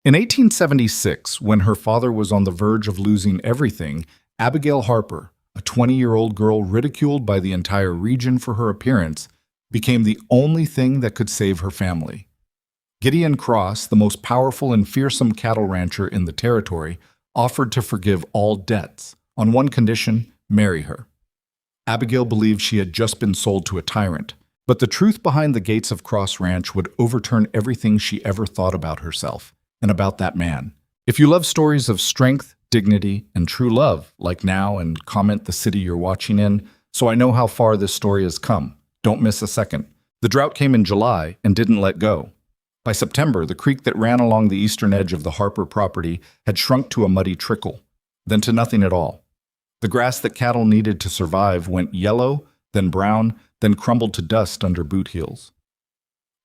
In 1876, when her father was on the verge of losing everything, Abigail Harper, a 20-year-old girl ridiculed by the entire region for her appearance, became the only thing that could save her family. Gideon Cross, the most powerful and fearsome cattle rancher in the territory, offered to forgive all debts, on one condition: marry her. Abigail believed she had just been sold to a tyrant, but the truth behind the gates of Cross Ranch would overturn everything she ever thought about herself and about that man. If you love stories of strength, dignity, and true love, like now and comment the city you're watching in, so I know how far this story has come. Don't miss a second. The drought came in July and didn't let go. By September, the creek that ran along the eastern edge of the Harper property had shrunk to a muddy trickle, then to nothing at all. The grass that cattle needed to survive went yellow, then brown, then crumbled to dust under boot heels.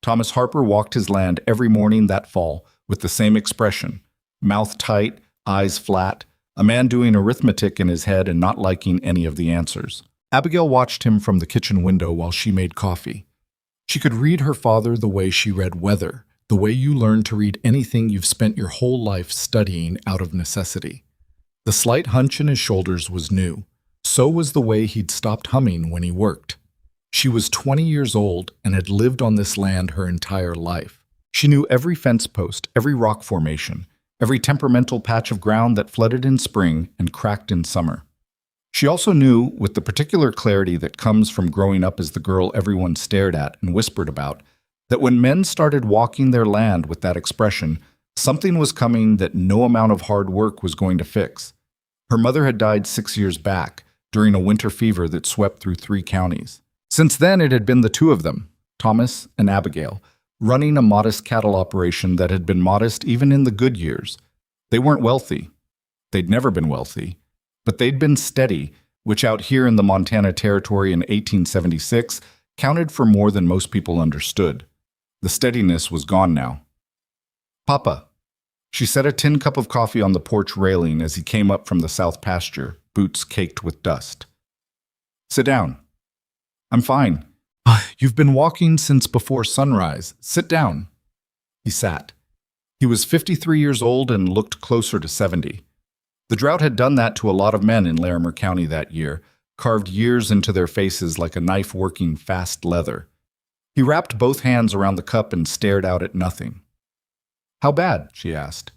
Thomas Harper walked his land every morning that fall with the same expression, mouth tight, eyes flat, a man doing arithmetic in his head and not liking any of the answers. Abigail watched him from the kitchen window while she made coffee. She could read her father the way she read weather, the way you learn to read anything you've spent your whole life studying out of necessity. The slight hunch in his shoulders was new. So was the way he'd stopped humming when he worked. She was 20 years old and had lived on this land her entire life. She knew every fence post, every rock formation, every temperamental patch of ground that flooded in spring and cracked in summer. She also knew, with the particular clarity that comes from growing up as the girl everyone stared at and whispered about, that when men started walking their land with that expression, something was coming that no amount of hard work was going to fix. Her mother had died 6 years back, during a winter fever that swept through 3 counties. Since then, it had been the two of them, Thomas and Abigail, running a modest cattle operation that had been modest even in the good years. They weren't wealthy. They'd never been wealthy. But they'd been steady, which out here in the Montana Territory in 1876 counted for more than most people understood. The steadiness was gone now. "Papa." She set a tin cup of coffee on the porch railing as he came up from the south pasture, boots caked with dust. "Sit down." "I'm fine." "You've been walking since before sunrise. Sit down." He sat. He was 53 years old and looked closer to 70. The drought had done that to a lot of men in Larimer County that year, carved years into their faces like a knife working fast leather. He wrapped both hands around the cup and stared out at nothing. "How bad?" she asked.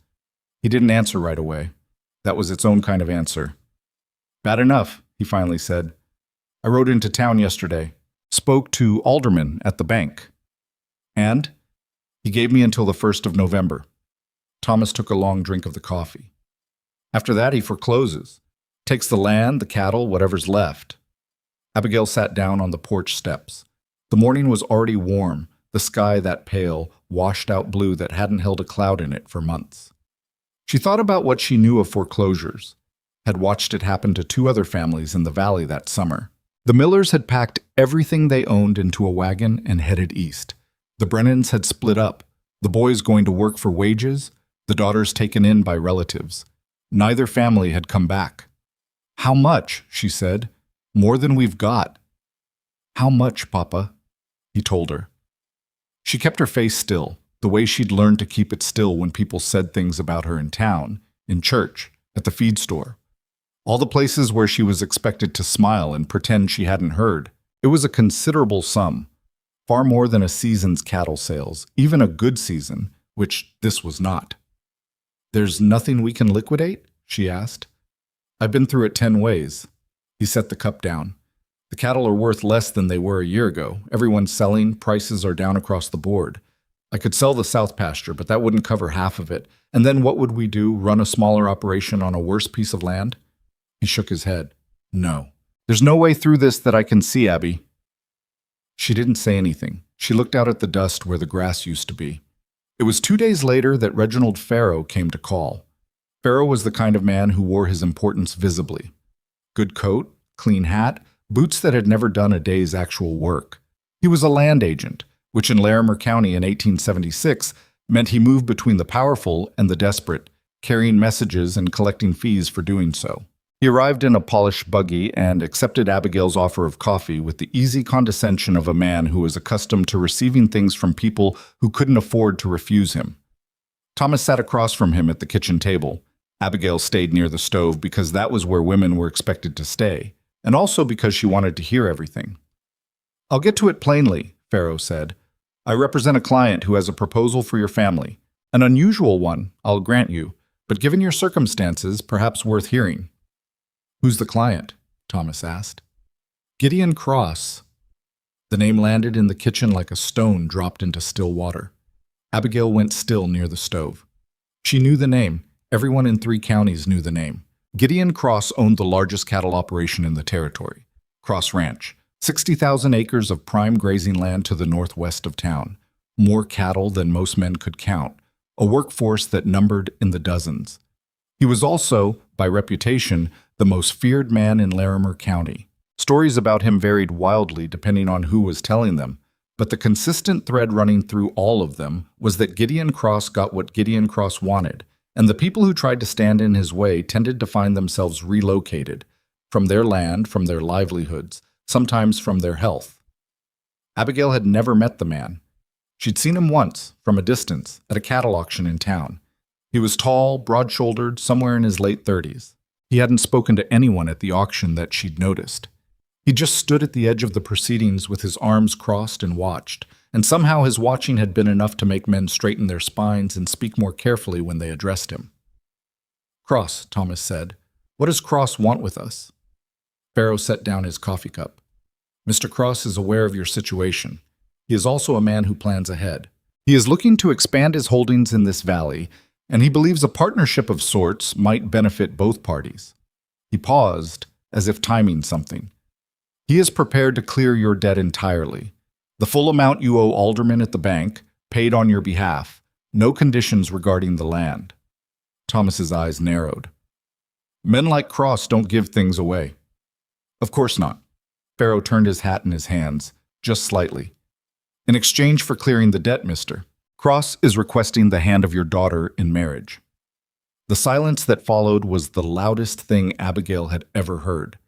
He didn't answer right away. That was its own kind of answer. "Bad enough," he finally said. "I rode into town yesterday. Spoke to Alderman at the bank. And he gave me until the 1st of November. Thomas took a long drink of the coffee. "After that, he forecloses. Takes the land, the cattle, whatever's left." Abigail sat down on the porch steps. The morning was already warm, the sky that pale, washed-out blue that hadn't held a cloud in it for months. She thought about what she knew of foreclosures, had watched it happen to 2 other families in the valley that summer. The Millers had packed everything they owned into a wagon and headed east. The Brennans had split up, the boys going to work for wages, the daughters taken in by relatives. Neither family had come back. "How much?" she said. "More than we've got." "How much, Papa?" he told her. She kept her face still, the way she'd learned to keep it still when people said things about her in town, in church, at the feed store. All the places where she was expected to smile and pretend she hadn't heard. It was a considerable sum, far more than a season's cattle sales, even a good season, which this was not. "There's nothing we can liquidate?" she asked. "I've been through it 10 ways. He set the cup down. "The cattle are worth less than they were a year ago. Everyone's selling, prices are down across the board. I could sell the south pasture, but that wouldn't cover half of it. And then what would we do, run a smaller operation on a worse piece of land?" He shook his head. "No. There's no way through this that I can see, Abby." She didn't say anything. She looked out at the dust where the grass used to be. It was 2 days later that Reginald Farrow came to call. Farrow was the kind of man who wore his importance visibly. Good coat, clean hat, boots that had never done a day's actual work. He was a land agent, which in Larimer County in 1876 meant he moved between the powerful and the desperate, carrying messages and collecting fees for doing so. He arrived in a polished buggy and accepted Abigail's offer of coffee with the easy condescension of a man who was accustomed to receiving things from people who couldn't afford to refuse him. Thomas sat across from him at the kitchen table. Abigail stayed near the stove because that was where women were expected to stay, and also because she wanted to hear everything. "I'll get to it plainly," Pharaoh said. "I represent a client who has a proposal for your family. An unusual one, I'll grant you, but given your circumstances, perhaps worth hearing." "Who's the client?" Thomas asked. "Gideon Cross." The name landed in the kitchen like a stone dropped into still water. Abigail went still near the stove. She knew the name. Everyone in 3 counties knew the name. Gideon Cross owned the largest cattle operation in the territory, Cross Ranch, 60,000 acres of prime grazing land to the northwest of town, more cattle than most men could count, a workforce that numbered in the dozens. He was also, by reputation, the most feared man in Larimer County. Stories about him varied wildly depending on who was telling them, but the consistent thread running through all of them was that Gideon Cross got what Gideon Cross wanted, and the people who tried to stand in his way tended to find themselves relocated, from their land, from their livelihoods, sometimes from their health. Abigail had never met the man. She'd seen him once, from a distance, at a cattle auction in town. He was tall, broad-shouldered, somewhere in his late 30s. He hadn't spoken to anyone at the auction that she'd noticed. He just stood at the edge of the proceedings with his arms crossed and watched, and somehow his watching had been enough to make men straighten their spines and speak more carefully when they addressed him. "Cross," Thomas said. "What does Cross want with us?" Pharaoh set down his coffee cup. "Mr. Cross is aware of your situation. He is also a man who plans ahead. He is looking to expand his holdings in this valley, and he believes a partnership of sorts might benefit both parties." He paused, as if timing something. "He is prepared to clear your debt entirely. The full amount you owe aldermen at the bank, paid on your behalf. No conditions regarding the land." Thomas's eyes narrowed. "Men like Cross don't give things away." "Of course not." Pharaoh turned his hat in his hands, just slightly. "In exchange for clearing the debt, mister, Cross is requesting the hand of your daughter in marriage." The silence that followed was the loudest thing Abigail had ever heard.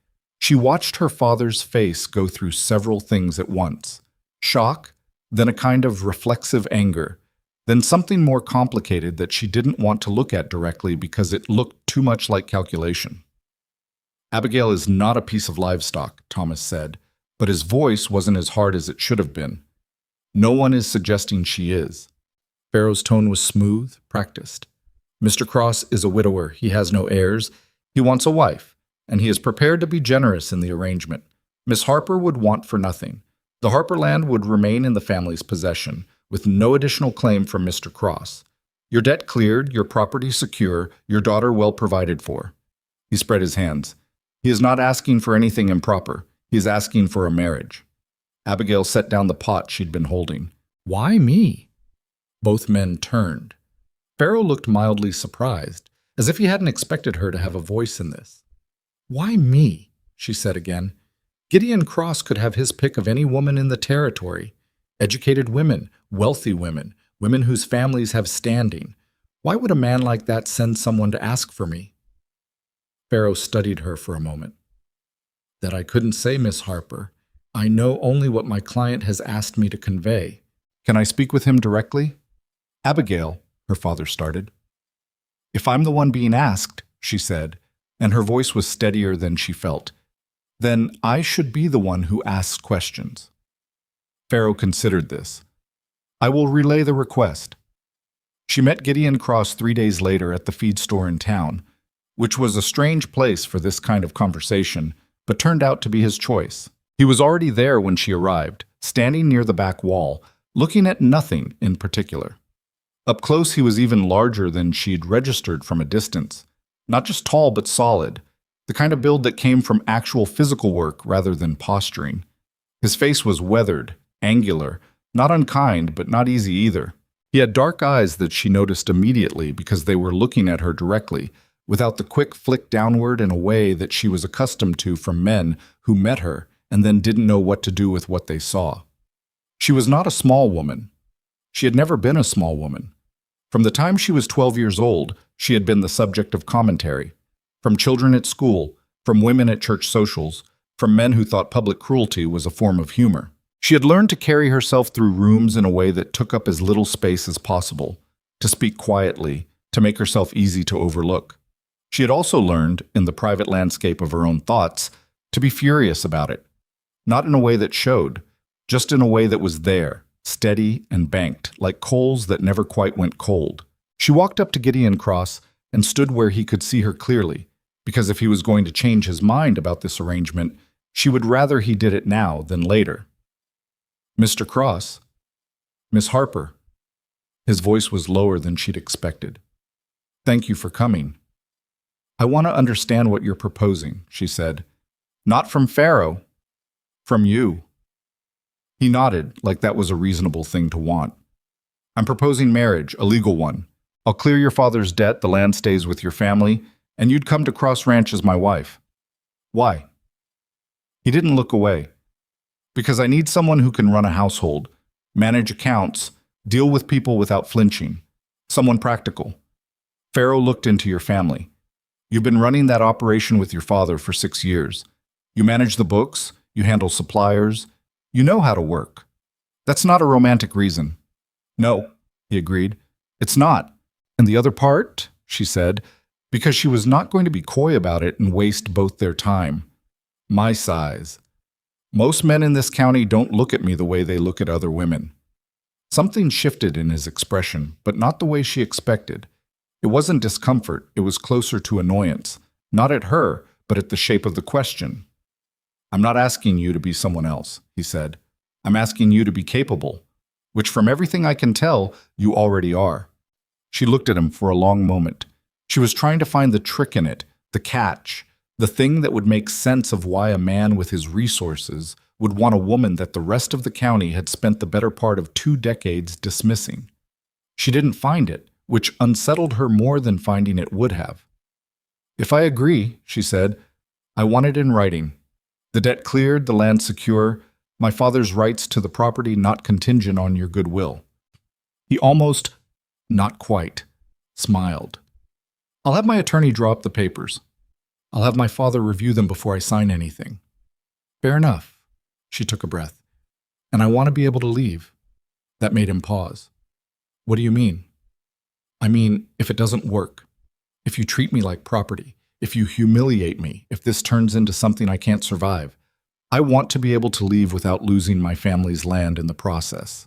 She watched her father's face go through several things at once. Shock, then a kind of reflexive anger, then something more complicated that she didn't want to look at directly because it looked too much like calculation. "Abigail is not a piece of livestock," Thomas said, but his voice wasn't as hard as it should have been. "No one is suggesting she is." Pharaoh's tone was smooth, practiced. "Mr. Cross is a widower. He has no heirs. He wants a wife, and he is prepared to be generous in the arrangement. Miss Harper would want for nothing. The Harper land would remain in the family's possession, with no additional claim from Mr. Cross. Your debt cleared, your property secure, your daughter well provided for." He spread his hands. "He is not asking for anything improper. He is asking for a marriage." Abigail set down the pot she'd been holding. "Why me?" Both men turned. Pharaoh looked mildly surprised, as if he hadn't expected her to have a voice in this. "Why me?" she said again. "Gideon Cross could have his pick of any woman in the territory. Educated women, wealthy women, women whose families have standing. Why would a man like that send someone to ask for me?" Pharaoh studied her for a moment. "That I couldn't say, Miss Harper. I know only what my client has asked me to convey. Can I speak with him directly?" "Abigail," her father started. "If I'm the one being asked," she said, and her voice was steadier than she felt, "then I should be the one who asks questions." Pharaoh considered this. "I will relay the request." She met Gideon Cross 3 days later at the feed store in town, which was a strange place for this kind of conversation, but turned out to be his choice. He was already there when she arrived, standing near the back wall, looking at nothing in particular. Up close he was even larger than she'd registered from a distance. Not just tall but solid, the kind of build that came from actual physical work rather than posturing. His face was weathered, angular, not unkind but not easy either. He had dark eyes that she noticed immediately because they were looking at her directly, without the quick flick downward in a way that she was accustomed to from men who met her and then didn't know what to do with what they saw. She was not a small woman. She had never been a small woman. From the time she was 12 years old, she had been the subject of commentary. From children at school, from women at church socials, from men who thought public cruelty was a form of humor. She had learned to carry herself through rooms in a way that took up as little space as possible, to speak quietly, to make herself easy to overlook. She had also learned, in the private landscape of her own thoughts, to be furious about it. Not in a way that showed, just in a way that was there, steady and banked, like coals that never quite went cold. She walked up to Gideon Cross and stood where he could see her clearly, because if he was going to change his mind about this arrangement, she would rather he did it now than later. "Mr. Cross." "Miss Harper." His voice was lower than she'd expected. "Thank you for coming." "I want to understand what you're proposing," she said. "Not from Pharaoh. From you." He nodded, like that was a reasonable thing to want. "I'm proposing marriage, a legal one. I'll clear your father's debt, the land stays with your family, and you'd come to Cross Ranch as my wife." "Why?" He didn't look away. "Because I need someone who can run a household, manage accounts, deal with people without flinching. Someone practical. Pharaoh looked into your family. You've been running that operation with your father for 6 years. You manage the books, you handle suppliers, you know how to work. That's not a romantic reason." "No," he agreed. "It's not. And the other part," she said, because she was not going to be coy about it and waste both their time. "My size. Most men in this county don't look at me the way they look at other women." Something shifted in his expression, but not the way she expected. It wasn't discomfort, it was closer to annoyance, not at her, but at the shape of the question. "I'm not asking you to be someone else," he said. "I'm asking you to be capable, which from everything I can tell, you already are." She looked at him for a long moment. She was trying to find the trick in it, the catch, the thing that would make sense of why a man with his resources would want a woman that the rest of the county had spent the better part of 2 decades dismissing. She didn't find it, which unsettled her more than finding it would have. "If I agree," she said, "I want it in writing. The debt cleared, the land secure, my father's rights to the property not contingent on your goodwill." He almost, not quite, smiled. "I'll have my attorney draw up the papers. I'll have my father review them before I sign anything." "Fair enough." She took a breath. "And I want to be able to leave." That made him pause. "What do you mean?" "I mean, if it doesn't work, if you treat me like property, if you humiliate me, if this turns into something I can't survive, I want to be able to leave without losing my family's land in the process."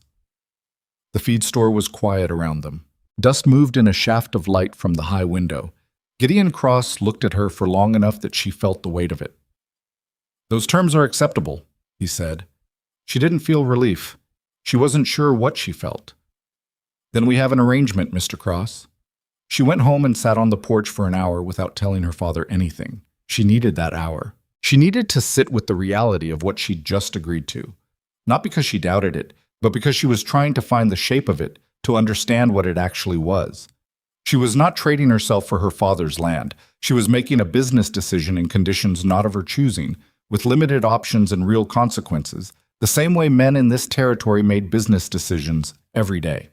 The feed store was quiet around them. Dust moved in a shaft of light from the high window. Gideon Cross looked at her for long enough that she felt the weight of it. "Those terms are acceptable," he said. She didn't feel relief. She wasn't sure what she felt. "Then we have an arrangement, Mr. Cross." She went home and sat on the porch for an hour without telling her father anything. She needed that hour. She needed to sit with the reality of what she'd just agreed to. Not because she doubted it, but because she was trying to find the shape of it, to understand what it actually was. She was not trading herself for her father's land. She was making a business decision in conditions not of her choosing, with limited options and real consequences, the same way men in this territory made business decisions every day.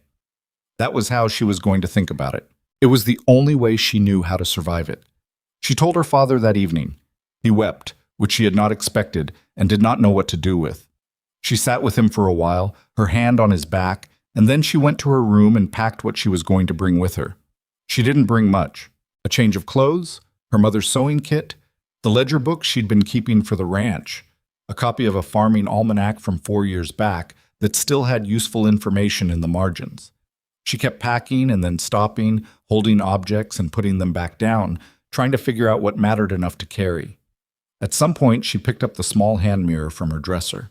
That was how she was going to think about it. It was the only way she knew how to survive it. She told her father that evening. He wept, which she had not expected, and did not know what to do with. She sat with him for a while, her hand on his back, and then she went to her room and packed what she was going to bring with her. She didn't bring much. A change of clothes, her mother's sewing kit, the ledger book she'd been keeping for the ranch, a copy of a farming almanac from 4 years back that still had useful information in the margins. She kept packing and then stopping, holding objects and putting them back down, trying to figure out what mattered enough to carry. At some point, she picked up the small hand mirror from her dresser.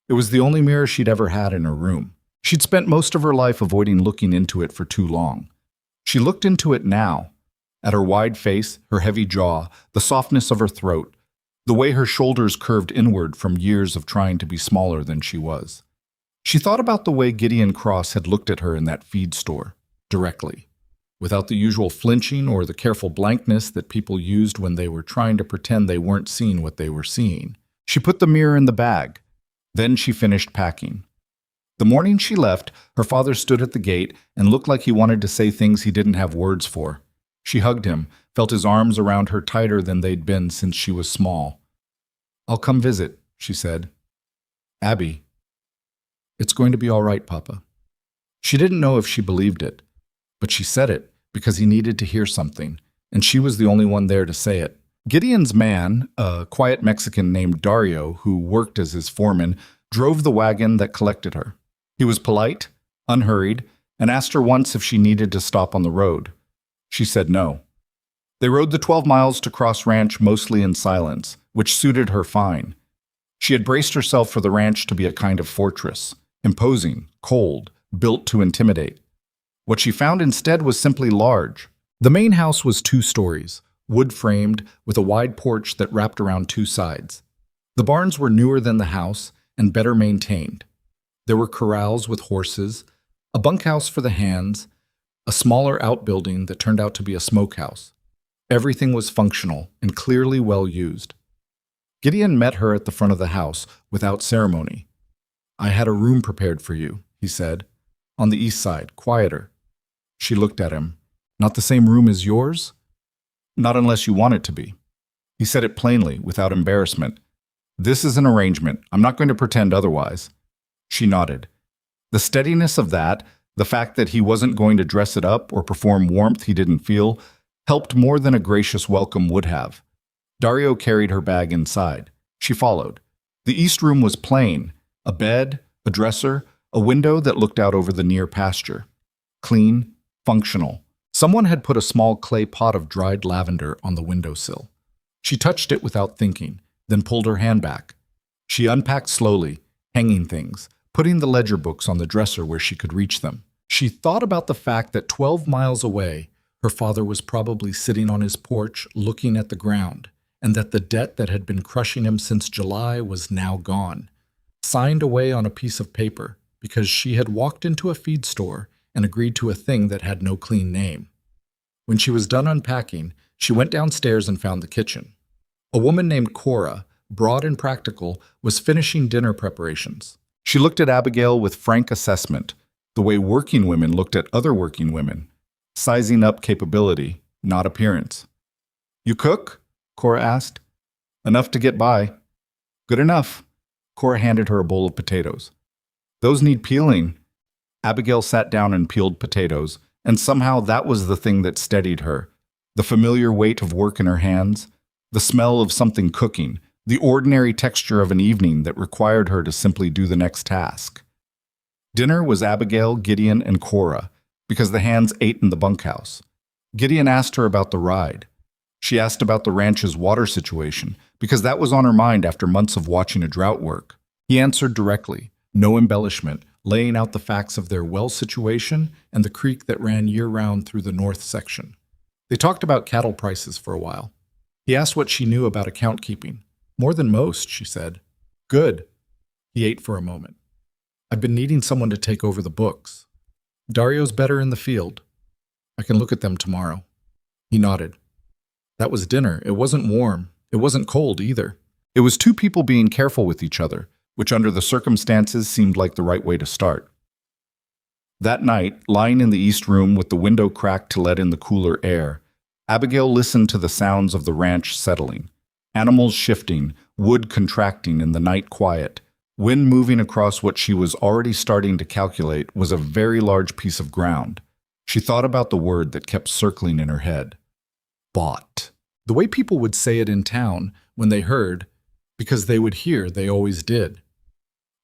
It was the only mirror she'd ever had in her room. She'd spent most of her life avoiding looking into it for too long. She looked into it now, at her wide face, her heavy jaw, the softness of her throat, the way her shoulders curved inward from years of trying to be smaller than she was. She thought about the way Gideon Cross had looked at her in that feed store, directly, without the usual flinching or the careful blankness that people used when they were trying to pretend they weren't seeing what they were seeing. She put the mirror in the bag. Then she finished packing. The morning she left, her father stood at the gate and looked like he wanted to say things he didn't have words for. She hugged him, felt his arms around her tighter than they'd been since she was small. "I'll come visit," she said. "Abby." "It's going to be all right, Papa." She didn't know if she believed it, But she said it because he needed to hear something, and she was the only one there to say it. Gideon's man, a quiet Mexican named Dario, who worked as his foreman, drove the wagon that collected her. He was polite, unhurried, and asked her once if she needed to stop on the road. She said no. They rode the 12 miles to Cross Ranch mostly in silence, which suited her fine. She had braced herself for the ranch to be a kind of fortress, imposing, cold, built to intimidate. What she found instead was simply large. The main house was 2 stories, wood-framed, with a wide porch that wrapped around 2 sides. The barns were newer than the house and better maintained. There were corrals with horses, a bunkhouse for the hands, a smaller outbuilding that turned out to be a smokehouse. Everything was functional and clearly well used. Gideon met her at the front of the house without ceremony. "I had a room prepared for you," he said. "On the east side, quieter." She looked at him. "Not the same room as yours?" "Not unless you want it to be." He said it plainly, without embarrassment. "This is an arrangement. I'm not going to pretend otherwise." She nodded. The steadiness of that, the fact that he wasn't going to dress it up or perform warmth he didn't feel, helped more than a gracious welcome would have. Dario carried her bag inside. She followed. The east room was plain, a bed, a dresser, a window that looked out over the near pasture. Clean, functional. Someone had put a small clay pot of dried lavender on the windowsill. She touched it without thinking, then pulled her hand back. She unpacked slowly, hanging things, putting the ledger books on the dresser where she could reach them. She thought about the fact that 12 miles away, her father was probably sitting on his porch looking at the ground, and that the debt that had been crushing him since July was now gone, signed away on a piece of paper because she had walked into a feed store and agreed to a thing that had no clean name. When she was done unpacking, she went downstairs and found the kitchen. A woman named Cora, broad and practical, was finishing dinner preparations. She looked at Abigail with frank assessment, the way working women looked at other working women, sizing up capability, not appearance. "You cook?" Cora asked. "Enough to get by." "Good enough." Cora handed her a bowl of potatoes. "Those need peeling." Abigail sat down and peeled potatoes, and somehow that was the thing that steadied her. The familiar weight of work in her hands, the smell of something cooking, the ordinary texture of an evening that required her to simply do the next task. Dinner was Abigail, Gideon, and Cora, because the hands ate in the bunkhouse. Gideon asked her about the ride. She asked about the ranch's water situation, because that was on her mind after months of watching a drought work. He answered directly, no embellishment, laying out the facts of their well situation and the creek that ran year-round through the north section. They talked about cattle prices for a while. He asked what she knew about account keeping. "More than most," she said. "Good." He ate for a moment. "I've been needing someone to take over the books. Dario's better in the field. I can look at them tomorrow." He nodded. That was dinner. It wasn't warm. It wasn't cold either. It was 2 people being careful with each other, which under the circumstances seemed like the right way to start. That night, lying in the east room with the window cracked to let in the cooler air, Abigail listened to the sounds of the ranch settling. Animals shifting, wood contracting in the night quiet, wind moving across what she was already starting to calculate was a very large piece of ground. She thought about the word that kept circling in her head. Bought. The way people would say it in town when they heard, because they would hear they always did.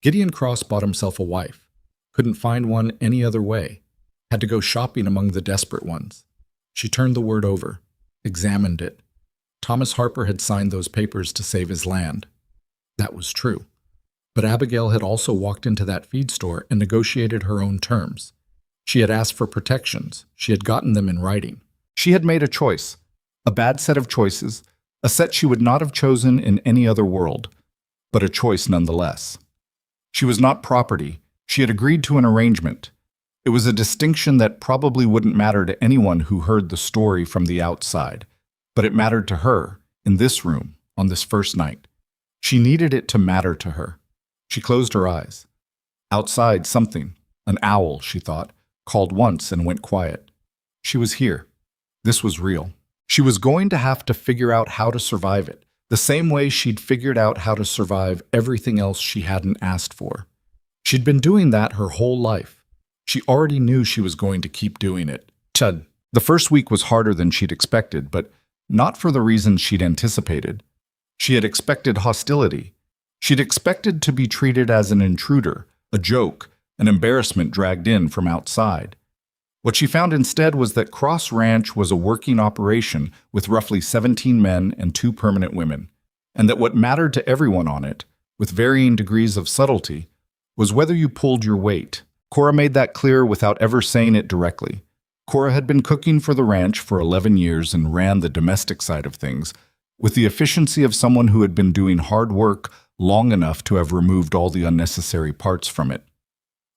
Gideon Cross bought himself a wife. Couldn't find one any other way. Had to go shopping among the desperate ones. She turned the word over, examined it. Thomas Harper had signed those papers to save his land. That was true. But Abigail had also walked into that feed store and negotiated her own terms. She had asked for protections. She had gotten them in writing. She had made a choice, a bad set of choices, a set she would not have chosen in any other world, but a choice nonetheless. She was not property. She had agreed to an arrangement. It was a distinction that probably wouldn't matter to anyone who heard the story from the outside, but it mattered to her, in this room, on this first night. She needed it to matter to her. She closed her eyes. Outside, something, an owl, she thought, called once and went quiet. She was here. This was real. She was going to have to figure out how to survive it, the same way she'd figured out how to survive everything else she hadn't asked for. She'd been doing that her whole life. She already knew she was going to keep doing it, Chud. The first week was harder than she'd expected, but not for the reasons she'd anticipated. She had expected hostility. She'd expected to be treated as an intruder, a joke, an embarrassment dragged in from outside. What she found instead was that Cross Ranch was a working operation with roughly 17 men and 2 permanent women, and that what mattered to everyone on it, with varying degrees of subtlety, was whether you pulled your weight. Cora made that clear without ever saying it directly. Cora had been cooking for the ranch for 11 years and ran the domestic side of things, with the efficiency of someone who had been doing hard work long enough to have removed all the unnecessary parts from it.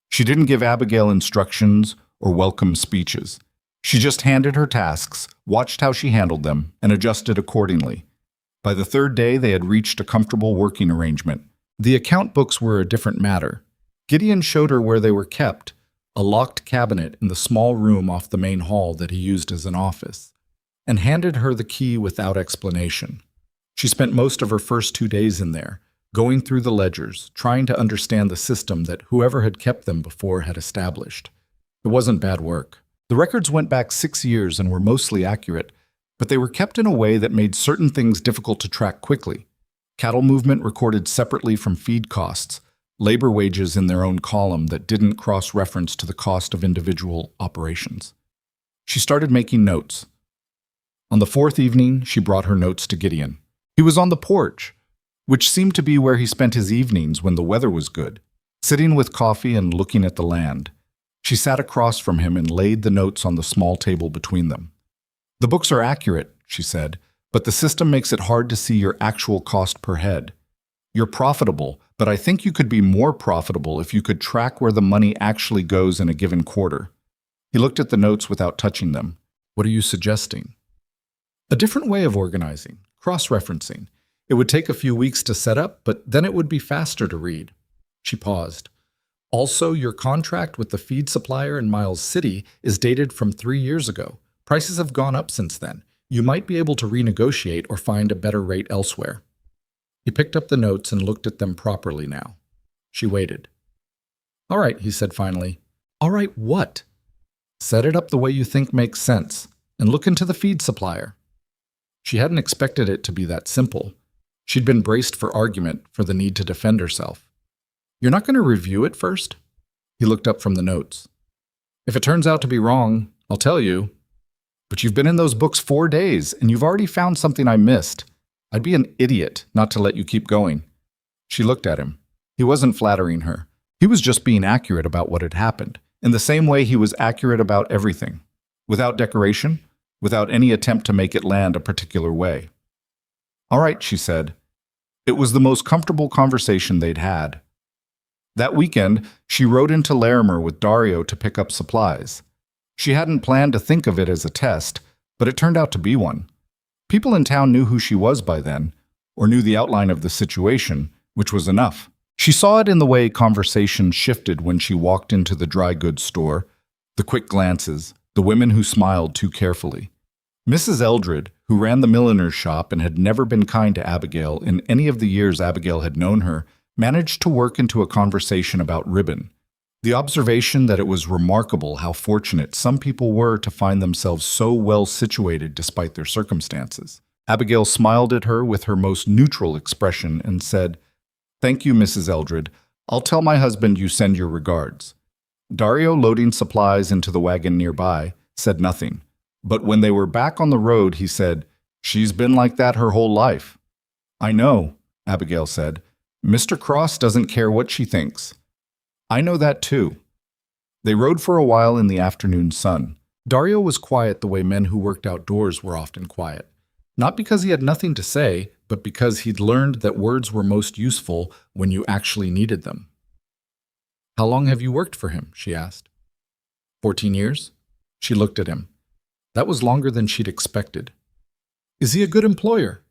She didn't give Abigail instructions or welcome speeches. She just handed her tasks, watched how she handled them, and adjusted accordingly. By the 3rd day, they had reached a comfortable working arrangement. The account books were a different matter. Gideon showed her where they were kept, a locked cabinet in the small room off the main hall that he used as an office, and handed her the key without explanation. She spent most of her first 2 days in there, going through the ledgers, trying to understand the system that whoever had kept them before had established. It wasn't bad work. The records went back 6 years and were mostly accurate, but they were kept in a way that made certain things difficult to track quickly. Cattle movement recorded separately from feed costs, labor wages in their own column that didn't cross-reference to the cost of individual operations. She started making notes. On the 4th evening, she brought her notes to Gideon. He was on the porch, which seemed to be where he spent his evenings when the weather was good, sitting with coffee and looking at the land. She sat across from him and laid the notes on the small table between them. "The books are accurate," she said, "but the system makes it hard to see your actual cost per head. You're profitable, but I think you could be more profitable if you could track where the money actually goes in a given quarter." He looked at the notes without touching them. "What are you suggesting?" "A different way of organizing, cross-referencing. It would take a few weeks to set up, but then it would be faster to read." She paused. "Also, your contract with the feed supplier in Miles City is dated from 3 years ago. Prices have gone up since then. You might be able to renegotiate or find a better rate elsewhere." He picked up the notes and looked at them properly now. She waited. "All right," he said finally. "All right, what?" "Set it up the way you think makes sense, and look into the feed supplier." She hadn't expected it to be that simple. She'd been braced for argument, for the need to defend herself. "You're not going to review it first?" He looked up from the notes. "If it turns out to be wrong, I'll tell you. But you've been in those books 4 days, and you've already found something I missed. I'd be an idiot not to let you keep going." She looked at him. He wasn't flattering her. He was just being accurate about what had happened, in the same way he was accurate about everything, without decoration, without any attempt to make it land a particular way. "All right," she said. It was the most comfortable conversation they'd had. That weekend, she rode into Larimer with Dario to pick up supplies. She hadn't planned to think of it as a test, but it turned out to be one. People in town knew who she was by then, or knew the outline of the situation, which was enough. She saw it in the way conversation shifted when she walked into the dry goods store, the quick glances, the women who smiled too carefully. Mrs. Eldred, who ran the milliner's shop and had never been kind to Abigail in any of the years Abigail had known her, managed to work into a conversation about ribbon. The observation that it was remarkable how fortunate some people were to find themselves so well situated despite their circumstances. Abigail smiled at her with her most neutral expression and said, "Thank you, Mrs. Eldred. I'll tell my husband you send your regards." Dario, loading supplies into the wagon nearby, said nothing. But when they were back on the road, he said, "She's been like that her whole life." "I know," Abigail said. "Mr. Cross doesn't care what she thinks." "I know that too." They rode for a while in the afternoon sun. Dario was quiet the way men who worked outdoors were often quiet. Not because he had nothing to say, but because he'd learned that words were most useful when you actually needed them. "How long have you worked for him?" she asked. 14 years? She looked at him. That was longer than she'd expected. "Is he a good employer?"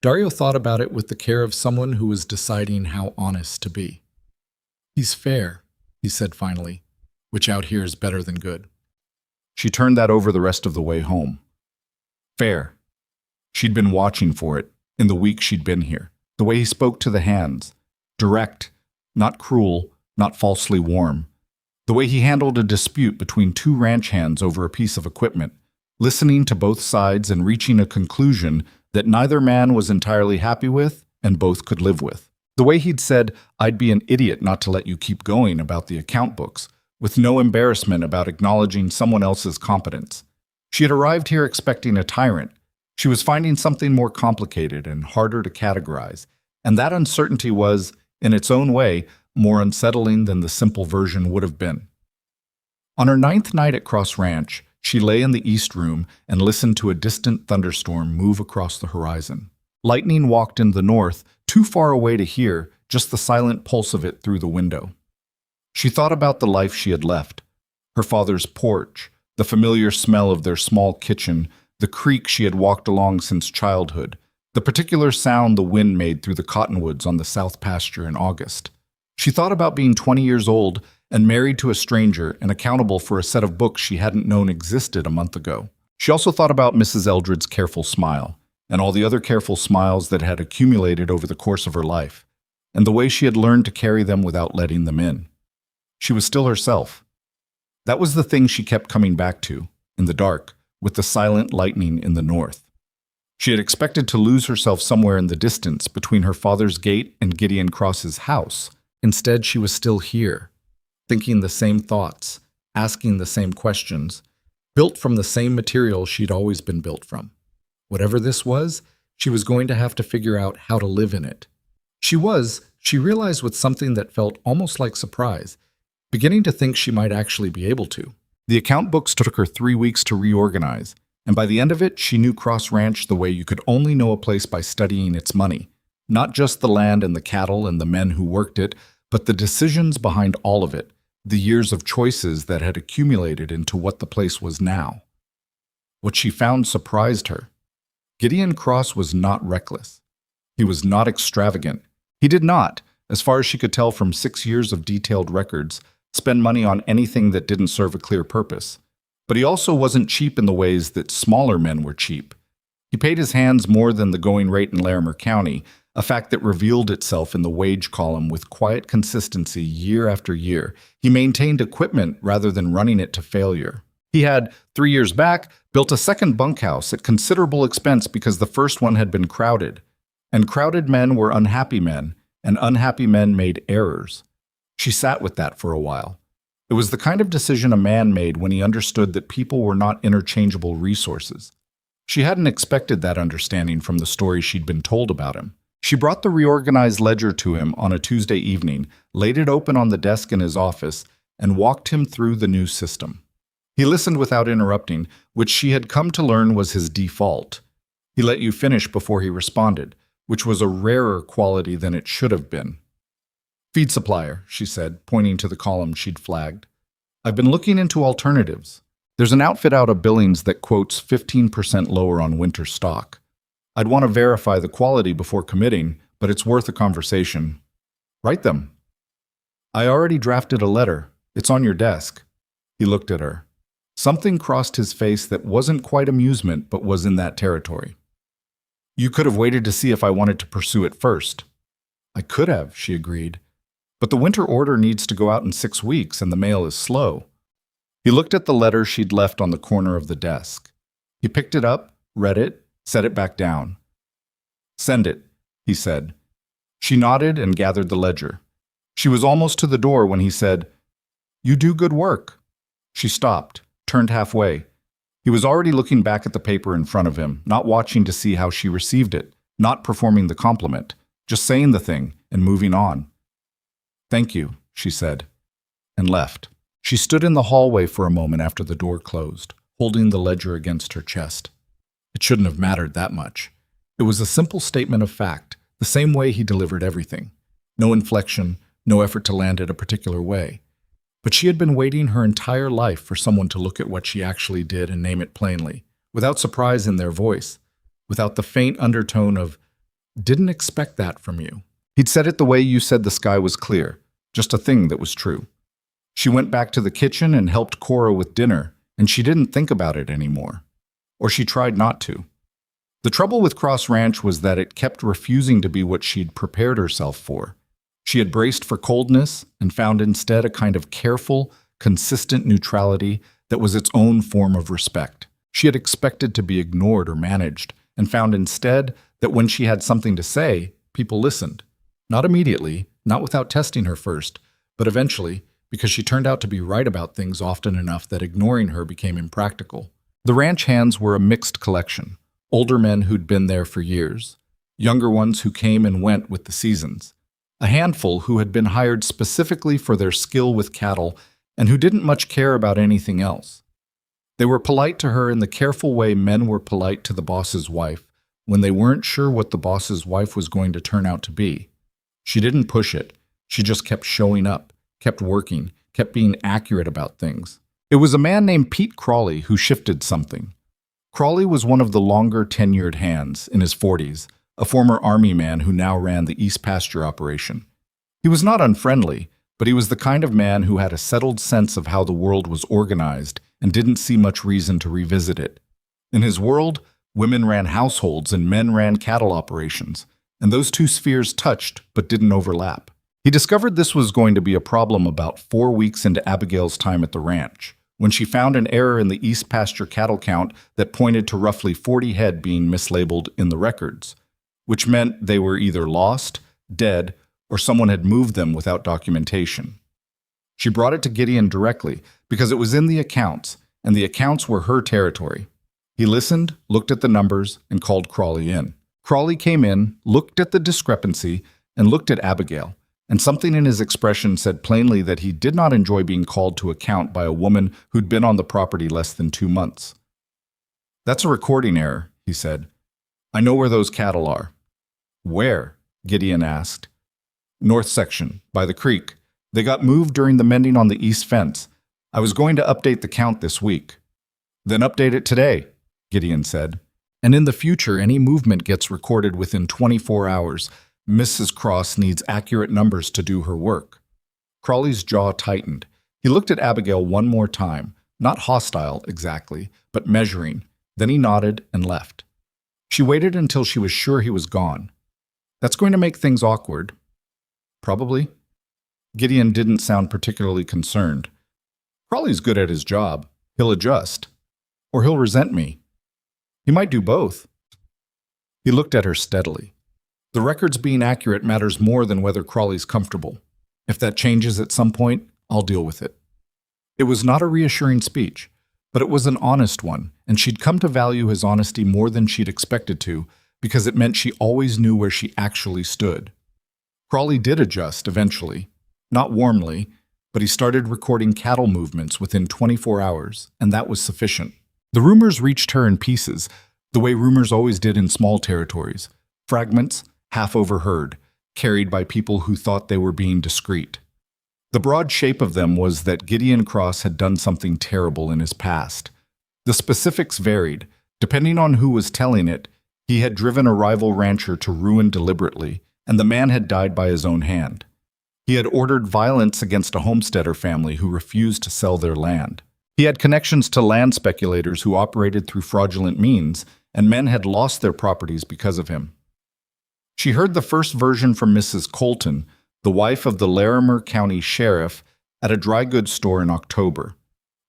Dario thought about it with the care of someone who was deciding how honest to be. "He's fair," he said finally, "which out here is better than good." She turned that over the rest of the way home. Fair. She'd been watching for it in the week she'd been here. The way he spoke to the hands. Direct, not cruel, not falsely warm. The way he handled a dispute between two ranch hands over a piece of equipment, listening to both sides and reaching a conclusion that neither man was entirely happy with and both could live with. The way he'd said, "I'd be an idiot not to let you keep going" about the account books, with no embarrassment about acknowledging someone else's competence. She had arrived here expecting a tyrant. She was finding something more complicated and harder to categorize, and that uncertainty was, in its own way, more unsettling than the simple version would have been. On her 9th night at Cross Ranch, she lay in the east room and listened to a distant thunderstorm move across the horizon. Lightning walked in the north, too far away to hear, just the silent pulse of it through the window. She thought about the life she had left, her father's porch, the familiar smell of their small kitchen, the creek she had walked along since childhood, the particular sound the wind made through the cottonwoods on the south pasture in August. She thought about being 20 years old and married to a stranger and accountable for a set of books she hadn't known existed a month ago. She also thought about Mrs. Eldred's careful smile, and all the other careful smiles that had accumulated over the course of her life, and the way she had learned to carry them without letting them in. She was still herself. That was the thing she kept coming back to, in the dark, with the silent lightning in the north. She had expected to lose herself somewhere in the distance between her father's gate and Gideon Cross's house. Instead, she was still here, thinking the same thoughts, asking the same questions, built from the same material she'd always been built from. Whatever this was, she was going to have to figure out how to live in it. She realized with something that felt almost like surprise, beginning to think she might actually be able to. The account books took her 3 weeks to reorganize, and by the end of it, she knew Cross Ranch the way you could only know a place by studying its money. Not just the land and the cattle and the men who worked it, but the decisions behind all of it, the years of choices that had accumulated into what the place was now. What she found surprised her. Gideon Cross was not reckless. He was not extravagant. He did not, as far as she could tell from 6 years of detailed records, spend money on anything that didn't serve a clear purpose. But he also wasn't cheap in the ways that smaller men were cheap. He paid his hands more than the going rate in Larimer County, a fact that revealed itself in the wage column with quiet consistency year after year. He maintained equipment rather than running it to failure. He had, 3 years back, built a second bunkhouse at considerable expense because the first one had been crowded. And crowded men were unhappy men, and unhappy men made errors. She sat with that for a while. It was the kind of decision a man made when he understood that people were not interchangeable resources. She hadn't expected that understanding from the story she'd been told about him. She brought the reorganized ledger to him on a Tuesday evening, laid it open on the desk in his office, and walked him through the new system. He listened without interrupting, which she had come to learn was his default. He let you finish before he responded, which was a rarer quality than it should have been. "Feed supplier," she said, pointing to the column she'd flagged. "I've been looking into alternatives. There's an outfit out of Billings that quotes 15% lower on winter stock. I'd want to verify the quality before committing, but it's worth a conversation. Write them." "I already drafted a letter. It's on your desk." He looked at her. Something crossed his face that wasn't quite amusement, but was in that territory. "You could have waited to see if I wanted to pursue it first." "I could have," she agreed. "But the winter order needs to go out in 6 weeks, and the mail is slow." He looked at the letter she'd left on the corner of the desk. He picked it up, read it, set it back down. "Send it," he said. She nodded and gathered the ledger. She was almost to the door when he said, "You do good work." She stopped, turned halfway. He was already looking back at the paper in front of him, not watching to see how she received it, not performing the compliment, just saying the thing and moving on. "Thank you," she said, and left. She stood in the hallway for a moment after the door closed, holding the ledger against her chest. It shouldn't have mattered that much. It was a simple statement of fact, the same way he delivered everything. No inflection, no effort to land it a particular way. But she had been waiting her entire life for someone to look at what she actually did and name it plainly, without surprise in their voice, without the faint undertone of, "Didn't expect that from you." He'd said it the way you said the sky was clear, just a thing that was true. She went back to the kitchen and helped Cora with dinner, and she didn't think about it anymore. Or she tried not to. The trouble with Cross Ranch was that it kept refusing to be what she'd prepared herself for. She had braced for coldness and found instead a kind of careful, consistent neutrality that was its own form of respect. She had expected to be ignored or managed, and found instead that when she had something to say, people listened. Not immediately, not without testing her first, but eventually, because she turned out to be right about things often enough that ignoring her became impractical. The ranch hands were a mixed collection. Older men who'd been there for years, younger ones who came and went with the seasons, a handful who had been hired specifically for their skill with cattle and who didn't much care about anything else. They were polite to her in the careful way men were polite to the boss's wife when they weren't sure what the boss's wife was going to turn out to be. She didn't push it. She just kept showing up, kept working, kept being accurate about things. It was a man named Pete Crawley who shifted something. Crawley was one of the longer tenured hands, in his 40s, a former army man who now ran the East Pasture operation. He was not unfriendly, but he was the kind of man who had a settled sense of how the world was organized and didn't see much reason to revisit it. In his world, women ran households and men ran cattle operations, and those two spheres touched but didn't overlap. He discovered this was going to be a problem about 4 weeks into Abigail's time at the ranch, when she found an error in the East Pasture cattle count that pointed to roughly 40 head being mislabeled in the records, which meant they were either lost, dead, or someone had moved them without documentation. She brought it to Gideon directly because it was in the accounts, and the accounts were her territory. He listened, looked at the numbers, and called Crawley in. Crawley came in, looked at the discrepancy, and looked at Abigail, and something in his expression said plainly that he did not enjoy being called to account by a woman who'd been on the property less than 2 months. "That's a recording error," he said. "I know where those cattle are." "Where?" Gideon asked. "North section, by the creek. They got moved during the mending on the east fence. I was going to update the count this week." "Then update it today," Gideon said. "And in the future, any movement gets recorded within 24 hours. Mrs. Cross needs accurate numbers to do her work." Crawley's jaw tightened. He looked at Abigail one more time, not hostile exactly, but measuring. Then he nodded and left. She waited until she was sure he was gone. "That's going to make things awkward." "Probably." Gideon didn't sound particularly concerned. "Crawley's good at his job. He'll adjust. Or he'll resent me. He might do both." He looked at her steadily. "The records being accurate matters more than whether Crawley's comfortable. If that changes at some point, I'll deal with it." It was not a reassuring speech, but it was an honest one, and she'd come to value his honesty more than she'd expected to, because it meant she always knew where she actually stood. Crawley did adjust eventually, not warmly, but he started recording cattle movements within 24 hours, and that was sufficient. The rumors reached her in pieces, the way rumors always did in small territories, fragments, half overheard, carried by people who thought they were being discreet. The broad shape of them was that Gideon Cross had done something terrible in his past. The specifics varied. Depending on who was telling it, he had driven a rival rancher to ruin deliberately, and the man had died by his own hand. He had ordered violence against a homesteader family who refused to sell their land. He had connections to land speculators who operated through fraudulent means, and men had lost their properties because of him. She heard the first version from Mrs. Colton, the wife of the Larimer County Sheriff, at a dry goods store in October.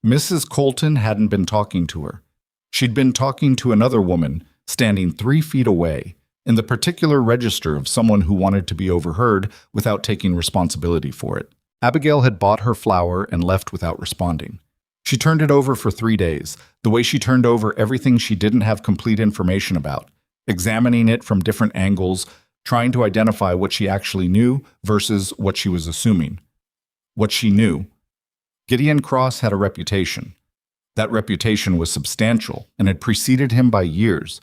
Mrs. Colton hadn't been talking to her. She'd been talking to another woman, standing 3 feet away, in the particular register of someone who wanted to be overheard without taking responsibility for it. Abigail had bought her flour and left without responding. She turned it over for 3 days, the way she turned over everything she didn't have complete information about, examining it from different angles, trying to identify what she actually knew versus what she was assuming. What she knew. Gideon Cross had a reputation. That reputation was substantial and had preceded him by years.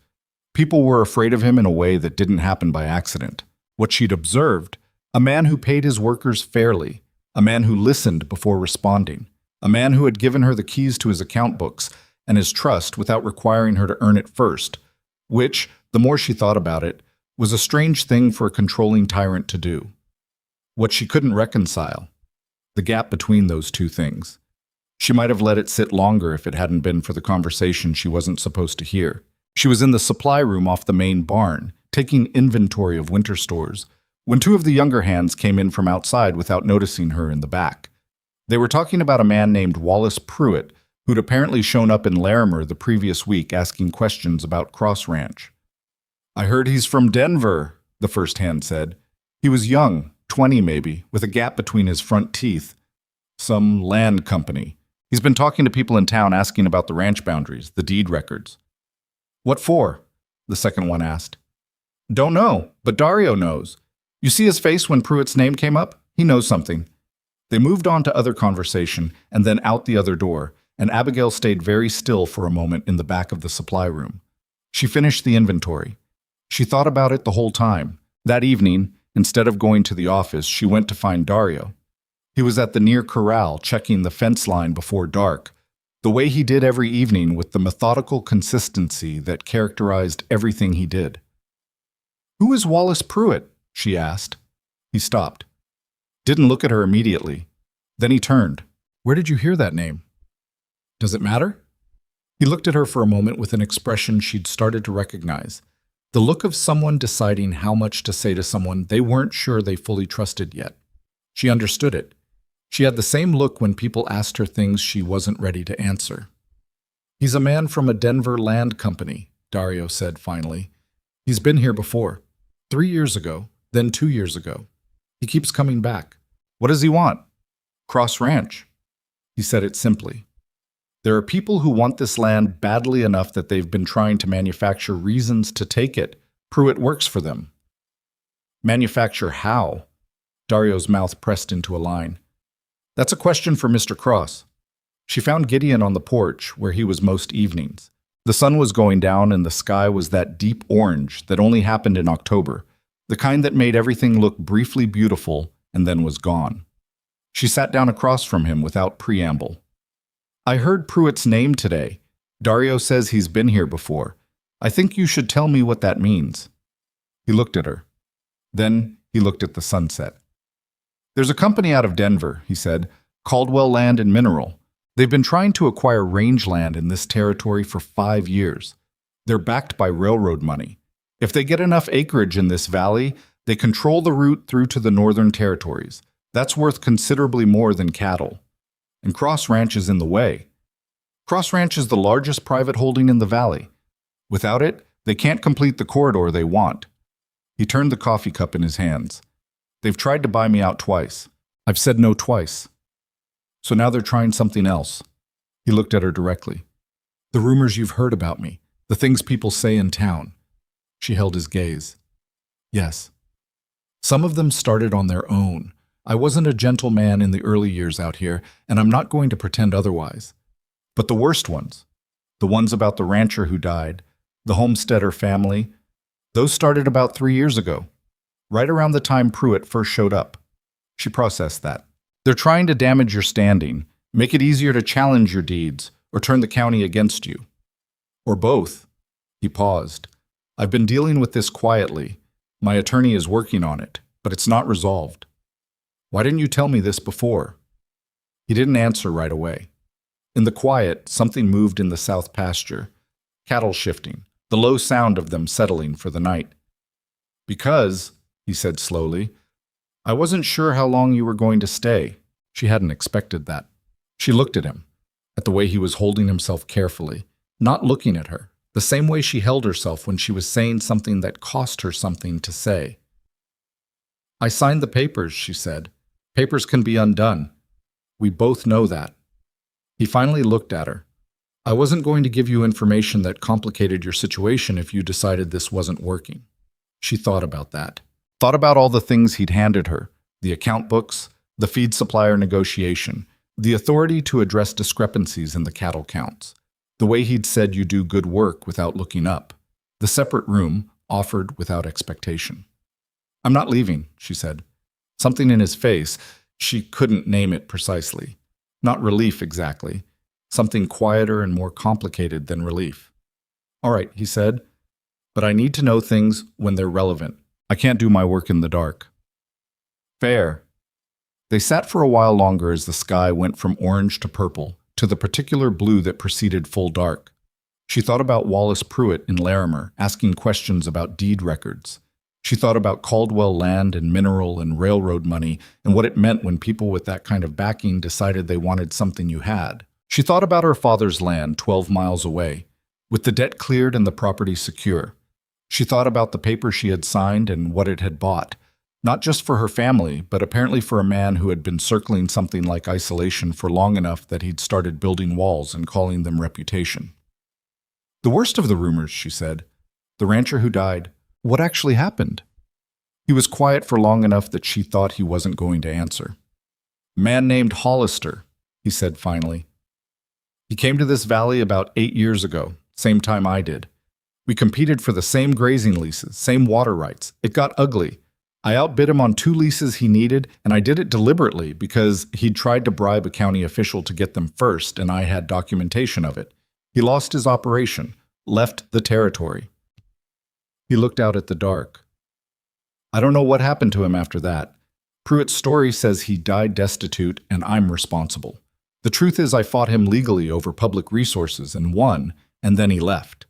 People were afraid of him in a way that didn't happen by accident. What she'd observed, a man who paid his workers fairly, a man who listened before responding, a man who had given her the keys to his account books and his trust without requiring her to earn it first, which, the more she thought about it, was a strange thing for a controlling tyrant to do. What she couldn't reconcile, the gap between those two things. She might have let it sit longer if it hadn't been for the conversation she wasn't supposed to hear. She was in the supply room off the main barn, taking inventory of winter stores, when 2 of the younger hands came in from outside without noticing her in the back. They were talking about a man named Wallace Pruitt, who'd apparently shown up in Larimer the previous week asking questions about Cross Ranch. "I heard he's from Denver," the first hand said. "He was young, 20 maybe, with a gap between his front teeth. Some land company. He's been talking to people in town asking about the ranch boundaries, the deed records." "What for?" the second one asked. "Don't know, but Dario knows. You see his face when Pruitt's name came up? He knows something." They moved on to other conversation and then out the other door, and Abigail stayed very still for a moment in the back of the supply room. She finished the inventory. She thought about it the whole time. That evening, instead of going to the office, she went to find Dario. He was at the near corral checking the fence line before dark, the way he did every evening with the methodical consistency that characterized everything he did. "Who is Wallace Pruitt?" she asked. He stopped. Didn't look at her immediately. Then he turned. "Where did you hear that name? Does it matter?" He looked at her for a moment with an expression she'd started to recognize. The look of someone deciding how much to say to someone they weren't sure they fully trusted yet. She understood it. She had the same look when people asked her things she wasn't ready to answer. "He's a man from a Denver land company," Dario said finally. "He's been here before. 3 years ago, then 2 years ago. He keeps coming back. What does he want?" "Cross Ranch." He said it simply. There are people who want this land badly enough that they've been trying to manufacture reasons to take it. Pruitt works for them. "Manufacture how?" Dario's mouth pressed into a line. "That's a question for Mr. Cross." She found Gideon on the porch, where he was most evenings. The sun was going down and the sky was that deep orange that only happened in October, the kind that made everything look briefly beautiful and then was gone. She sat down across from him without preamble. "I heard Pruitt's name today. Dario says he's been here before. I think you should tell me what that means." He looked at her. Then he looked at the sunset. "There's a company out of Denver," he said, "Caldwell Land and Mineral. They've been trying to acquire rangeland in this territory for 5 years. They're backed by railroad money. If they get enough acreage in this valley, they control the route through to the northern territories. That's worth considerably more than cattle. And Cross Ranch is in the way. Cross Ranch is the largest private holding in the valley. Without it, they can't complete the corridor they want." He turned the coffee cup in his hands. "They've tried to buy me out twice. I've said no twice. So now they're trying something else." He looked at her directly. "The rumors you've heard about me, the things people say in town." She held his gaze. "Yes. Some of them started on their own. I wasn't a gentle man in the early years out here, and I'm not going to pretend otherwise. But the worst ones, the ones about the rancher who died, the homesteader family, those started about 3 years ago, right around the time Pruitt first showed up." She processed that. "They're trying to damage your standing, make it easier to challenge your deeds, or turn the county against you. Or both." He paused. "I've been dealing with this quietly. My attorney is working on it, but it's not resolved. Why didn't you tell me this before?" He didn't answer right away. In the quiet, something moved in the south pasture. Cattle shifting, the low sound of them settling for the night. "Because," he said slowly, "I wasn't sure how long you were going to stay." She hadn't expected that. She looked at him, at the way he was holding himself carefully, not looking at her, the same way she held herself when she was saying something that cost her something to say. "I signed the papers," she said. "Papers can be undone. We both know that." He finally looked at her. "I wasn't going to give you information that complicated your situation if you decided this wasn't working." She thought about that. Thought about all the things he'd handed her, the account books, the feed supplier negotiation, the authority to address discrepancies in the cattle counts, the way he'd said you do good work without looking up, the separate room offered without expectation. "I'm not leaving," she said. Something in his face, she couldn't name it precisely. Not relief exactly. Something quieter and more complicated than relief. "All right," he said, "but I need to know things when they're relevant. I can't do my work in the dark." "Fair." They sat for a while longer as the sky went from orange to purple, to the particular blue that preceded full dark. She thought about Wallace Pruitt in Larimer, asking questions about deed records. She thought about Caldwell land and mineral and railroad money and what it meant when people with that kind of backing decided they wanted something you had. She thought about her father's land 12 miles away, with the debt cleared and the property secure. She thought about the paper she had signed and what it had bought, not just for her family, but apparently for a man who had been circling something like isolation for long enough that he'd started building walls and calling them reputation. The worst of the rumors, she said, the rancher who died, what actually happened? He was quiet for long enough that she thought he wasn't going to answer. A man named Hollister, he said finally. He came to this valley about 8 years ago, same time I did. We competed for the same grazing leases, same water rights. It got ugly. I outbid him on 2 leases he needed, and I did it deliberately because he'd tried to bribe a county official to get them first, and I had documentation of it. He lost his operation, left the territory. He looked out at the dark. I don't know what happened to him after that. Pruitt's story says he died destitute, and I'm responsible. The truth is I fought him legally over public resources and won, and then he left.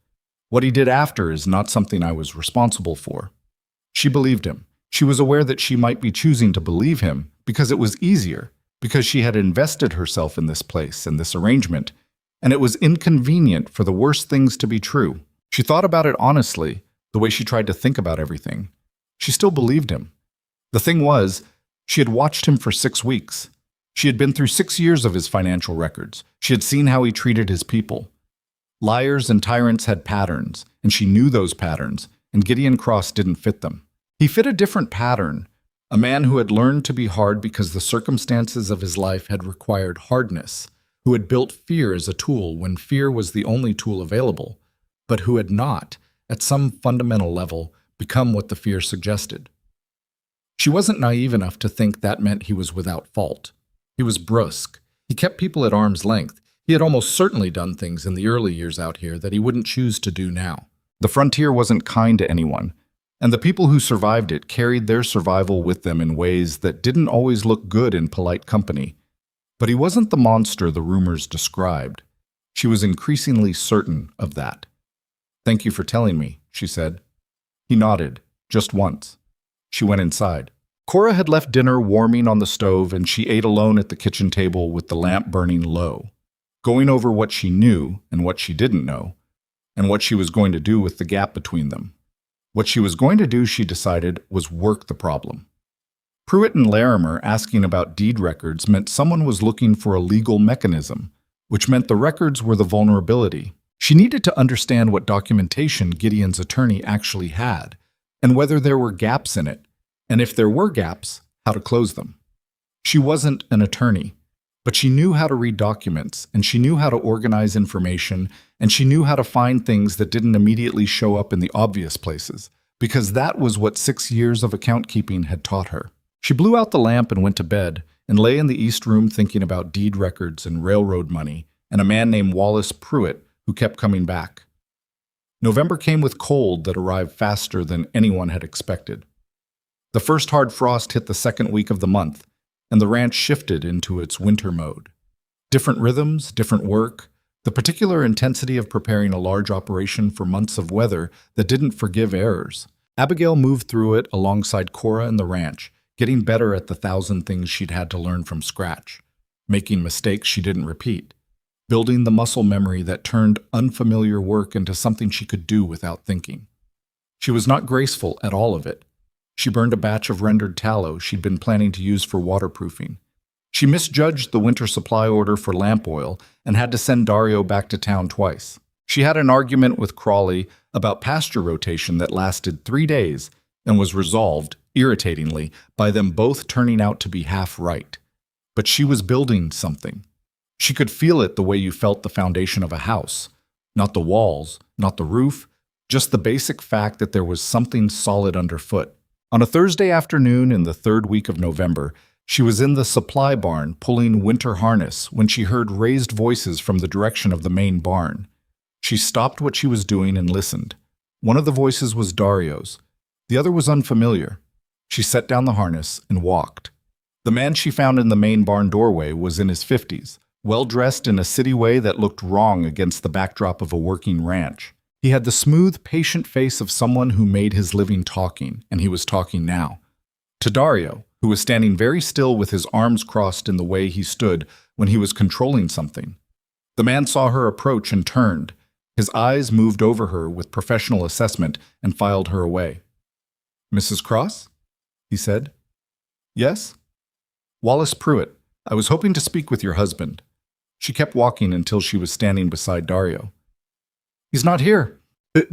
What he did after is not something I was responsible for. She believed him. She was aware that she might be choosing to believe him because it was easier, because she had invested herself in this place and this arrangement, and it was inconvenient for the worst things to be true. She thought about it honestly, the way she tried to think about everything. She still believed him. The thing was, she had watched him for 6 weeks. She had been through 6 years of his financial records. She had seen how he treated his people. Liars and tyrants had patterns, and she knew those patterns, and Gideon Cross didn't fit them. He fit a different pattern, a man who had learned to be hard because the circumstances of his life had required hardness, who had built fear as a tool when fear was the only tool available, but who had not, at some fundamental level, become what the fear suggested. She wasn't naive enough to think that meant he was without fault. He was brusque. He kept people at arm's length. He had almost certainly done things in the early years out here that he wouldn't choose to do now. The frontier wasn't kind to anyone, and the people who survived it carried their survival with them in ways that didn't always look good in polite company. But he wasn't the monster the rumors described. She was increasingly certain of that. Thank you for telling me, she said. He nodded, just once. She went inside. Cora had left dinner warming on the stove, and she ate alone at the kitchen table with the lamp burning low, going over what she knew and what she didn't know, and what she was going to do with the gap between them. What she was going to do, she decided, was work the problem. Pruitt and Larimer asking about deed records meant someone was looking for a legal mechanism, which meant the records were the vulnerability. She needed to understand what documentation Gideon's attorney actually had, and whether there were gaps in it, and if there were gaps, how to close them. She wasn't an attorney, but she knew how to read documents, and she knew how to organize information, and she knew how to find things that didn't immediately show up in the obvious places, because that was what 6 years of account keeping had taught her. She blew out the lamp and went to bed, and lay in the east room thinking about deed records and railroad money, and a man named Wallace Pruitt who kept coming back. November came with cold that arrived faster than anyone had expected. The first hard frost hit the second week of the month, and the ranch shifted into its winter mode. Different rhythms, different work, the particular intensity of preparing a large operation for months of weather that didn't forgive errors. Abigail moved through it alongside Cora and the ranch, getting better at the 1,000 things she'd had to learn from scratch, making mistakes she didn't repeat, building the muscle memory that turned unfamiliar work into something she could do without thinking. She was not graceful at all of it. She burned a batch of rendered tallow she'd been planning to use for waterproofing. She misjudged the winter supply order for lamp oil and had to send Dario back to town twice. She had an argument with Crawley about pasture rotation that lasted 3 days and was resolved, irritatingly, by them both turning out to be half right. But she was building something. She could feel it the way you felt the foundation of a house. Not the walls, not the roof, just the basic fact that there was something solid underfoot. On a Thursday afternoon in the 3rd week of November, she was in the supply barn pulling winter harness when she heard raised voices from the direction of the main barn. She stopped what she was doing and listened. One of the voices was Dario's. The other was unfamiliar. She set down the harness and walked. The man she found in the main barn doorway was in his 50s, well-dressed in a city way that looked wrong against the backdrop of a working ranch. He had the smooth, patient face of someone who made his living talking, and he was talking now. To Dario, who was standing very still with his arms crossed in the way he stood when he was controlling something. The man saw her approach and turned. His eyes moved over her with professional assessment and filed her away. "Mrs. Cross?" he said. "Yes?" "Wallace Pruitt. I was hoping to speak with your husband." She kept walking until she was standing beside Dario. "He's not here.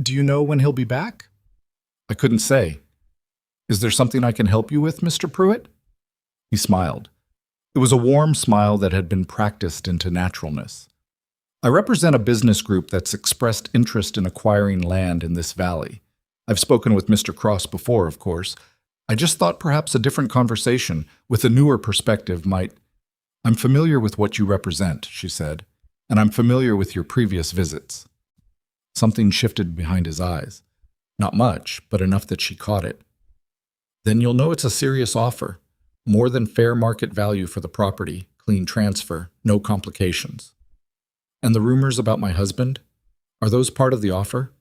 Do you know when he'll be back?" "I couldn't say." "Is there something I can help you with, Mr. Pruitt?" He smiled. It was a warm smile that had been practiced into naturalness. "I represent a business group that's expressed interest in acquiring land in this valley. I've spoken with Mr. Cross before, of course. I just thought perhaps a different conversation with a newer perspective might—" "I'm familiar with what you represent," she said, "and I'm familiar with your previous visits." Something shifted behind his eyes. Not much, but enough that she caught it. "Then you'll know it's a serious offer. More than fair market value for the property, clean transfer, no complications." "And the rumors about my husband? Are those part of the offer?"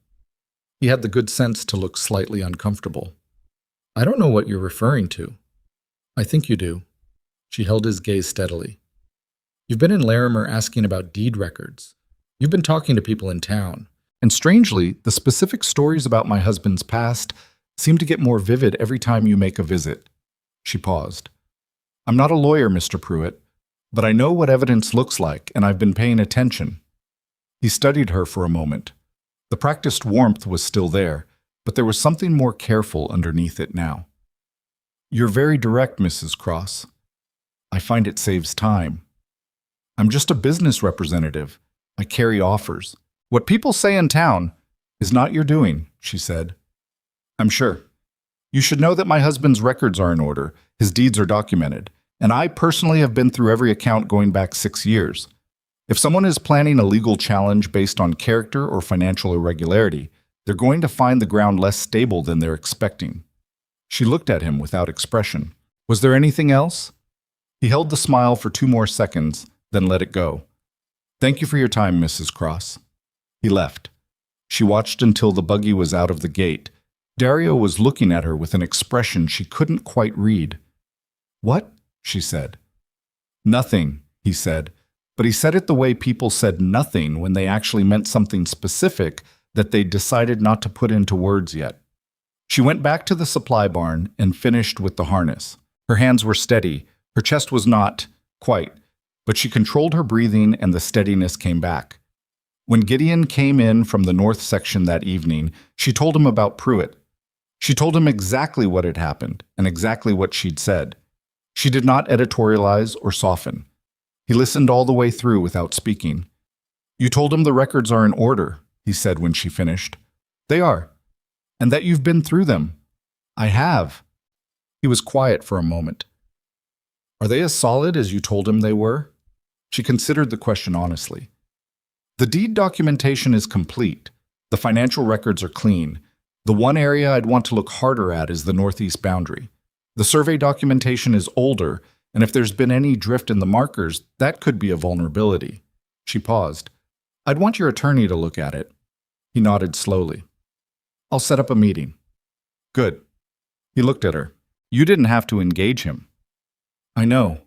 He had the good sense to look slightly uncomfortable. "I don't know what you're referring to." "I think you do." She held his gaze steadily. "You've been in Larimer asking about deed records. You've been talking to people in town. And strangely, the specific stories about my husband's past seem to get more vivid every time you make a visit." She paused. "I'm not a lawyer, Mr. Pruitt, but I know what evidence looks like, and I've been paying attention." He studied her for a moment. The practiced warmth was still there, but there was something more careful underneath it now. "You're very direct, Mrs. Cross. I find it saves time. I'm just a business representative. I carry offers. What people say in town is not your doing," she said. "I'm sure. You should know that my husband's records are in order, his deeds are documented, and I personally have been through every account going back 6 years. If someone is planning a legal challenge based on character or financial irregularity, they're going to find the ground less stable than they're expecting." She looked at him without expression. "Was there anything else?" He held the smile for 2 more seconds, then let it go. "Thank you for your time, Mrs. Cross." He left. She watched until the buggy was out of the gate. Dario was looking at her with an expression she couldn't quite read. "What?" she said. "Nothing," he said, but he said it the way people said nothing when they actually meant something specific that they'd decided not to put into words yet. She went back to the supply barn and finished with the harness. Her hands were steady, her chest was not, quite, but she controlled her breathing and the steadiness came back. When Gideon came in from the north section that evening, she told him about Pruitt. She told him exactly what had happened and exactly what she'd said. She did not editorialize or soften. He listened all the way through without speaking. "You told him the records are in order," he said when she finished. "They are. And that you've been through them." "I have." He was quiet for a moment. "Are they as solid as you told him they were?" She considered the question honestly. "The deed documentation is complete. The financial records are clean. The one area I'd want to look harder at is the northeast boundary. The survey documentation is older, and if there's been any drift in the markers, that could be a vulnerability." She paused. "I'd want your attorney to look at it." He nodded slowly. "I'll set up a meeting." "Good." He looked at her. "You didn't have to engage him." "I know."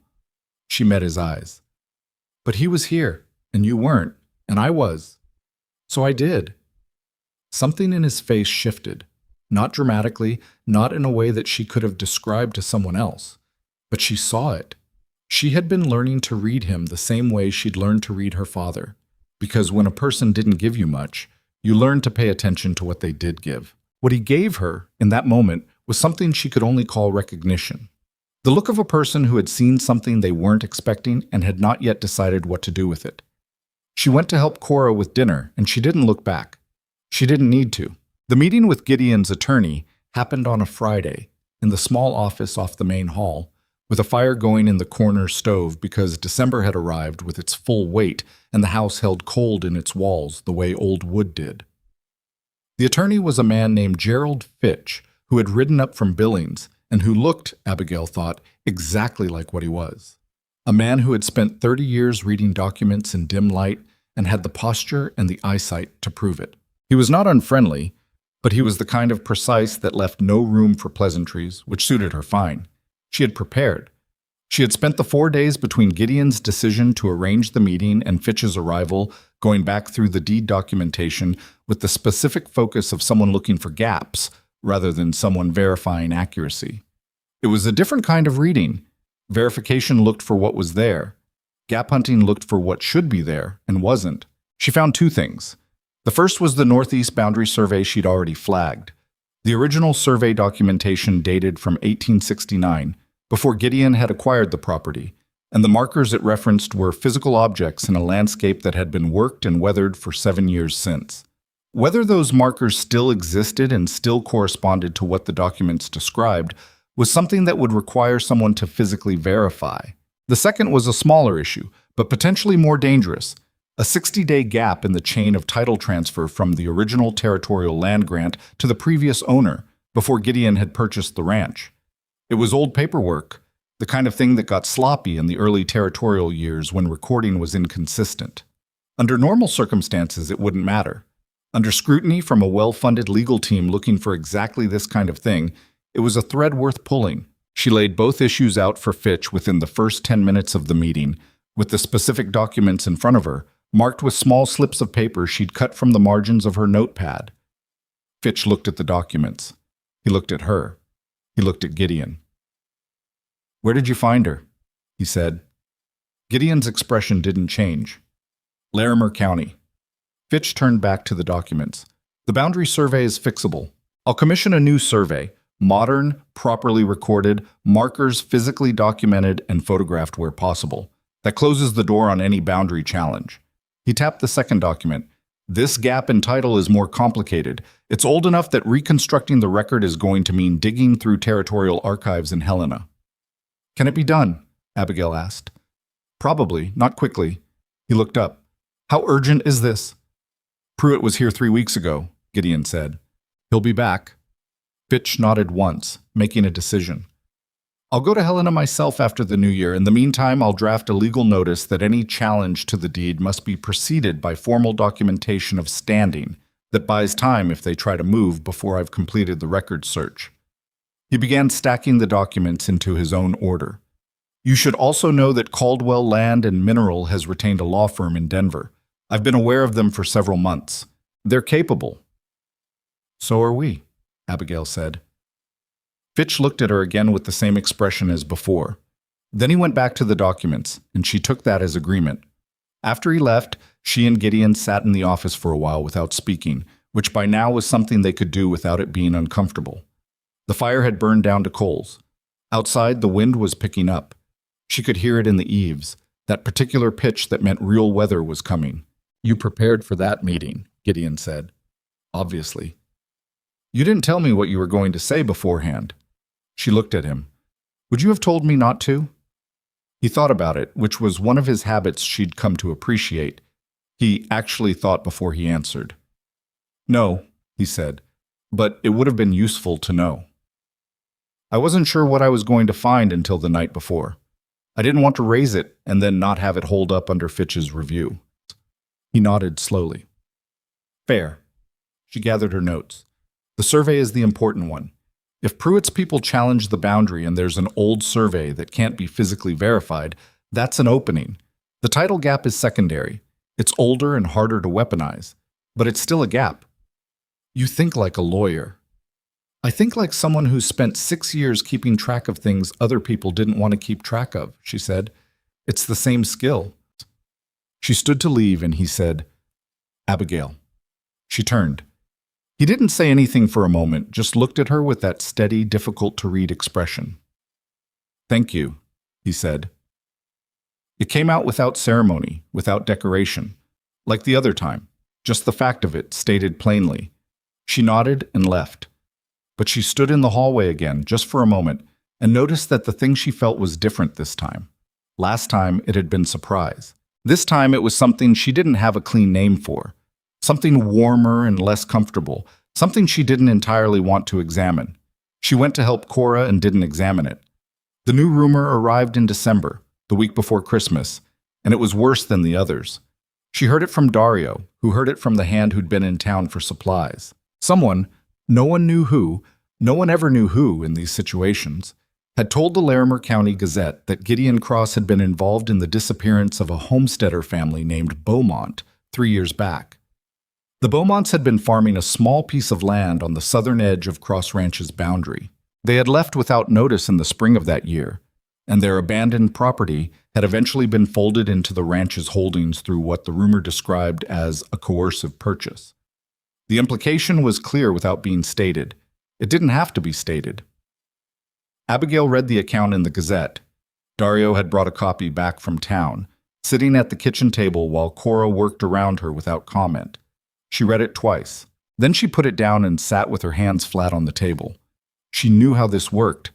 She met his eyes. "But he was here, and you weren't, and I was. So I did." Something in his face shifted, not dramatically, not in a way that she could have described to someone else, but she saw it. She had been learning to read him the same way she'd learned to read her father, because when a person didn't give you much, you learned to pay attention to what they did give. What he gave her, in that moment, was something she could only call recognition. The look of a person who had seen something they weren't expecting and had not yet decided what to do with it. She went to help Cora with dinner, and she didn't look back. She didn't need to. The meeting with Gideon's attorney happened on a Friday, in the small office off the main hall, with a fire going in the corner stove because December had arrived with its full weight and the house held cold in its walls the way old wood did. The attorney was a man named Gerald Fitch, who had ridden up from Billings and who looked, Abigail thought, exactly like what he was. A man who had spent 30 years reading documents in dim light and had the posture and the eyesight to prove it. He was not unfriendly, but he was the kind of precise that left no room for pleasantries, which suited her fine. She had prepared. She had spent the 4 days between Gideon's decision to arrange the meeting and Fitch's arrival going back through the deed documentation with the specific focus of someone looking for gaps rather than someone verifying accuracy. It was a different kind of reading. Verification looked for what was there. Gap hunting looked for what should be there and wasn't. She found two things. The first was the Northeast boundary survey she'd already flagged. The original survey documentation dated from 1869, before Gideon had acquired the property, and the markers it referenced were physical objects in a landscape that had been worked and weathered for 7 years since. Whether those markers still existed and still corresponded to what the documents described was something that would require someone to physically verify. The second was a smaller issue, but potentially more dangerous. A 60-day gap in the chain of title transfer from the original territorial land grant to the previous owner before Gideon had purchased the ranch. It was old paperwork, the kind of thing that got sloppy in the early territorial years when recording was inconsistent. Under normal circumstances, it wouldn't matter. Under scrutiny from a well-funded legal team looking for exactly this kind of thing, it was a thread worth pulling. She laid both issues out for Fitch within the first 10 minutes of the meeting, with the specific documents in front of her, marked with small slips of paper she'd cut from the margins of her notepad. Fitch looked at the documents. He looked at her. He looked at Gideon. "Where did you find her?" he said. Gideon's expression didn't change. "Larimer County." Fitch turned back to the documents. "The boundary survey is fixable. I'll commission a new survey, modern, properly recorded, markers physically documented and photographed where possible. That closes the door on any boundary challenge." He tapped the second document. "This gap in title is more complicated. It's old enough that reconstructing the record is going to mean digging through territorial archives in Helena." "Can it be done?" Abigail asked. "Probably, not quickly." He looked up. "How urgent is this?" "Pruitt was here 3 weeks ago," Gideon said. "He'll be back." Fitch nodded once, making a decision. "I'll go to Helena myself after the new year. In the meantime, I'll draft a legal notice that any challenge to the deed must be preceded by formal documentation of standing that buys time if they try to move before I've completed the record search." He began stacking the documents into his own order. "You should also know that Caldwell Land and Mineral has retained a law firm in Denver. I've been aware of them for several months. They're capable." "So are we," Abigail said. Fitch looked at her again with the same expression as before. Then he went back to the documents, and she took that as agreement. After he left, she and Gideon sat in the office for a while without speaking, which by now was something they could do without it being uncomfortable. The fire had burned down to coals. Outside, the wind was picking up. She could hear it in the eaves, that particular pitch that meant real weather was coming. "You prepared for that meeting," Gideon said. "Obviously." "You didn't tell me what you were going to say beforehand." She looked at him. "Would you have told me not to?" He thought about it, which was one of his habits she'd come to appreciate. He actually thought before he answered. "No," he said, "but it would have been useful to know. I wasn't sure what I was going to find until the night before. I didn't want to raise it and then not have it hold up under Fitch's review." He nodded slowly. "Fair." She gathered her notes. "The survey is the important one. If Pruitt's people challenge the boundary and there's an old survey that can't be physically verified, that's an opening. The title gap is secondary. It's older and harder to weaponize, but it's still a gap." "You think like a lawyer." "I think like someone who's spent 6 years keeping track of things other people didn't want to keep track of," she said. "It's the same skill." She stood to leave and he said, "Abigail." She turned. He didn't say anything for a moment, just looked at her with that steady, difficult-to-read expression. "Thank you," he said. It came out without ceremony, without decoration, like the other time, just the fact of it, stated plainly. She nodded and left. But she stood in the hallway again, just for a moment, and noticed that the thing she felt was different this time. Last time, it had been surprise. This time, it was something she didn't have a clean name for. Something warmer and less comfortable, something she didn't entirely want to examine. She went to help Cora and didn't examine it. The new rumor arrived in December, the week before Christmas, and it was worse than the others. She heard it from Dario, who heard it from the hand who'd been in town for supplies. Someone, no one knew who, no one ever knew who in these situations, had told the Larimer County Gazette that Gideon Cross had been involved in the disappearance of a homesteader family named Beaumont 3 years back. The Beaumonts had been farming a small piece of land on the southern edge of Cross Ranch's boundary. They had left without notice in the spring of that year, and their abandoned property had eventually been folded into the ranch's holdings through what the rumor described as a coercive purchase. The implication was clear without being stated. It didn't have to be stated. Abigail read the account in the Gazette. Dario had brought a copy back from town, sitting at the kitchen table while Cora worked around her without comment. She read it twice. Then she put it down and sat with her hands flat on the table. She knew how this worked.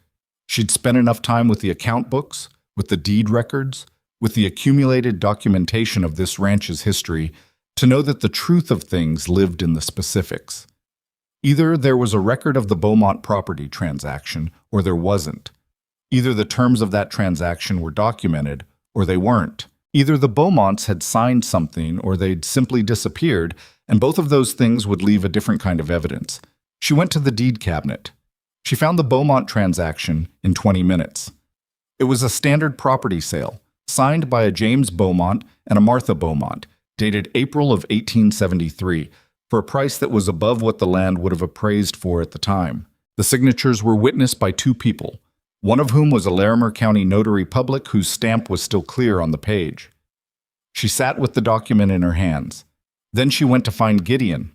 She'd spent enough time with the account books, with the deed records, with the accumulated documentation of this ranch's history to know that the truth of things lived in the specifics. Either there was a record of the Beaumont property transaction, or there wasn't. Either the terms of that transaction were documented, or they weren't. Either the Beaumonts had signed something, or they'd simply disappeared, and both of those things would leave a different kind of evidence. She went to the deed cabinet. She found the Beaumont transaction in 20 minutes. It was a standard property sale, signed by a James Beaumont and a Martha Beaumont, dated April of 1873, for a price that was above what the land would have appraised for at the time. The signatures were witnessed by two people, one of whom was a Larimer County notary public whose stamp was still clear on the page. She sat with the document in her hands. Then she went to find Gideon.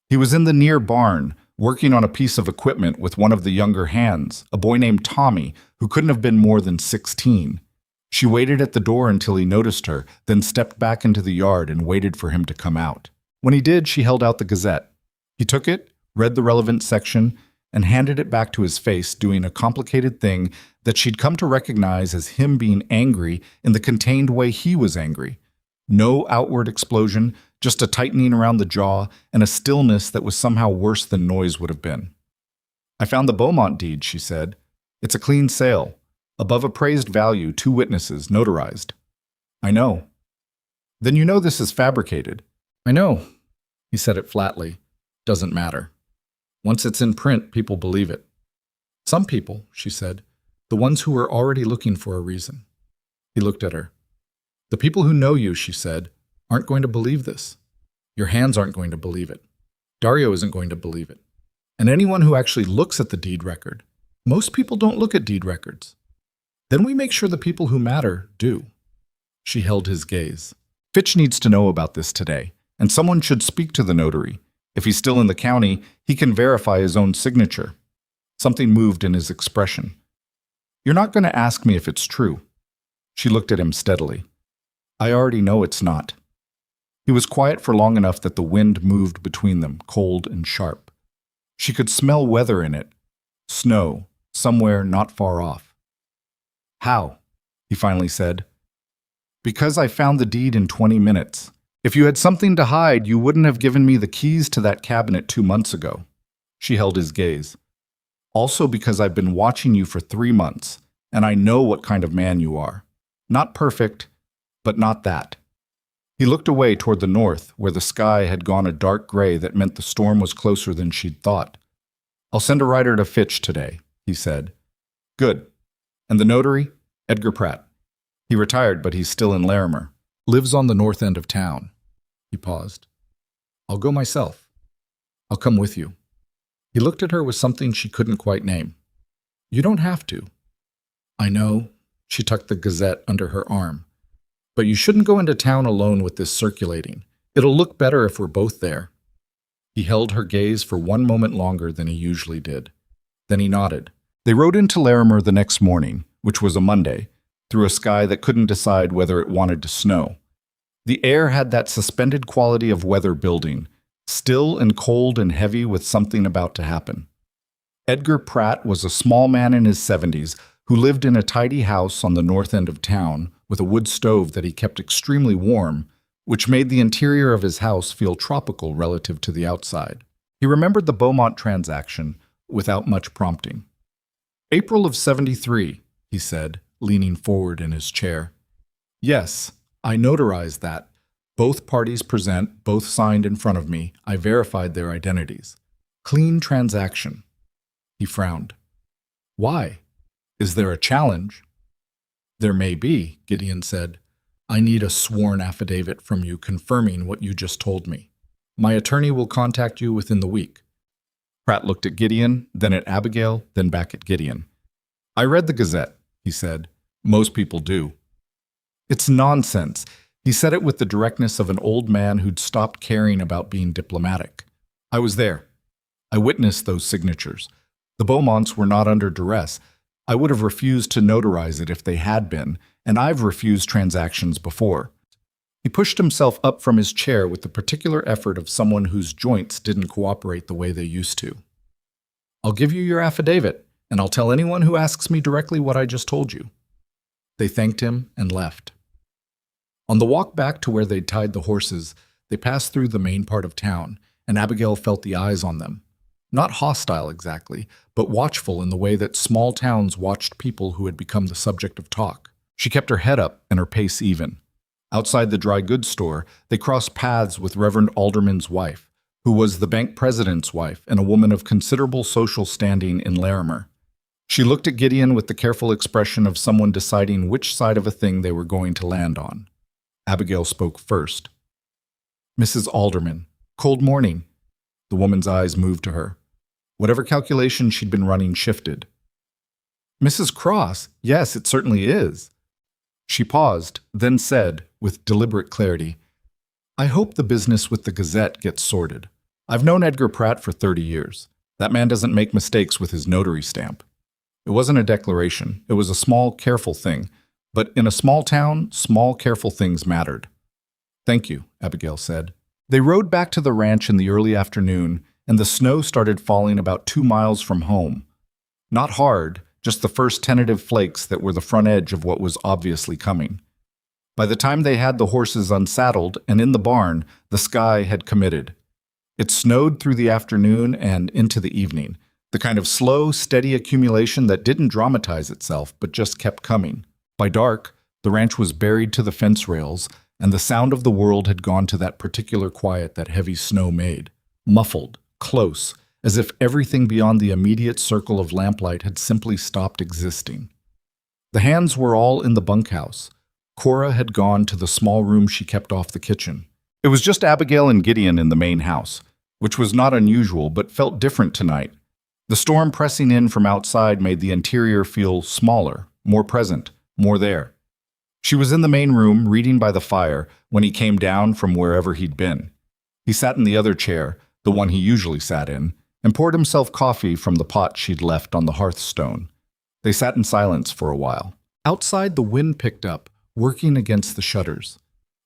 He was in the near barn, working on a piece of equipment with one of the younger hands, a boy named Tommy, who couldn't have been more than 16. She waited at the door until he noticed her, then stepped back into the yard and waited for him to come out. When he did, she held out the Gazette. He took it, read the relevant section, and handed it back to his face, doing a complicated thing that she'd come to recognize as him being angry in the contained way he was angry. No outward explosion, just a tightening around the jaw and a stillness that was somehow worse than noise would have been. "I found the Beaumont deed," she said. "It's a clean sale. Above appraised value, 2 witnesses, notarized." "I know." "Then you know this is fabricated." "I know." He said it flatly. "Doesn't matter. Once it's in print, people believe it." "Some people," she said. "The ones who are already looking for a reason." He looked at her. "The people who know you," she said, "aren't going to believe this. Your hands aren't going to believe it. Dario isn't going to believe it. And anyone who actually looks at the deed record. Most people don't look at deed records. Then we make sure the people who matter do." She held his gaze. "Fitch needs to know about this today, and someone should speak to the notary. If he's still in the county, he can verify his own signature." Something moved in his expression. "You're not going to ask me if it's true." She looked at him steadily. "I already know it's not." He was quiet for long enough that the wind moved between them, cold and sharp. She could smell weather in it. Snow, somewhere not far off. "How?" he finally said. "Because I found the deed in 20 minutes. If you had something to hide, you wouldn't have given me the keys to that cabinet 2 months ago." She held his gaze. "Also because I've been watching you for 3 months, and I know what kind of man you are. Not perfect, but not that." He looked away toward the north, where the sky had gone a dark gray that meant the storm was closer than she'd thought. "I'll send a writer to Fitch today," he said. "Good. And the notary? Edgar Pratt. He retired, but he's still in Larimer. Lives on the north end of town." He paused. "I'll go myself. I'll come with you." He looked at her with something she couldn't quite name. "You don't have to." "I know." She tucked the Gazette under her arm. "But you shouldn't go into town alone with this circulating. It'll look better if we're both there." He held her gaze for 1 moment longer than he usually did. Then he nodded. They rode into Larimer the next morning, which was a Monday, through a sky that couldn't decide whether it wanted to snow. The air had that suspended quality of weather building, still and cold and heavy with something about to happen. Edgar Pratt was a small man in his 70s who lived in a tidy house on the north end of town with a wood stove that he kept extremely warm, which made the interior of his house feel tropical relative to the outside. He remembered the Beaumont transaction without much prompting. "April of 73, he said, leaning forward in his chair. "Yes, I notarized that, Both parties present, both signed in front of me. I verified their identities. Clean transaction. He frowned. Why? Is there a challenge? There may be, Gideon said. I need a sworn affidavit from you confirming what you just told me. My attorney will contact you within the week. Pratt looked at Gideon, then at Abigail, then back at Gideon. I read the Gazette, he said. Most people do. It's nonsense. He said it with the directness of an old man who'd stopped caring about being diplomatic. I was there. I witnessed those signatures. The Beaumonts were not under duress. I would have refused to notarize it if they had been, and I've refused transactions before. He pushed himself up from his chair with the particular effort of someone whose joints didn't cooperate the way they used to. I'll give you your affidavit, and I'll tell anyone who asks me directly what I just told you. They thanked him and left. On the walk back to where they'd tied the horses, they passed through the main part of town, and Abigail felt the eyes on them. Not hostile exactly, but watchful in the way that small towns watched people who had become the subject of talk. She kept her head up and her pace even. Outside the dry goods store, they crossed paths with Reverend Alderman's wife, who was the bank president's wife and a woman of considerable social standing in Larimer. She looked at Gideon with the careful expression of someone deciding which side of a thing they were going to land on. Abigail spoke first. Mrs. Alderman, cold morning. The woman's eyes moved to her. Whatever calculation she'd been running shifted. Mrs. Cross, yes, it certainly is. She paused, then said, with deliberate clarity, I hope the business with the Gazette gets sorted. I've known Edgar Pratt for 30 years. That man doesn't make mistakes with his notary stamp. It wasn't a declaration. It was a small, careful thing. But in a small town, small, careful things mattered. Thank you, Abigail said. They rode back to the ranch in the early afternoon, and the snow started falling about 2 miles from home. Not hard, just the first tentative flakes that were the front edge of what was obviously coming. By the time they had the horses unsaddled and in the barn, the sky had committed. It snowed through the afternoon and into the evening, the kind of slow, steady accumulation that didn't dramatize itself but just kept coming. By dark, the ranch was buried to the fence rails, and the sound of the world had gone to that particular quiet that heavy snow made, muffled, close, as if everything beyond the immediate circle of lamplight had simply stopped existing. The hands were all in the bunkhouse. Cora had gone to the small room she kept off the kitchen. It was just Abigail and Gideon in the main house, which was not unusual but felt different tonight. The storm pressing in from outside made the interior feel smaller, more present, more there. She was in the main room, reading by the fire, when he came down from wherever he'd been. He sat in the other chair, the one he usually sat in, and poured himself coffee from the pot she'd left on the hearthstone. They sat in silence for a while. Outside, the wind picked up, working against the shutters.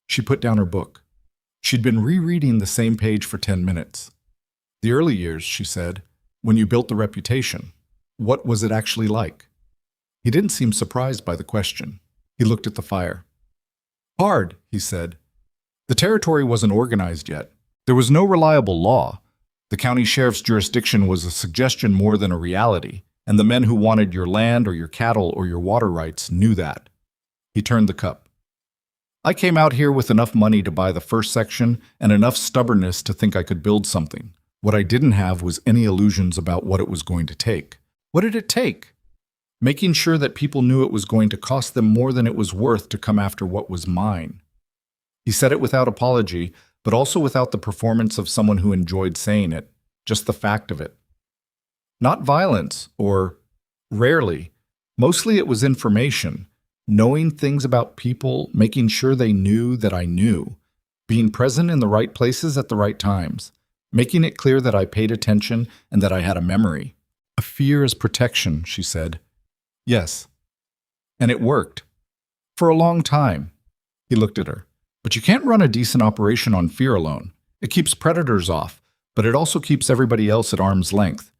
She put down her book. She'd been rereading the same page for 10 minutes. The early years, she said, when you built the reputation, what was it actually like? He didn't seem surprised by the question. He looked at the fire. Hard, he said. The territory wasn't organized yet. There was no reliable law. The county sheriff's jurisdiction was a suggestion more than a reality, and the men who wanted your land or your cattle or your water rights knew that. He turned the cup. I came out here with enough money to buy the first section and enough stubbornness to think I could build something. What I didn't have was any illusions about what it was going to take. What did it take? Making sure that people knew it was going to cost them more than it was worth to come after what was mine. He said it without apology, but also without the performance of someone who enjoyed saying it, just the fact of it. Not violence, or rarely. Mostly it was information, knowing things about people, making sure they knew that I knew, being present in the right places at the right times, making it clear that I paid attention and that I had a memory. A fear as protection, she said. Yes. And it worked. For a long time. He looked at her. But you can't run a decent operation on fear alone. It keeps predators off, but it also keeps everybody else at arm's length.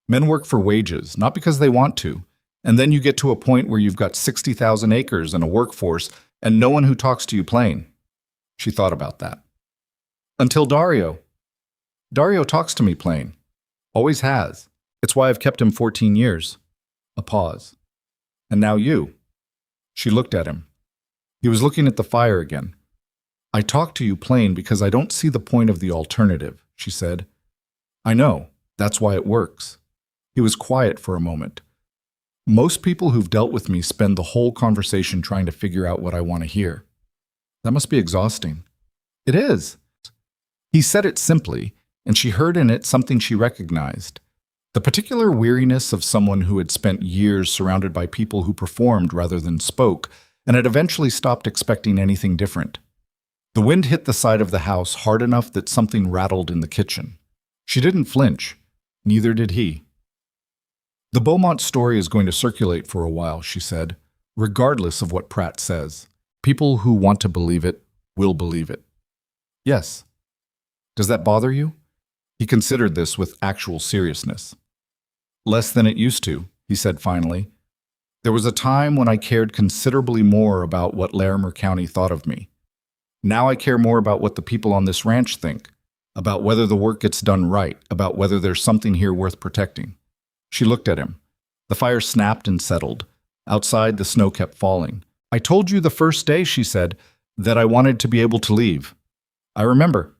Men work for wages, not because they want to. And then you get to a point where you've got 60,000 acres and a workforce and no one who talks to you plain. She thought about that. Until Dario. Dario talks to me plain. Always has. It's why I've kept him 14 years. A pause. And now you. She looked at him. He was looking at the fire again. I talk to you plain because I don't see the point of the alternative, she said. I know. That's why it works. He was quiet for a moment. Most people who've dealt with me spend the whole conversation trying to figure out what I want to hear. That must be exhausting. It is. He said it simply, and she heard in it something she recognized. The particular weariness of someone who had spent years surrounded by people who performed rather than spoke, and had eventually stopped expecting anything different. The wind hit the side of the house hard enough that something rattled in the kitchen. She didn't flinch. Neither did he. The Beaumont story is going to circulate for a while, she said, regardless of what Pratt says. People who want to believe it will believe it. Yes. Does that bother you? He considered this with actual seriousness. Less than it used to, he said finally. There was a time when I cared considerably more about what Larimer County thought of me. Now I care more about what the people on this ranch think, about whether the work gets done right, about whether there's something here worth protecting. She looked at him. The fire snapped and settled. Outside, the snow kept falling. I told you the first day, she said, that I wanted to be able to leave. I remember.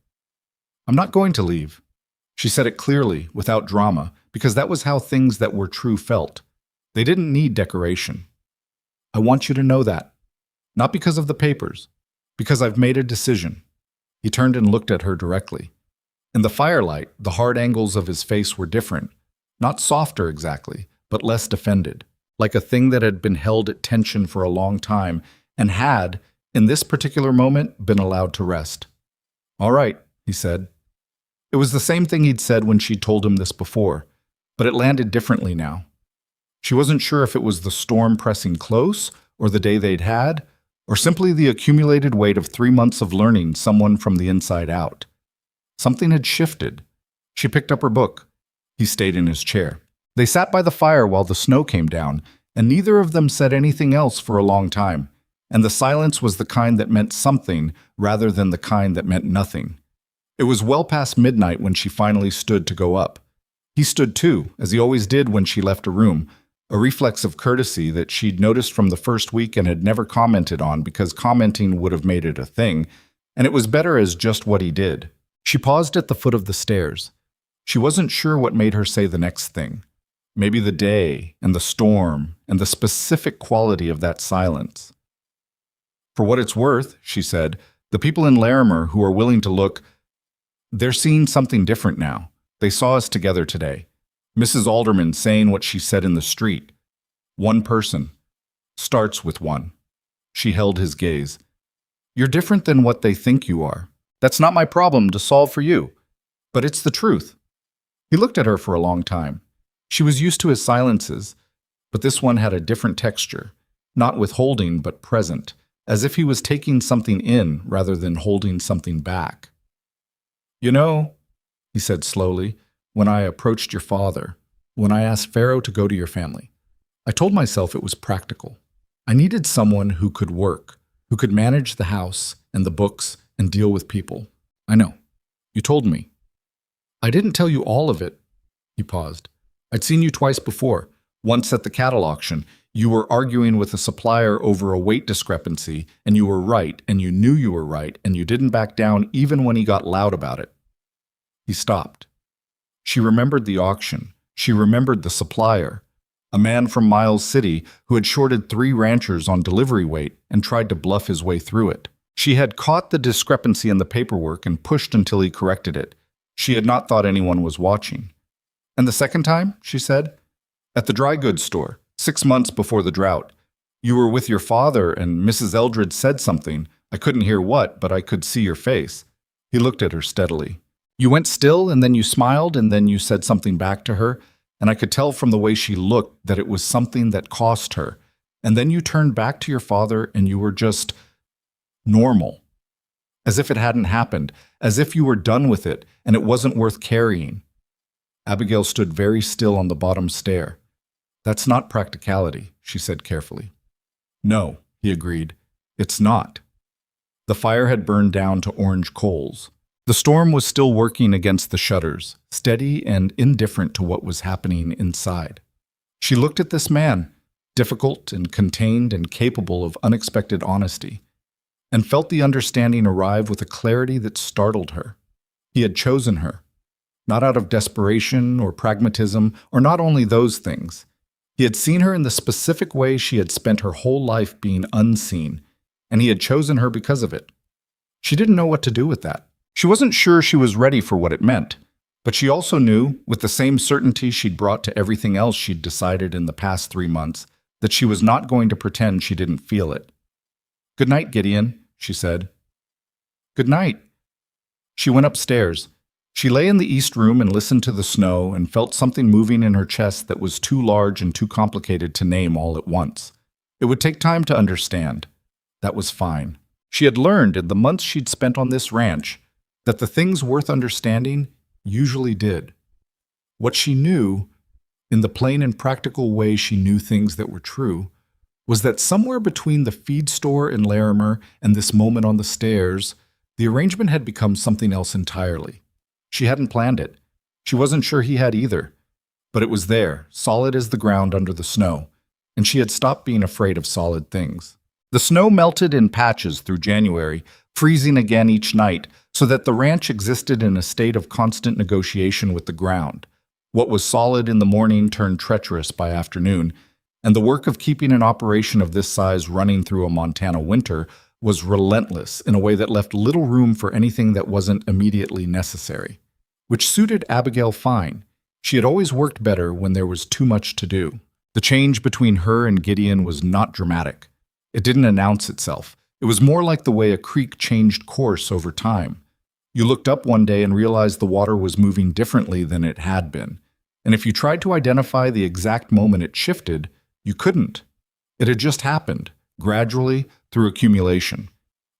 I'm not going to leave. She said it clearly, without drama, because that was how things that were true felt. They didn't need decoration. I want you to know that. Not because of the papers. Because I've made a decision. He turned and looked at her directly. In the firelight, the hard angles of his face were different. Not softer exactly, but less defended. Like a thing that had been held at tension for a long time and had, in this particular moment, been allowed to rest. All right, he said. It was the same thing he'd said when she'd told him this before, but it landed differently now. She wasn't sure if it was the storm pressing close, or the day they'd had, or simply the accumulated weight of 3 months of learning someone from the inside out. Something had shifted. She picked up her book. He stayed in his chair. They sat by the fire while the snow came down, and neither of them said anything else for a long time, and the silence was the kind that meant something rather than the kind that meant nothing. It was well past midnight when she finally stood to go up. He stood too, as he always did when she left a room, a reflex of courtesy that she'd noticed from the first week and had never commented on because commenting would have made it a thing, and it was better as just what he did. She paused at the foot of the stairs. She wasn't sure what made her say the next thing. Maybe the day and the storm and the specific quality of that silence. For what it's worth, she said, the people in Larimer who are willing to look, they're seeing something different now. They saw us together today. Mrs. Alderman saying what she said in the street. One person. Starts with one. She held his gaze. You're different than what they think you are. That's not my problem to solve for you. But it's the truth. He looked at her for a long time. She was used to his silences, but this one had a different texture, not withholding but present, as if he was taking something in rather than holding something back. You know, he said slowly, when I approached your father, when I asked Pharaoh to go to your family, I told myself it was practical. I needed someone who could work, who could manage the house and the books and deal with people. I know. You told me. I didn't tell you all of it. He paused. I'd seen you twice before. Once at the cattle auction. You were arguing with a supplier over a weight discrepancy, and you were right, and you knew you were right, and you didn't back down even when he got loud about it. He stopped. She remembered the auction. She remembered the supplier, a man from Miles City who had shorted 3 ranchers on delivery weight and tried to bluff his way through it. She had caught the discrepancy in the paperwork and pushed until he corrected it. She had not thought anyone was watching. And the second time, she said, at the dry goods store, 6 months before the drought. You were with your father and Mrs. Eldred said something. I couldn't hear what, but I could see your face. He looked at her steadily. You went still and then you smiled and then you said something back to her, and I could tell from the way she looked that it was something that cost her. And then you turned back to your father and you were just normal. As if it hadn't happened, as if you were done with it and it wasn't worth carrying. Abigail stood very still on the bottom stair. That's not practicality, she said carefully. No, he agreed. It's not. The fire had burned down to orange coals. The storm was still working against the shutters, steady and indifferent to what was happening inside. She looked at this man, difficult and contained and capable of unexpected honesty. and felt the understanding arrive with a clarity that startled her. He had chosen her, not out of desperation or pragmatism, or not only those things. He had seen her in the specific way she had spent her whole life being unseen, and he had chosen her because of it. She didn't know what to do with that. She wasn't sure she was ready for what it meant, but she also knew, with the same certainty she'd brought to everything else she'd decided in the past 3 months, that she was not going to pretend she didn't feel it. "Good night, Gideon," she said. "Good night." She went upstairs. She lay in the east room and listened to the snow and felt something moving in her chest that was too large and too complicated to name all at once. It would take time to understand. That was fine. She had learned in the months she'd spent on this ranch that the things worth understanding usually did. What she knew, in the plain and practical way she knew things that were true, was that somewhere between the feed store in Larimer and this moment on the stairs, the arrangement had become something else entirely. She hadn't planned it. She wasn't sure he had either. But it was there, solid as the ground under the snow, and she had stopped being afraid of solid things. The snow melted in patches through January, freezing again each night, so that the ranch existed in a state of constant negotiation with the ground. What was solid in the morning turned treacherous by afternoon, and the work of keeping an operation of this size running through a Montana winter was relentless in a way that left little room for anything that wasn't immediately necessary. Which suited Abigail fine. She had always worked better when there was too much to do. The change between her and Gideon was not dramatic. It didn't announce itself. It was more like the way a creek changed course over time. You looked up one day and realized the water was moving differently than it had been. And if you tried to identify the exact moment it shifted, you couldn't. It had just happened, gradually, through accumulation.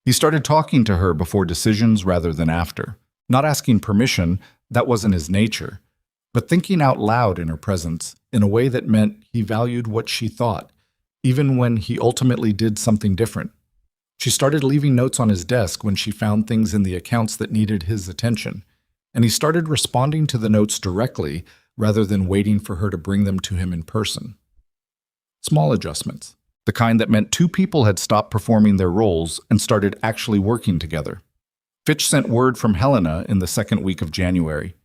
He started talking to her before decisions rather than after. Not asking permission, that wasn't his nature, but thinking out loud in her presence in a way that meant he valued what she thought, even when he ultimately did something different. She started leaving notes on his desk when she found things in the accounts that needed his attention, and he started responding to the notes directly rather than waiting for her to bring them to him in person. Small adjustments, the kind that meant two people had stopped performing their roles and started actually working together. Fitch sent word from Helena in the second week of January.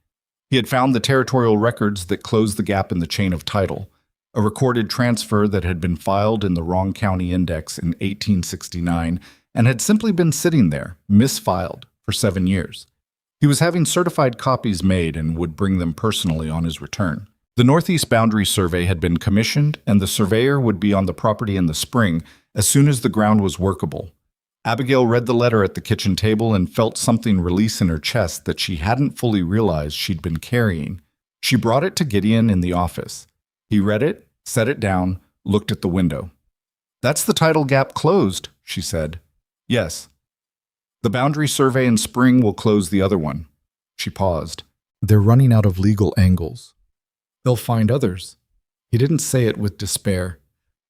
He had found the territorial records that closed the gap in the chain of title, a recorded transfer that had been filed in the wrong county index in 1869 and had simply been sitting there, misfiled, for 7 years. He was having certified copies made and would bring them personally on his return. The Northeast Boundary Survey had been commissioned, and the surveyor would be on the property in the spring as soon as the ground was workable. Abigail read the letter at the kitchen table and felt something release in her chest that she hadn't fully realized she'd been carrying. She brought it to Gideon in the office. He read it, set it down, looked at the window. "That's the title gap closed," she said. "Yes. The boundary survey in spring will close the other one." She paused. "They're running out of legal angles. They'll find others." He didn't say it with despair,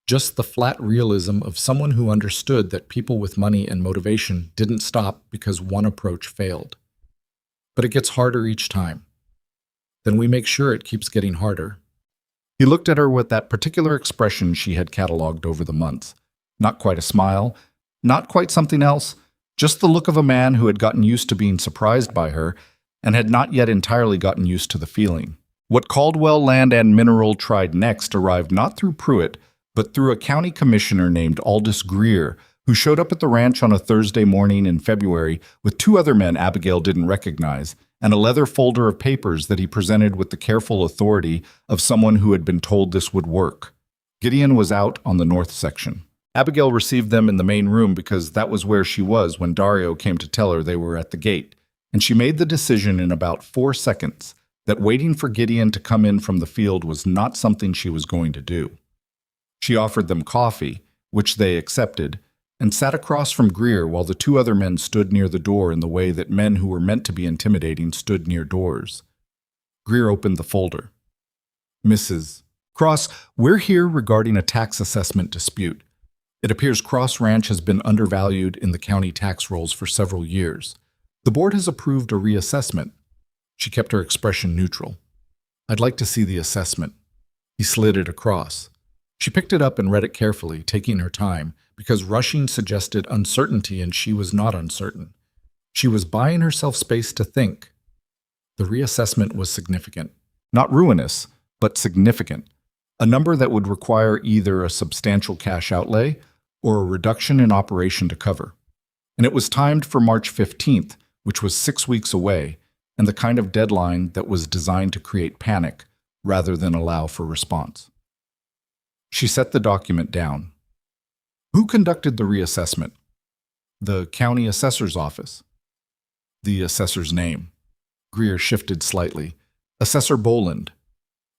just the flat realism of someone who understood that people with money and motivation didn't stop because one approach failed. "But it gets harder each time. Then we make sure it keeps getting harder." He looked at her with that particular expression she had cataloged over the months. Not quite a smile, not quite something else, just the look of a man who had gotten used to being surprised by her and had not yet entirely gotten used to the feeling. What Caldwell Land and Mineral tried next arrived not through Pruitt, but through a county commissioner named Aldous Greer, who showed up at the ranch on a Thursday morning in February with 2 other men Abigail didn't recognize, and a leather folder of papers that he presented with the careful authority of someone who had been told this would work. Gideon was out on the north section. Abigail received them in the main room because that was where she was when Dario came to tell her they were at the gate, and she made the decision in about 4 seconds that waiting for Gideon to come in from the field was not something she was going to do. She offered them coffee, which they accepted, and sat across from Greer while the 2 other men stood near the door in the way that men who were meant to be intimidating stood near doors. Greer opened the folder. "Mrs. Cross, we're here regarding a tax assessment dispute. It appears Cross Ranch has been undervalued in the county tax rolls for several years. The board has approved a reassessment." She kept her expression neutral. "I'd like to see the assessment." He slid it across. She picked it up and read it carefully, taking her time, because rushing suggested uncertainty and she was not uncertain. She was buying herself space to think. The reassessment was significant. Not ruinous, but significant. A number that would require either a substantial cash outlay or a reduction in operation to cover. And it was timed for March 15th, which was 6 weeks away, and the kind of deadline that was designed to create panic rather than allow for response. She set the document down. Who conducted the reassessment? The county assessor's office. The assessor's name. Greer shifted slightly. Assessor Boland.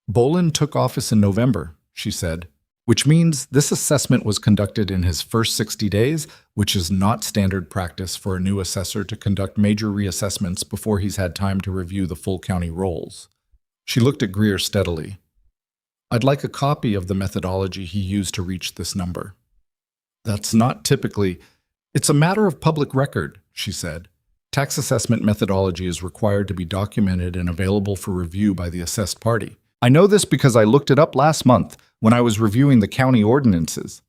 Boland took office in November, she said, which means this assessment was conducted in his first 60 days, which is not standard practice for a new assessor to conduct major reassessments before he's had time to review the full county rolls. She looked at Greer steadily. I'd like a copy of the methodology he used to reach this number. That's not typically. It's a matter of public record, she said. Tax assessment methodology is required to be documented and available for review by the assessed party. I know this because I looked it up last month when I was reviewing the county ordinances.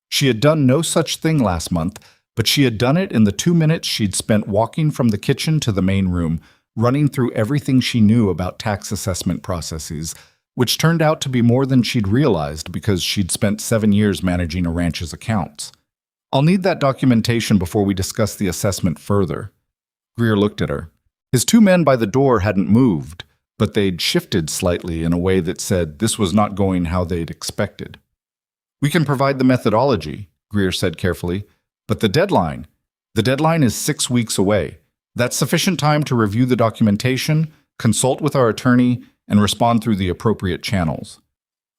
She had done no such thing last month, but she had done it in the 2 minutes she'd spent walking from the kitchen to the main room, running through everything she knew about tax assessment processes, which turned out to be more than she'd realized because she'd spent 7 years managing a ranch's accounts. I'll need that documentation before we discuss the assessment further. Greer looked at her. His 2 men by the door hadn't moved, but they'd shifted slightly in a way that said this was not going how they'd expected. We can provide the methodology, Greer said carefully, but the deadline is 6 weeks away. That's sufficient time to review the documentation, consult with our attorney, and respond through the appropriate channels.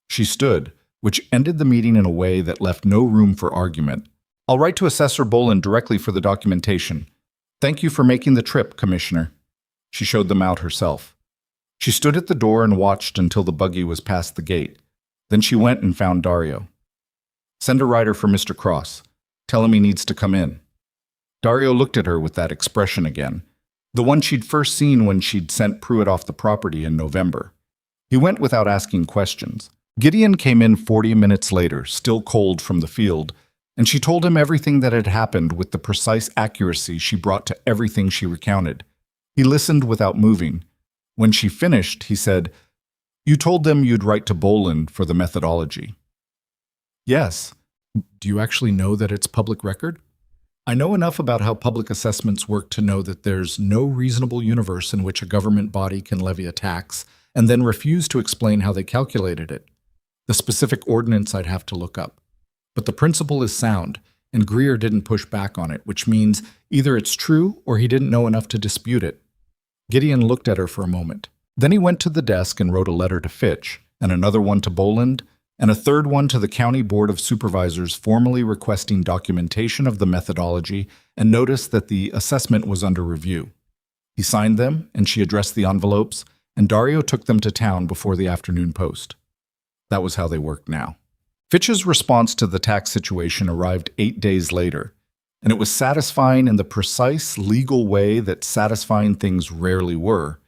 She stood, which ended the meeting in a way that left no room for argument. I'll write to Assessor Boland directly for the documentation. Thank you for making the trip, Commissioner. She showed them out herself. She stood at the door and watched until the buggy was past the gate. Then she went and found Dario. Send a rider for Mr. Cross. Tell him he needs to come in. Dario looked at her with that expression again, the one she'd first seen when she'd sent Pruitt off the property in November. He went without asking questions. Gideon came in 40 minutes later, still cold from the field, and she told him everything that had happened with the precise accuracy she brought to everything she recounted. He listened without moving. When she finished, he said, "You told them you'd write to Boland for the methodology." "Yes. Do you actually know that it's public record?" "I know enough about how public assessments work to know that there's no reasonable universe in which a government body can levy a tax and then refuse to explain how they calculated it. The specific ordinance I'd have to look up. But the principle is sound, and Greer didn't push back on it, which means either it's true or he didn't know enough to dispute it." Gideon looked at her for a moment. Then he went to the desk and wrote a letter to Fitch, and another one to Boland, and a third one to the County Board of Supervisors formally requesting documentation of the methodology and notice that the assessment was under review. He signed them, and she addressed the envelopes, and Dario took them to town before the afternoon post. That was how they worked now. Fitch's response to the tax situation arrived 8 days later, and it was satisfying in the precise legal way that satisfying things rarely were.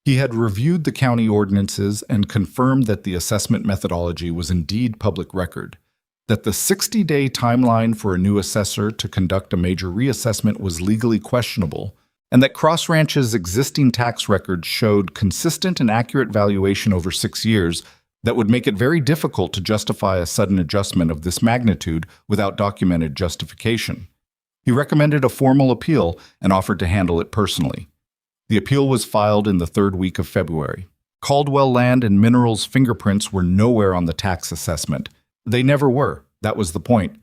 He had reviewed the county ordinances and confirmed that the assessment methodology was indeed public record, that the 60-day timeline for a new assessor to conduct a major reassessment was legally questionable, and that Cross Ranch's existing tax records showed consistent and accurate valuation over 6 years that would make it very difficult to justify a sudden adjustment of this magnitude without documented justification. He recommended a formal appeal and offered to handle it personally. The appeal was filed in the 3rd week of February. Caldwell Land and Minerals' fingerprints were nowhere on the tax assessment. They never were. That was the point.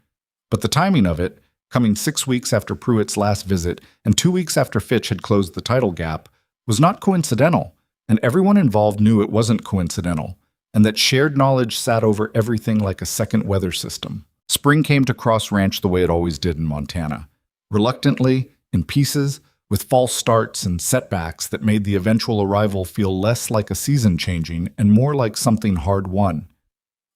But the timing of it, coming 6 weeks after Pruitt's last visit and 2 weeks after Fitch had closed the title gap, was not coincidental, and everyone involved knew it wasn't coincidental, and that shared knowledge sat over everything like a second weather system. Spring came to Cross Ranch the way it always did in Montana. Reluctantly, in pieces, with false starts and setbacks that made the eventual arrival feel less like a season changing and more like something hard won.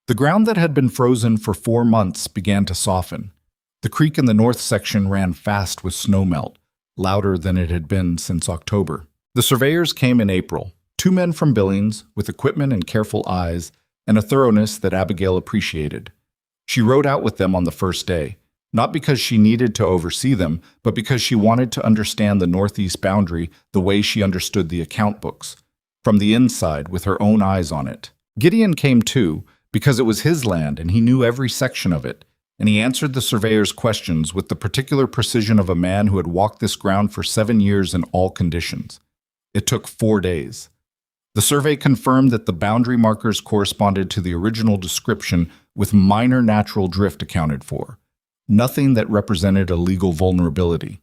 The ground that had been frozen for 4 months began to soften. The creek in the north section ran fast with snowmelt, louder than it had been since October. The surveyors came in April, 2 men from Billings, with equipment and careful eyes, and a thoroughness that Abigail appreciated. She rode out with them on the first day, not because she needed to oversee them, but because she wanted to understand the northeast boundary the way she understood the account books, from the inside with her own eyes on it. Gideon came too, because it was his land and he knew every section of it, and he answered the surveyor's questions with the particular precision of a man who had walked this ground for 7 years in all conditions. It took 4 days. The survey confirmed that the boundary markers corresponded to the original description with minor natural drift accounted for. Nothing that represented a legal vulnerability.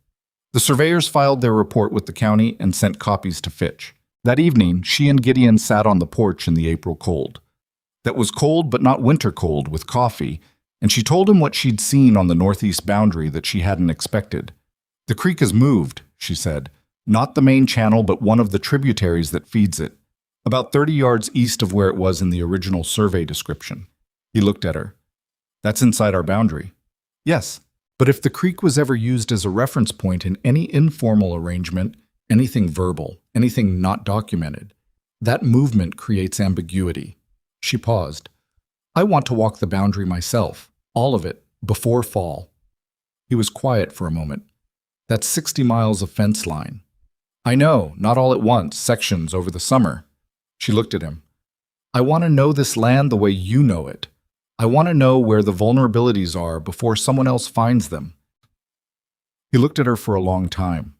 The surveyors filed their report with the county and sent copies to Fitch. That evening, she and Gideon sat on the porch in the April cold. That was cold but not winter cold, with coffee, and she told him what she'd seen on the northeast boundary that she hadn't expected. "The creek has moved," she said. "Not the main channel, but one of the tributaries that feeds it. About 30 yards east of where it was in the original survey description." He looked at her. "That's inside our boundary." "Yes, but if the creek was ever used as a reference point in any informal arrangement, anything verbal, anything not documented, that movement creates ambiguity." She paused. "I want to walk the boundary myself, all of it, before fall." He was quiet for a moment. "That's 60 miles of fence line." "I know, not all at once, sections over the summer." She looked at him. "I want to know this land the way you know it. I want to know where the vulnerabilities are before someone else finds them." He looked at her for a long time.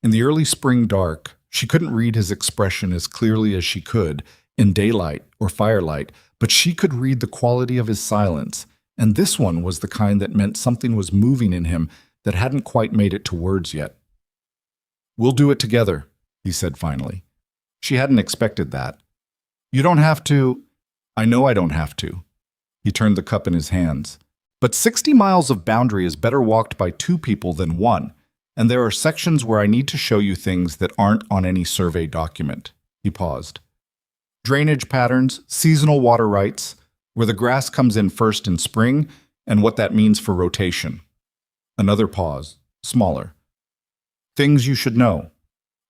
In the early spring dark, she couldn't read his expression as clearly as she could in daylight or firelight, but she could read the quality of his silence, and this one was the kind that meant something was moving in him that hadn't quite made it to words yet. "We'll do it together," he said finally. She hadn't expected that. "You don't have to." "I know I don't have to." He turned the cup in his hands. "But 60 miles of boundary is better walked by 2 people than 1, and there are sections where I need to show you things that aren't on any survey document." He paused. "Drainage patterns, seasonal water rights, where the grass comes in first in spring, and what that means for rotation." Another pause, smaller. "Things you should know."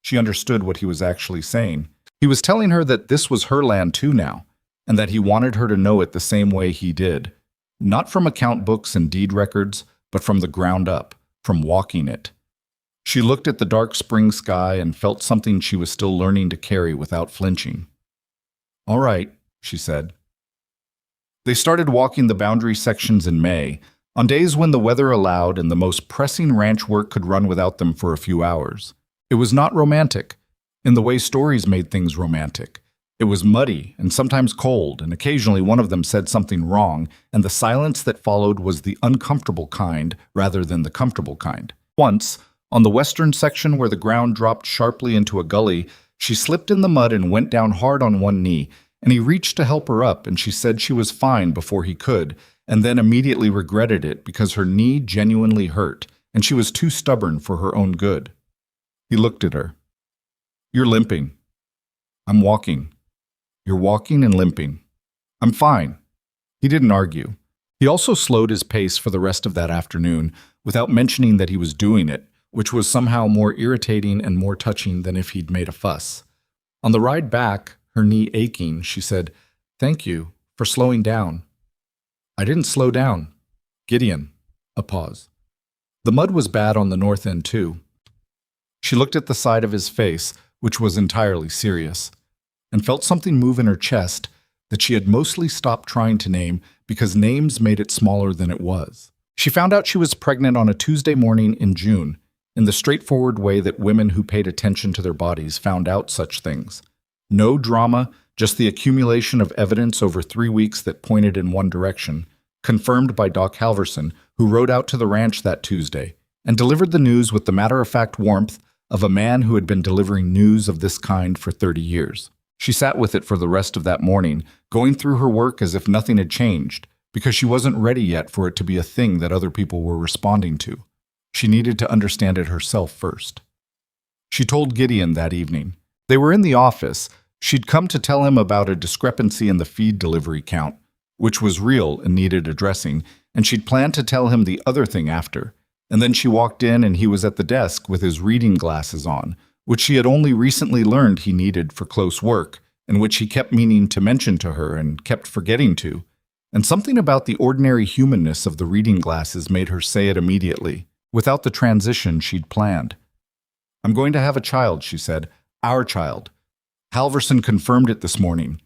She understood what he was actually saying. He was telling her that this was her land too now, and that he wanted her to know it the same way he did. Not from account books and deed records, but from the ground up, from walking it. She looked at the dark spring sky and felt something she was still learning to carry without flinching. "All right," she said. They started walking the boundary sections in May, on days when the weather allowed and the most pressing ranch work could run without them for a few hours. It was not romantic, in the way stories made things romantic. It was muddy and sometimes cold, and occasionally one of them said something wrong, and the silence that followed was the uncomfortable kind rather than the comfortable kind. Once, on the western section where the ground dropped sharply into a gully, she slipped in the mud and went down hard on one knee, and he reached to help her up, and she said she was fine before he could, and then immediately regretted it because her knee genuinely hurt, and she was too stubborn for her own good. He looked at her. "You're limping." "I'm walking." "You're walking and limping." "I'm fine." He didn't argue. He also slowed his pace for the rest of that afternoon without mentioning that he was doing it, which was somehow more irritating and more touching than if he'd made a fuss. On the ride back, her knee aching, she said, "Thank you for slowing down." "I didn't slow down." "Gideon." A pause. The mud was bad on the north end too. She looked at the side of his face, which was entirely serious, and felt something move in her chest that she had mostly stopped trying to name because names made it smaller than it was. She found out she was pregnant on a Tuesday morning in June, in the straightforward way that women who paid attention to their bodies found out such things. No drama, just the accumulation of evidence over 3 weeks that pointed in one direction, confirmed by Doc Halverson, who rode out to the ranch that Tuesday, and delivered the news with the matter-of-fact warmth of a man who had been delivering news of this kind for 30 years. She sat with it for the rest of that morning, going through her work as if nothing had changed, because she wasn't ready yet for it to be a thing that other people were responding to. She needed to understand it herself first. She told Gideon that evening. They were in the office. She'd come to tell him about a discrepancy in the feed delivery count, which was real and needed addressing, and she'd planned to tell him the other thing after. And then she walked in and he was at the desk with his reading glasses on, which she had only recently learned he needed for close work, in which he kept meaning to mention to her and kept forgetting to, and something about the ordinary humanness of the reading glasses made her say it immediately, without the transition she'd planned. "I'm going to have a child," she said. "Our child. Halverson confirmed it this morning."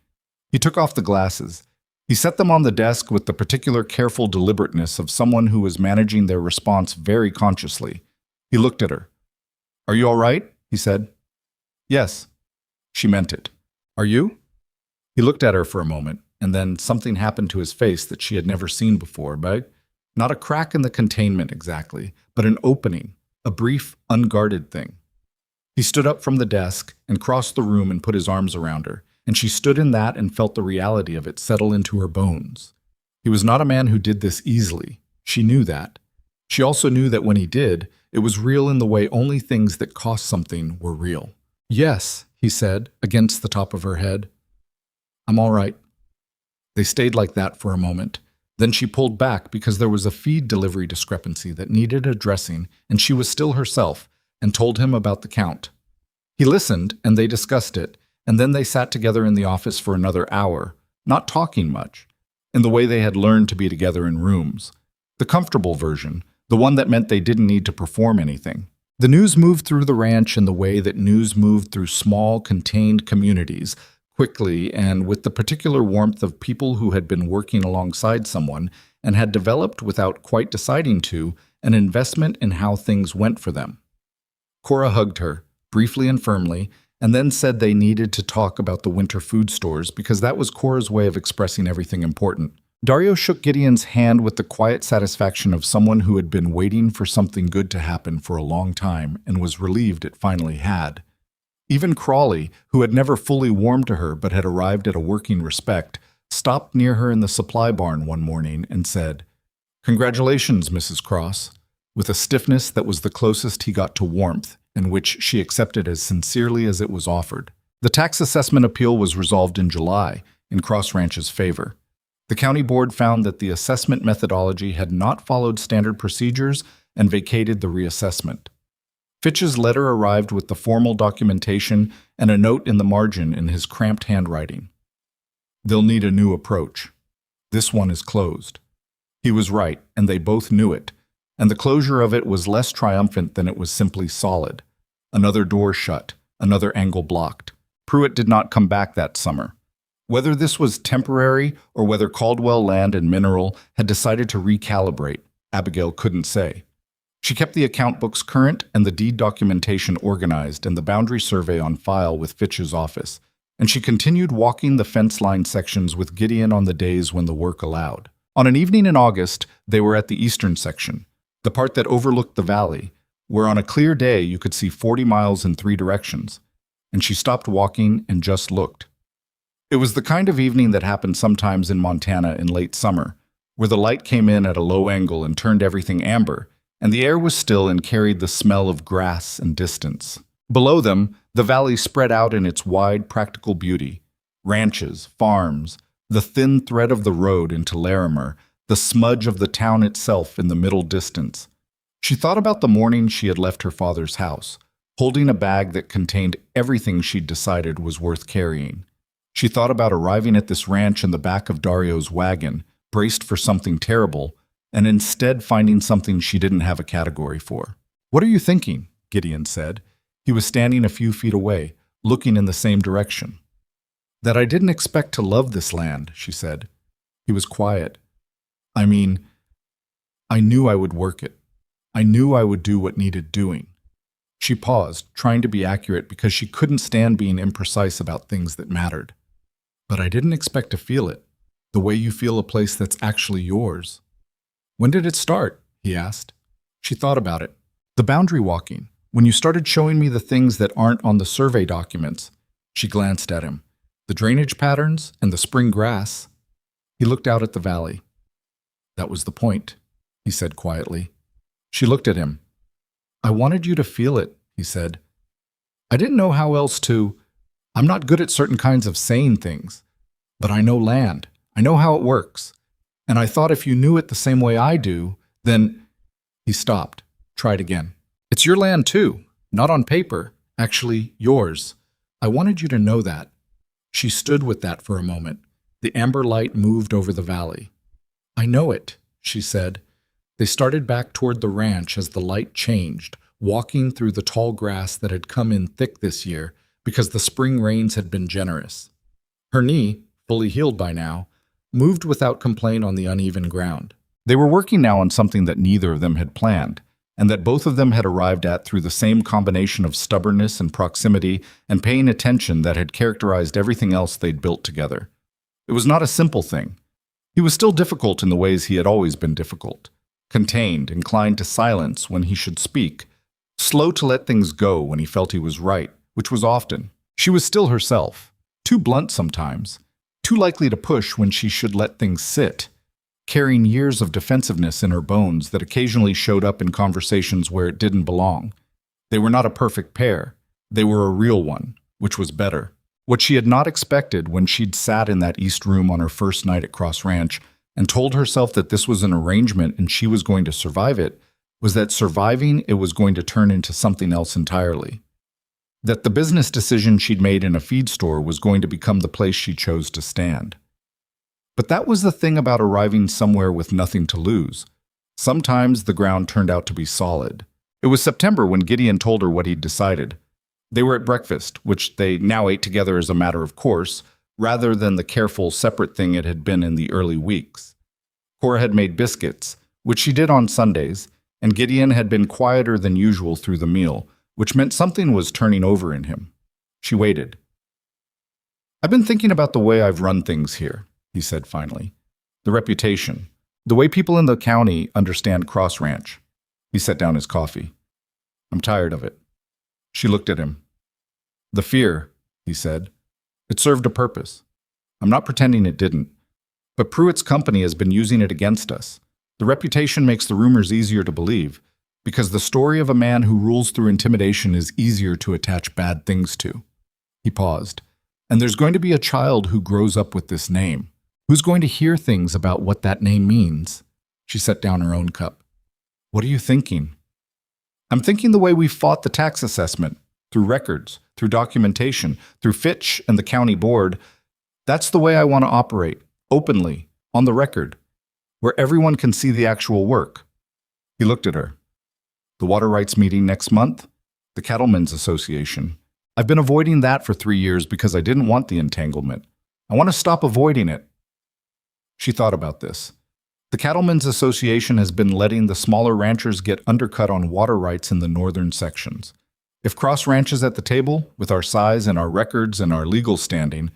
He took off the glasses. He set them on the desk with the particular careful deliberateness of someone who was managing their response very consciously. He looked at her. "Are you all right?" he said. "Yes." She meant it. "Are you?" He looked at her for a moment, and then something happened to his face that she had never seen before, but not a crack in the containment exactly, but an opening, a brief, unguarded thing. He stood up from the desk and crossed the room and put his arms around her, and she stood in that and felt the reality of it settle into her bones. He was not a man who did this easily. She knew that. She also knew that when he did, it was real in the way only things that cost something were real. "Yes," he said, against the top of her head. "I'm all right." They stayed like that for a moment. Then she pulled back because there was a feed delivery discrepancy that needed addressing, and she was still herself, and told him about the count. He listened, and they discussed it, and then they sat together in the office for another hour, not talking much, in the way they had learned to be together in rooms. The comfortable version, the one that meant they didn't need to perform anything. The news moved through the ranch in the way that news moved through small, contained communities, quickly and with the particular warmth of people who had been working alongside someone and had developed, without quite deciding to, an investment in how things went for them. Cora hugged her, briefly and firmly, and then said they needed to talk about the winter food stores because that was Cora's way of expressing everything important. Dario shook Gideon's hand with the quiet satisfaction of someone who had been waiting for something good to happen for a long time and was relieved it finally had. Even Crawley, who had never fully warmed to her but had arrived at a working respect, stopped near her in the supply barn one morning and said, "Congratulations, Mrs. Cross," with a stiffness that was the closest he got to warmth, and which she accepted as sincerely as it was offered. The tax assessment appeal was resolved in July, in Cross Ranch's favor. The county board found that the assessment methodology had not followed standard procedures and vacated the reassessment. Fitch's letter arrived with the formal documentation and a note in the margin in his cramped handwriting. "They'll need a new approach. This one is closed." He was right, and they both knew it, and the closure of it was less triumphant than it was simply solid. Another door shut, another angle blocked. Pruitt did not come back that summer. Whether this was temporary or whether Caldwell Land and Mineral had decided to recalibrate, Abigail couldn't say. She kept the account books current and the deed documentation organized and the boundary survey on file with Fitch's office, and she continued walking the fence line sections with Gideon on the days when the work allowed. On an evening in August, they were at the eastern section, the part that overlooked the valley, where on a clear day you could see 40 miles in 3 directions, and she stopped walking and just looked. It was the kind of evening that happened sometimes in Montana in late summer, where the light came in at a low angle and turned everything amber, and the air was still and carried the smell of grass and distance. Below them, the valley spread out in its wide, practical beauty. Ranches, farms, the thin thread of the road into Larimer, the smudge of the town itself in the middle distance. She thought about the morning she had left her father's house, holding a bag that contained everything she'd decided was worth carrying. She thought about arriving at this ranch in the back of Dario's wagon, braced for something terrible, and instead finding something she didn't have a category for. "What are you thinking?" Gideon said. He was standing a few feet away, looking in the same direction. "That I didn't expect to love this land," she said. He was quiet. "I mean, I knew I would work it. I knew I would do what needed doing." She paused, trying to be accurate because she couldn't stand being imprecise about things that mattered. "But I didn't expect to feel it, the way you feel a place that's actually yours." "When did it start?" he asked. She thought about it. "The boundary walking, when you started showing me the things that aren't on the survey documents." She glanced at him. "The drainage patterns and the spring grass." He looked out at the valley. "That was the point," he said quietly. She looked at him. "I wanted you to feel it," he said. "I didn't know how else to. I'm not good at certain kinds of saying things, but I know land. I know how it works. And I thought if you knew it the same way I do, then—" He stopped, tried again. "It's your land too, not on paper, actually yours. I wanted you to know that." She stood with that for a moment. The amber light moved over the valley. "I know it," she said. They started back toward the ranch as the light changed, walking through the tall grass that had come in thick this year because the spring rains had been generous. Her knee, fully healed by now, moved without complaint on the uneven ground. They were working now on something that neither of them had planned, and that both of them had arrived at through the same combination of stubbornness and proximity and paying attention that had characterized everything else they'd built together. It was not a simple thing. He was still difficult in the ways he had always been difficult. Contained, inclined to silence when he should speak, slow to let things go when he felt he was right, which was often. She was still herself, too blunt sometimes, too likely to push when she should let things sit, carrying years of defensiveness in her bones that occasionally showed up in conversations where it didn't belong. They were not a perfect pair. They were a real one, which was better. What she had not expected when she'd sat in that east room on her first night at Cross Ranch and told herself that this was an arrangement and she was going to survive it, was that surviving it was going to turn into something else entirely. That the business decision she'd made in a feed store was going to become the place she chose to stand. But that was the thing about arriving somewhere with nothing to lose. Sometimes the ground turned out to be solid. It was September when Gideon told her what he'd decided. They were at breakfast, which they now ate together as a matter of course, rather than the careful, separate thing it had been in the early weeks. Cora had made biscuits, which she did on Sundays, and Gideon had been quieter than usual through the meal, which meant something was turning over in him. She waited. "I've been thinking about the way I've run things here," he said finally. "The reputation. The way people in the county understand Cross Ranch." He set down his coffee. "I'm tired of it." She looked at him. "The fear," he said. "It served a purpose. I'm not pretending it didn't. But Pruitt's company has been using it against us. The reputation makes the rumors easier to believe, because the story of a man who rules through intimidation is easier to attach bad things to." He paused. "And there's going to be a child who grows up with this name. Who's going to hear things about what that name means?" She set down her own cup. "What are you thinking?" "I'm thinking the way we fought the tax assessment, through records, through documentation, through Fitch and the county board. That's the way I want to operate, openly, on the record, where everyone can see the actual work." He looked at her. "The water rights meeting next month? The Cattlemen's Association. I've been avoiding that for 3 years because I didn't want the entanglement. I want to stop avoiding it." She thought about this. The Cattlemen's Association has been letting the smaller ranchers get undercut on water rights in the northern sections. If Cross Ranch is at the table, with our size and our records and our legal standing,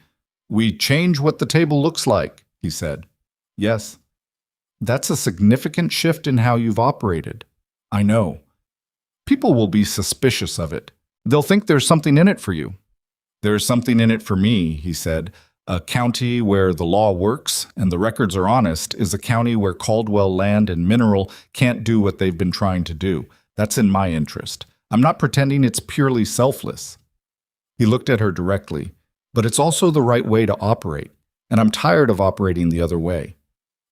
we change what the table looks like, he said. "Yes. That's a significant shift in how you've operated." "I know. People will be suspicious of it. They'll think there's something in it for you." "There's something in it for me," he said. "A county where the law works and the records are honest is a county where Caldwell Land and Mineral can't do what they've been trying to do. That's in my interest. I'm not pretending it's purely selfless." He looked at her directly. "But it's also the right way to operate, and I'm tired of operating the other way."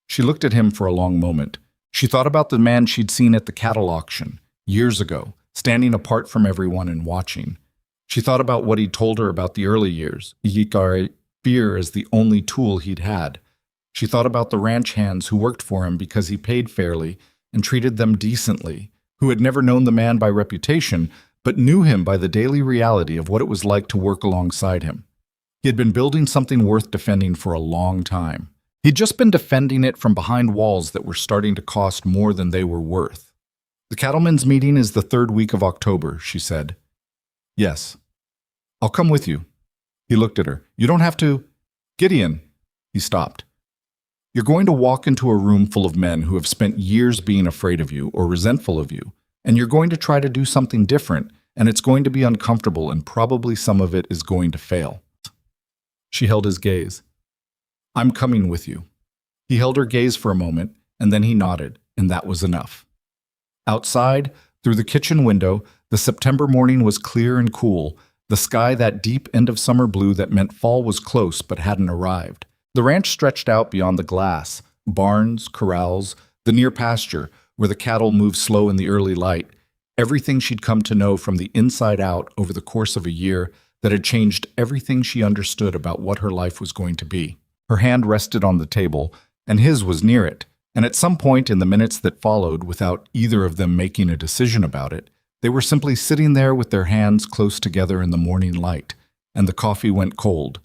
She looked at him for a long moment. She thought about the man she'd seen at the cattle auction, years ago, standing apart from everyone and watching. She thought about what he'd told her about the early years, fear as the only tool he'd had. She thought about the ranch hands who worked for him because he paid fairly and treated them decently, who had never known the man by reputation, but knew him by the daily reality of what it was like to work alongside him. He had been building something worth defending for a long time. He'd just been defending it from behind walls that were starting to cost more than they were worth. "The cattlemen's meeting is the 3rd week of October," she said. "Yes. I'll come with you." He looked at her. "You don't have to—" "Gideon." He stopped. "You're going to walk into a room full of men who have spent years being afraid of you or resentful of you, and you're going to try to do something different, and it's going to be uncomfortable, and probably some of it is going to fail." She held his gaze. "I'm coming with you." He held her gaze for a moment, and then he nodded, and that was enough. Outside, through the kitchen window, the September morning was clear and cool, the sky that deep end-of-summer blue that meant fall was close but hadn't arrived. The ranch stretched out beyond the glass, barns, corrals, the near pasture, where the cattle moved slow in the early light, everything she'd come to know from the inside out over the course of a year that had changed everything she understood about what her life was going to be. Her hand rested on the table, and his was near it, and at some point in the minutes that followed, without either of them making a decision about it, they were simply sitting there with their hands close together in the morning light, and the coffee went cold,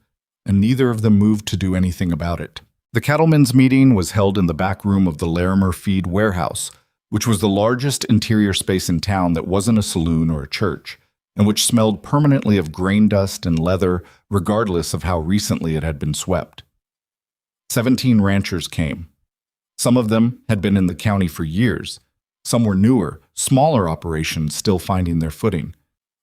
and neither of them moved to do anything about it. The cattlemen's meeting was held in the back room of the Larimer Feed Warehouse, which was the largest interior space in town that wasn't a saloon or a church, and which smelled permanently of grain dust and leather, regardless of how recently it had been swept. 17 ranchers came. Some of them had been in the county for years. Some were newer, smaller operations still finding their footing.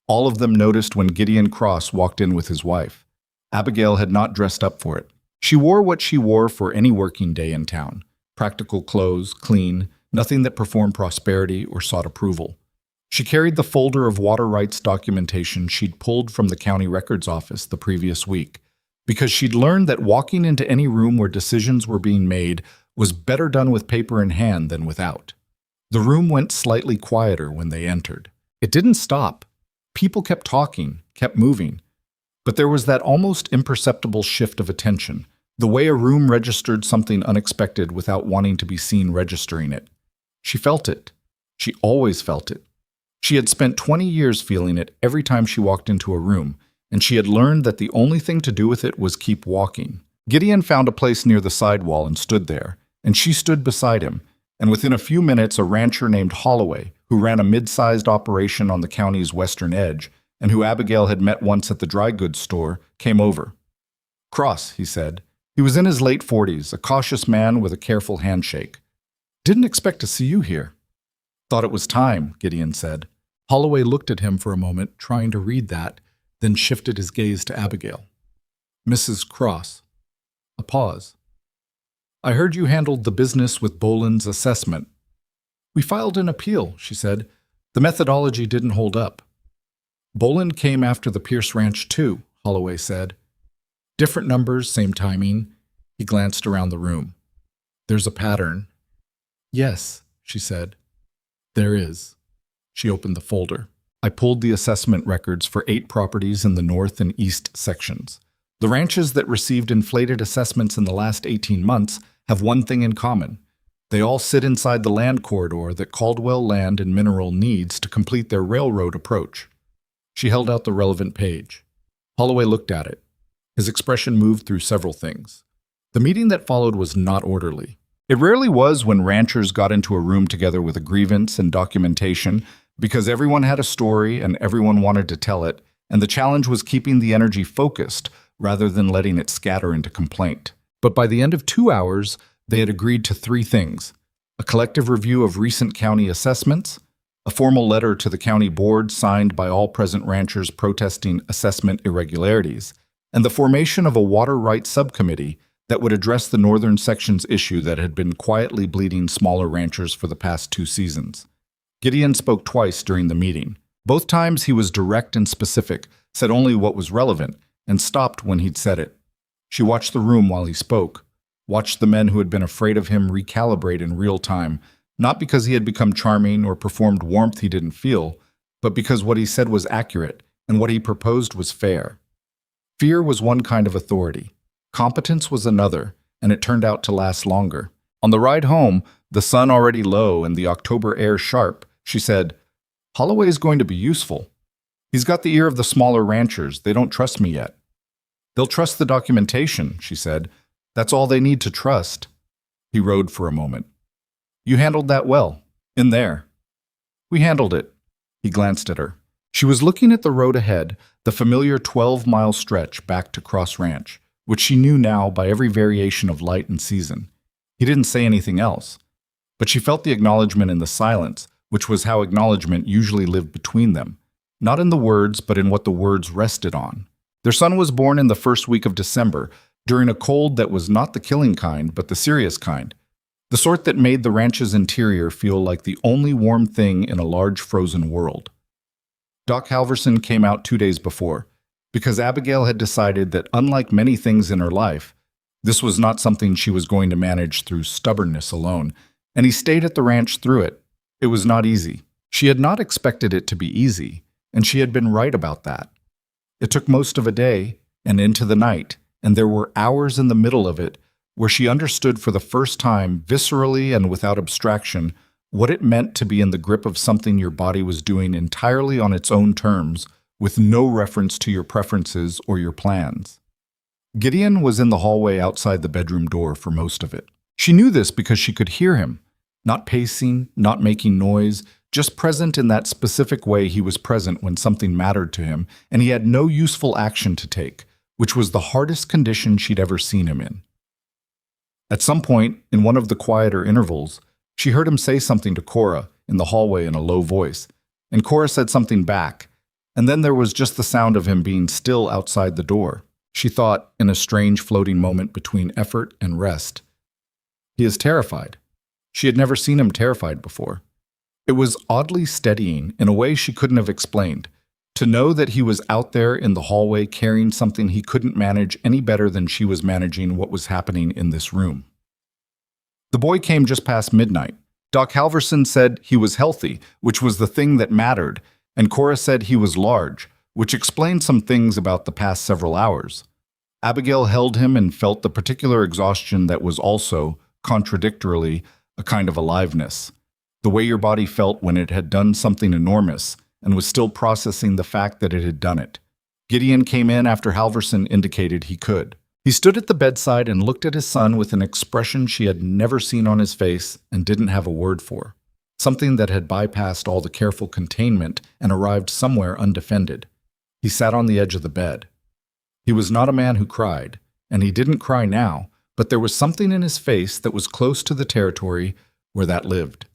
All of them noticed when Gideon Cross walked in with his wife. Abigail had not dressed up for it. She wore what she wore for any working day in town. Practical clothes, clean, nothing that performed prosperity or sought approval. She carried the folder of water rights documentation she'd pulled from the county records office the previous week, because she'd learned that walking into any room where decisions were being made was better done with paper in hand than without. The room went slightly quieter when they entered. It didn't stop. People kept talking, kept moving. But there was that almost imperceptible shift of attention, the way a room registered something unexpected without wanting to be seen registering it. She felt it. She always felt it. She had spent 20 years feeling it every time she walked into a room, and she had learned that the only thing to do with it was keep walking. Gideon found a place near the sidewall and stood there, and she stood beside him, and within a few minutes a rancher named Holloway, who ran a mid-sized operation on the county's western edge, and who Abigail had met once at the dry goods store, came over. "Cross," he said. He was in his late 40s, a cautious man with a careful handshake. "Didn't expect to see you here." "Thought it was time," Gideon said. Holloway looked at him for a moment, trying to read that, then shifted his gaze to Abigail. "Mrs. Cross." A pause. "I heard you handled the business with Boland's assessment." "We filed an appeal," she said. "The methodology didn't hold up." "Boland came after the Pierce Ranch too," Holloway said. "Different numbers, same timing." He glanced around the room. "There's a pattern." "Yes," she said. "There is." She opened the folder. "I pulled the assessment records for 8 properties in the north and east sections. The ranches that received inflated assessments in the last 18 months have one thing in common. They all sit inside the land corridor that Caldwell Land and Mineral needs to complete their railroad approach." She held out the relevant page. Holloway looked at it. His expression moved through several things. The meeting that followed was not orderly. It rarely was when ranchers got into a room together with a grievance and documentation, because everyone had a story and everyone wanted to tell it, and the challenge was keeping the energy focused rather than letting it scatter into complaint. But by the end of 2 hours, they had agreed to 3 things: a collective review of recent county assessments, a formal letter to the county board signed by all present ranchers protesting assessment irregularities, and the formation of a water rights subcommittee that would address the northern section's issue that had been quietly bleeding smaller ranchers for the past 2 seasons. Gideon spoke twice during the meeting. Both times he was direct and specific, said only what was relevant, and stopped when he'd said it. She watched the room while he spoke, watched the men who had been afraid of him recalibrate in real time, not because he had become charming or performed warmth he didn't feel, but because what he said was accurate and what he proposed was fair. Fear was one kind of authority. Competence was another, and it turned out to last longer. On the ride home, the sun already low and the October air sharp, she said, "Holloway is going to be useful. He's got the ear of the smaller ranchers. They don't trust me yet." "They'll trust the documentation," she said. "That's all they need to trust." He rode for a moment. "You handled that well. In there." "We handled it." He glanced at her. She was looking at the road ahead, the familiar 12-mile stretch back to Cross Ranch, which she knew now by every variation of light and season. He didn't say anything else, but she felt the acknowledgement in the silence, which was how acknowledgement usually lived between them, not in the words, but in what the words rested on. Their son was born in the first week of December, during a cold that was not the killing kind, but the serious kind, the sort that made the ranch's interior feel like the only warm thing in a large frozen world. Doc Halverson came out 2 days before, because Abigail had decided that, unlike many things in her life, this was not something she was going to manage through stubbornness alone, and he stayed at the ranch through it. It was not easy. She had not expected it to be easy, and she had been right about that. It took most of a day and into the night, and there were hours in the middle of it where she understood for the first time, viscerally and without abstraction, what it meant to be in the grip of something your body was doing entirely on its own terms, with no reference to your preferences or your plans. Gideon was in the hallway outside the bedroom door for most of it. She knew this because she could hear him, not pacing, not making noise, just present in that specific way he was present when something mattered to him, and he had no useful action to take, which was the hardest condition she'd ever seen him in. At some point, in one of the quieter intervals, she heard him say something to Cora in the hallway in a low voice, and Cora said something back, and then there was just the sound of him being still outside the door. She thought, in a strange floating moment between effort and rest, "He is terrified." She had never seen him terrified before. It was oddly steadying in a way she couldn't have explained, to know that he was out there in the hallway carrying something he couldn't manage any better than she was managing what was happening in this room. The boy came just past midnight. Doc Halverson said he was healthy, which was the thing that mattered, and Cora said he was large, which explained some things about the past several hours. Abigail held him and felt the particular exhaustion that was also, contradictorily, a kind of aliveness. The way your body felt when it had done something enormous and was still processing the fact that it had done it. Gideon came in after Halverson indicated he could. He stood at the bedside and looked at his son with an expression she had never seen on his face and didn't have a word for, something that had bypassed all the careful containment and arrived somewhere undefended. He sat on the edge of the bed. He was not a man who cried, and he didn't cry now, but there was something in his face that was close to the territory where that lived.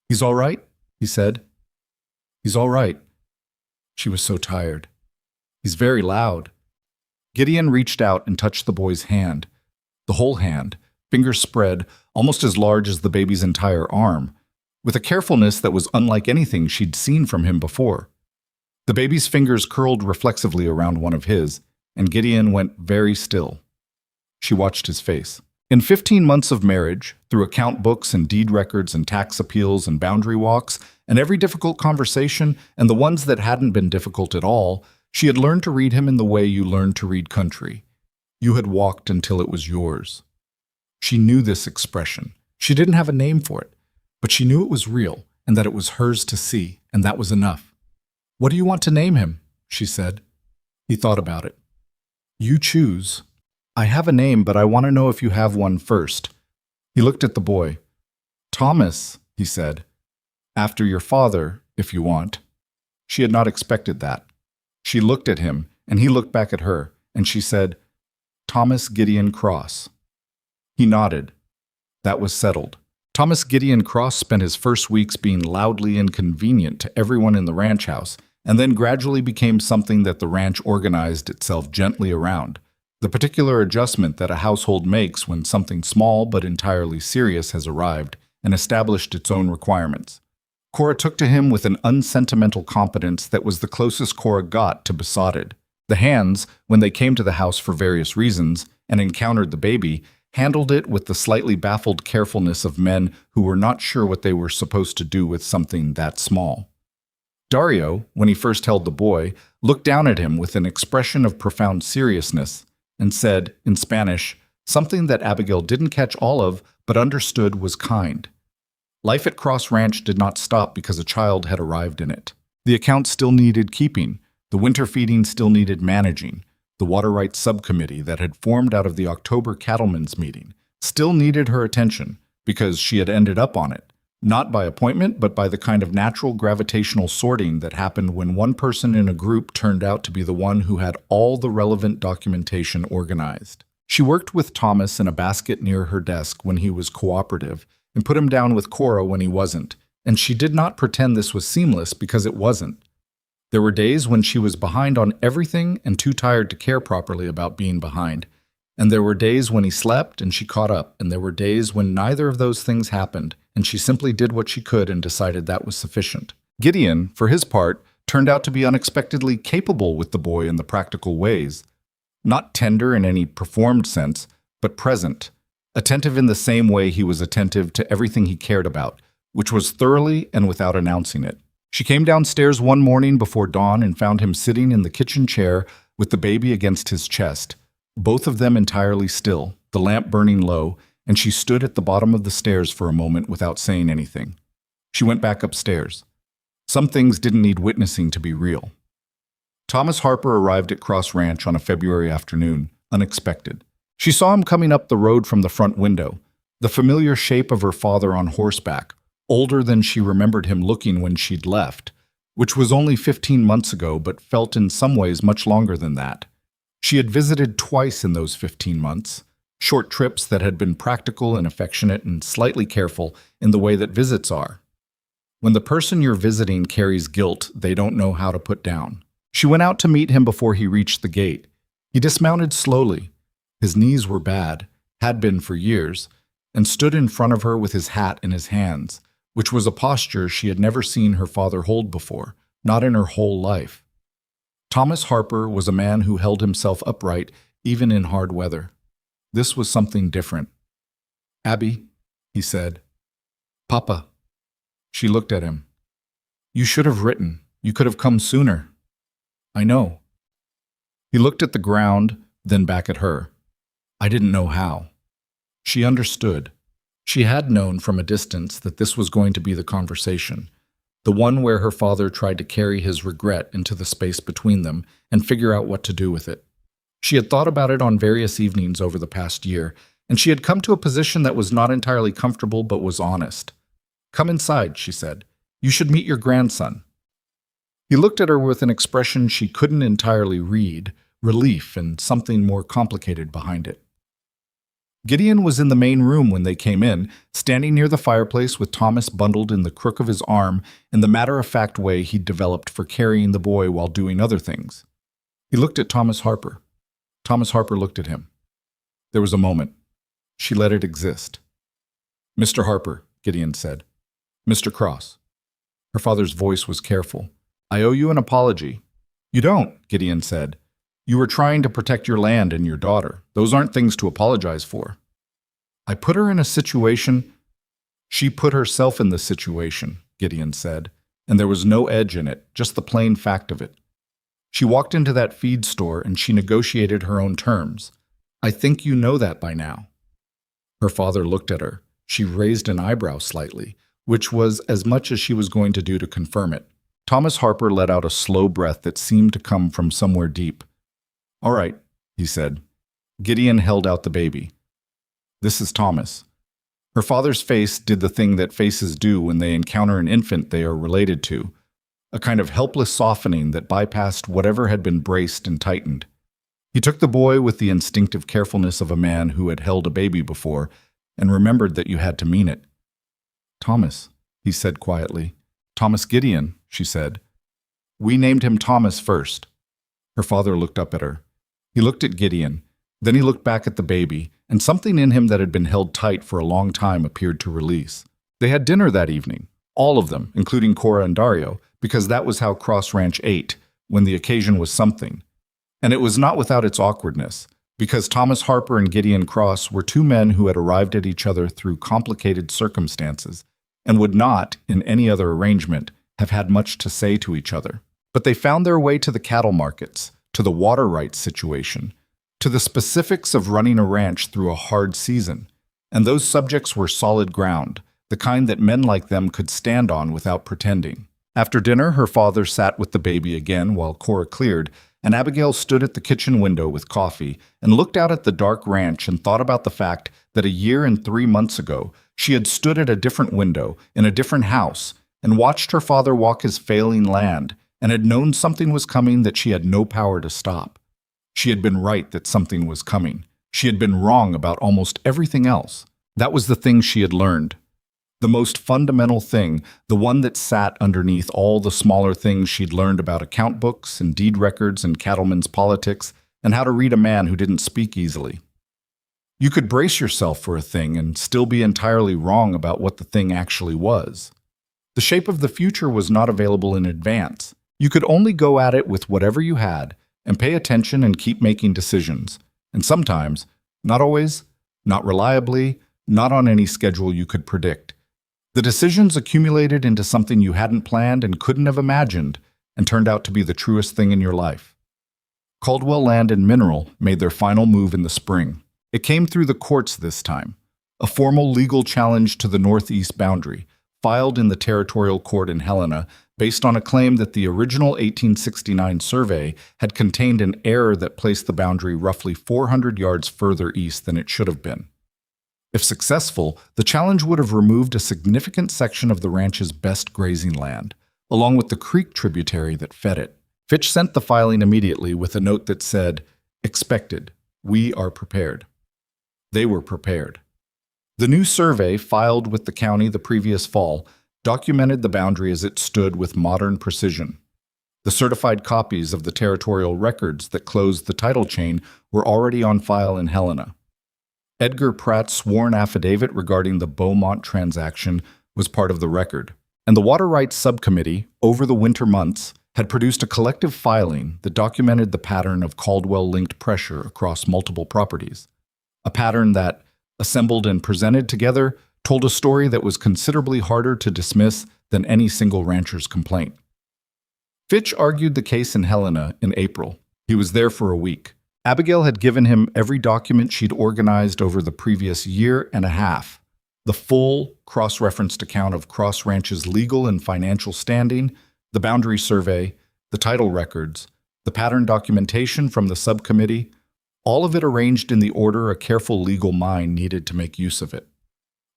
"He's all right?" he said. "He's all right." She was so tired. "He's very loud." Gideon reached out and touched the boy's hand. The whole hand, fingers spread, almost as large as the baby's entire arm, with a carefulness that was unlike anything she'd seen from him before. The baby's fingers curled reflexively around one of his, and Gideon went very still. She watched his face. In 15 months of marriage, through account books and deed records and tax appeals and boundary walks, and every difficult conversation and the ones that hadn't been difficult at all, she had learned to read him in the way you learn to read country. You had walked until it was yours. She knew this expression. She didn't have a name for it, but she knew it was real and that it was hers to see, and that was enough. "What do you want to name him?" she said. He thought about it. "You choose." "I have a name, but I want to know if you have one first." He looked at the boy. "Thomas," he said. "After your father, if you want." She had not expected that. She looked at him, and he looked back at her, and she said, "Thomas Gideon Cross." He nodded. That was settled. Thomas Gideon Cross spent his first weeks being loudly inconvenient to everyone in the ranch house, and then gradually became something that the ranch organized itself gently around. The particular adjustment that a household makes when something small but entirely serious has arrived and established its own requirements. Cora took to him with an unsentimental competence that was the closest Cora got to besotted. The hands, when they came to the house for various reasons and encountered the baby, handled it with the slightly baffled carefulness of men who were not sure what they were supposed to do with something that small. Dario, when he first held the boy, looked down at him with an expression of profound seriousness and said, in Spanish, something that Abigail didn't catch all of but understood was kind. Life at Cross Ranch did not stop because a child had arrived in it. The account still needed keeping, the winter feeding still needed managing, the water rights subcommittee that had formed out of the October cattlemen's meeting still needed her attention because she had ended up on it, not by appointment but by the kind of natural gravitational sorting that happened when one person in a group turned out to be the one who had all the relevant documentation organized. She worked with Thomas in a basket near her desk when he was cooperative and put him down with Cora when he wasn't, and she did not pretend this was seamless because it wasn't. There were days when she was behind on everything and too tired to care properly about being behind, and there were days when he slept and she caught up, and there were days when neither of those things happened, and she simply did what she could and decided that was sufficient. Gideon, for his part, turned out to be unexpectedly capable with the boy in the practical ways. Not tender in any performed sense, but present. Attentive in the same way he was attentive to everything he cared about, which was thoroughly and without announcing it. She came downstairs one morning before dawn and found him sitting in the kitchen chair with the baby against his chest, both of them entirely still, the lamp burning low, and she stood at the bottom of the stairs for a moment without saying anything. She went back upstairs. Some things didn't need witnessing to be real. Thomas Harper arrived at Cross Ranch on a February afternoon, unexpected. She saw him coming up the road from the front window, the familiar shape of her father on horseback, older than she remembered him looking when she'd left, which was only 15 months ago but felt in some ways much longer than that. She had visited twice in those 15 months, short trips that had been practical and affectionate and slightly careful in the way that visits are. When the person you're visiting carries guilt they don't know how to put down. She went out to meet him before he reached the gate. He dismounted slowly. His knees were bad, had been for years, and stood in front of her with his hat in his hands, which was a posture she had never seen her father hold before, not in her whole life. Thomas Harper was a man who held himself upright even in hard weather. This was something different. "Abby," he said. "Papa." She looked at him. "You should have written. You could have come sooner." "I know." He looked at the ground, then back at her. "I didn't know how." She understood. She had known from a distance that this was going to be the conversation, the one where her father tried to carry his regret into the space between them and figure out what to do with it. She had thought about it on various evenings over the past year, and she had come to a position that was not entirely comfortable but was honest. "Come inside," she said. "You should meet your grandson." He looked at her with an expression she couldn't entirely read, relief and something more complicated behind it. Gideon was in the main room when they came in, standing near the fireplace with Thomas bundled in the crook of his arm in the matter-of-fact way he'd developed for carrying the boy while doing other things. He looked at Thomas Harper. Thomas Harper looked at him. There was a moment. She let it exist. "Mr. Harper," Gideon said. "Mr. Cross." Her father's voice was careful. "I owe you an apology." "You don't," Gideon said. "You were trying to protect your land and your daughter. Those aren't things to apologize for." "I put her in a situation—" "She put herself in the situation," Gideon said, and there was no edge in it, just the plain fact of it. "She walked into that feed store and she negotiated her own terms. I think you know that by now." Her father looked at her. She raised an eyebrow slightly, which was as much as she was going to do to confirm it. Thomas Harper let out a slow breath that seemed to come from somewhere deep. "All right," he said. Gideon held out the baby. "This is Thomas." Her father's face did the thing that faces do when they encounter an infant they are related to, a kind of helpless softening that bypassed whatever had been braced and tightened. He took the boy with the instinctive carefulness of a man who had held a baby before and remembered that you had to mean it. "Thomas," he said quietly. "Thomas Gideon," she said. "We named him Thomas first." Her father looked up at her. He looked at Gideon. Then he looked back at the baby, and something in him that had been held tight for a long time appeared to release. They had dinner that evening, all of them, including Cora and Dario, because that was how Cross Ranch ate, when the occasion was something. And it was not without its awkwardness, because Thomas Harper and Gideon Cross were two men who had arrived at each other through complicated circumstances, and would not, in any other arrangement, have had much to say to each other. But they found their way to the cattle markets, to the water rights situation, to the specifics of running a ranch through a hard season, and those subjects were solid ground, the kind that men like them could stand on without pretending. After dinner, her father sat with the baby again while Cora cleared, and Abigail stood at the kitchen window with coffee and looked out at the dark ranch and thought about the fact that a year and 3 months ago she had stood at a different window in a different house and watched her father walk his failing land and had known something was coming that she had no power to stop. She had been right that something was coming. She had been wrong about almost everything else. That was the thing she had learned. The most fundamental thing, the one that sat underneath all the smaller things she'd learned about account books and deed records and cattlemen's politics and how to read a man who didn't speak easily. You could brace yourself for a thing and still be entirely wrong about what the thing actually was. The shape of the future was not available in advance. You could only go at it with whatever you had and pay attention and keep making decisions. And sometimes, not always, not reliably, not on any schedule you could predict. The decisions accumulated into something you hadn't planned and couldn't have imagined, and turned out to be the truest thing in your life. Caldwell Land and Mineral made their final move in the spring. It came through the courts this time, a formal legal challenge to the northeast boundary, filed in the territorial court in Helena, based on a claim that the original 1869 survey had contained an error that placed the boundary roughly 400 yards further east than it should have been. If successful, the challenge would have removed a significant section of the ranch's best grazing land, along with the creek tributary that fed it. Fitch sent the filing immediately with a note that said, "Expected. We are prepared." They were prepared. The new survey, filed with the county the previous fall, documented the boundary as it stood with modern precision. The certified copies of the territorial records that closed the title chain were already on file in Helena. Edgar Pratt's sworn affidavit regarding the Beaumont transaction was part of the record, and the Water Rights Subcommittee, over the winter months, had produced a collective filing that documented the pattern of Caldwell-linked pressure across multiple properties, a pattern that, assembled and presented together, told a story that was considerably harder to dismiss than any single rancher's complaint. Fitch argued the case in Helena in April. He was there for a week. Abigail had given him every document she'd organized over the previous year and a half, the full, cross-referenced account of Cross Ranch's legal and financial standing, the boundary survey, the title records, the pattern documentation from the subcommittee, all of it arranged in the order a careful legal mind needed to make use of it.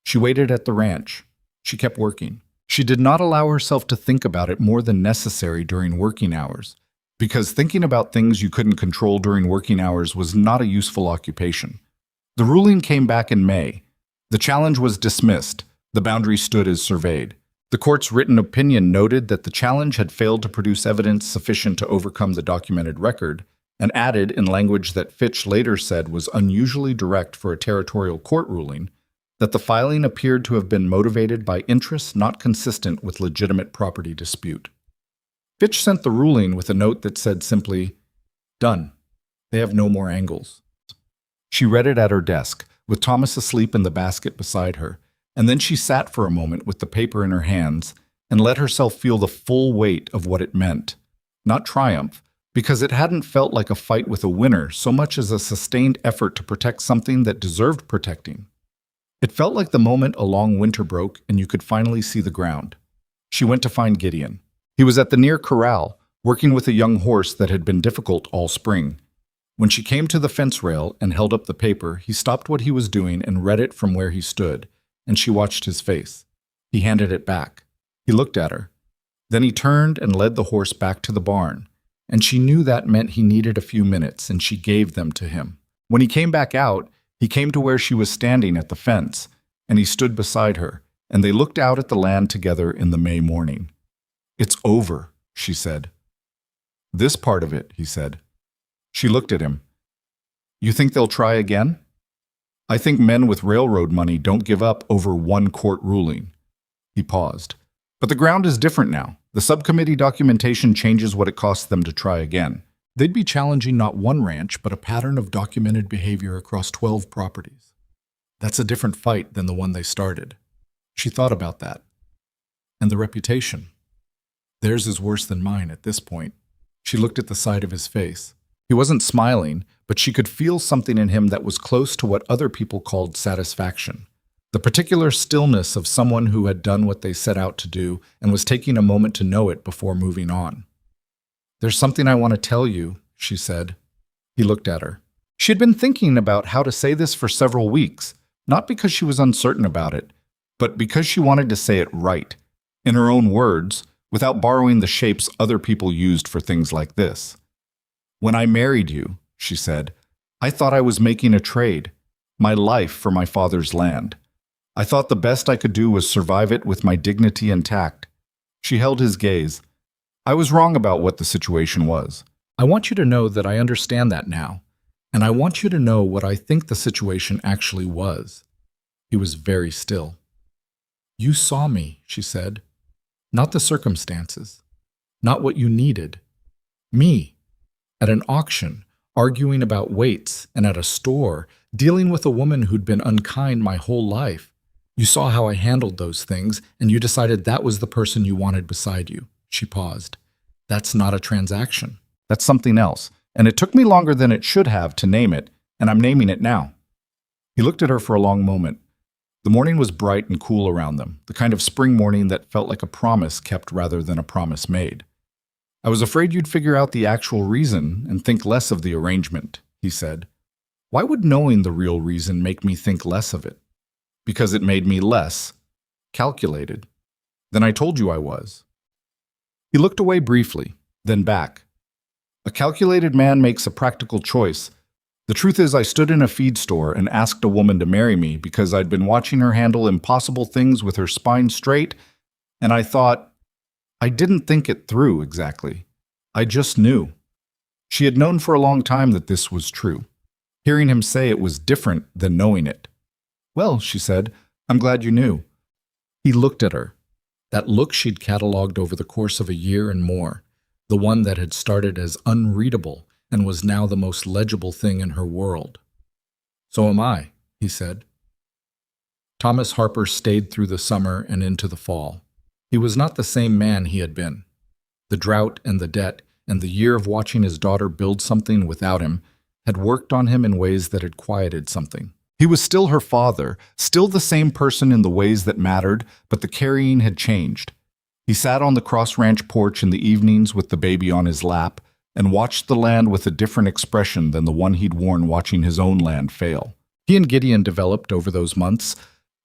She waited at the ranch. She kept working. She did not allow herself to think about it more than necessary during working hours, because thinking about things you couldn't control during working hours was not a useful occupation. The ruling came back in May. The challenge was dismissed. The boundary stood as surveyed. The court's written opinion noted that the challenge had failed to produce evidence sufficient to overcome the documented record, and added, in language that Fitch later said was unusually direct for a territorial court ruling, that the filing appeared to have been motivated by interests not consistent with legitimate property dispute. Fitch sent the ruling with a note that said simply, "Done. They have no more angles." She read it at her desk, with Thomas asleep in the basket beside her, and then she sat for a moment with the paper in her hands and let herself feel the full weight of what it meant. Not triumph, because it hadn't felt like a fight with a winner so much as a sustained effort to protect something that deserved protecting. It felt like the moment a long winter broke and you could finally see the ground. She went to find Gideon. He was at the near corral, working with a young horse that had been difficult all spring. When she came to the fence rail and held up the paper, he stopped what he was doing and read it from where he stood, and she watched his face. He handed it back. He looked at her. Then he turned and led the horse back to the barn, and she knew that meant he needed a few minutes, and she gave them to him. When he came back out, he came to where she was standing at the fence, and he stood beside her, and they looked out at the land together in the May morning. "It's over," she said. "This part of it," he said. She looked at him. "You think they'll try again?" "I think men with railroad money don't give up over one court ruling." He paused. "But the ground is different now. The subcommittee documentation changes what it costs them to try again. They'd be challenging not one ranch, but a pattern of documented behavior across 12 properties. That's a different fight than the one they started." She thought about that. And the reputation. Theirs is worse than mine at this point. She looked at the side of his face. He wasn't smiling, but she could feel something in him that was close to what other people called satisfaction. The particular stillness of someone who had done what they set out to do and was taking a moment to know it before moving on. "There's something I want to tell you," she said. He looked at her. She had been thinking about how to say this for several weeks, not because she was uncertain about it, but because she wanted to say it right, in her own words, without borrowing the shapes other people used for things like this. "When I married you," she said, "I thought I was making a trade, my life for my father's land. I thought the best I could do was survive it with my dignity intact." She held his gaze. "I was wrong about what the situation was. I want you to know that I understand that now, and I want you to know what I think the situation actually was." He was very still. "You saw me," she said. "Not the circumstances. Not what you needed. Me. At an auction, arguing about weights, and at a store, dealing with a woman who'd been unkind my whole life. You saw how I handled those things, and you decided that was the person you wanted beside you. She paused. That's not a transaction. That's something else, and it took me longer than it should have to name it, and I'm naming it now. He looked at her for a long moment. The morning was bright and cool around them, the kind of spring morning that felt like a promise kept rather than a promise made. I was afraid you'd figure out the actual reason and think less of the arrangement, he said. Why would knowing the real reason make me think less of it? Because it made me less calculated than I told you I was. He looked away briefly, then back. A calculated man makes a practical choice. The truth is, I stood in a feed store and asked a woman to marry me because I'd been watching her handle impossible things with her spine straight, and I thought, I didn't think it through exactly. I just knew. She had known for a long time that this was true. Hearing him say it was different than knowing it. Well, she said, I'm glad you knew. He looked at her. That look she'd catalogued over the course of a year and more, the one that had started as unreadable and was now the most legible thing in her world. So am I, he said. Thomas Harper stayed through the summer and into the fall. He was not the same man he had been. The drought and the debt and the year of watching his daughter build something without him had worked on him in ways that had quieted something. He was still her father, still the same person in the ways that mattered, but the carrying had changed. He sat on the Cross Ranch porch in the evenings with the baby on his lap and watched the land with a different expression than the one he'd worn watching his own land fail. He and Gideon developed over those months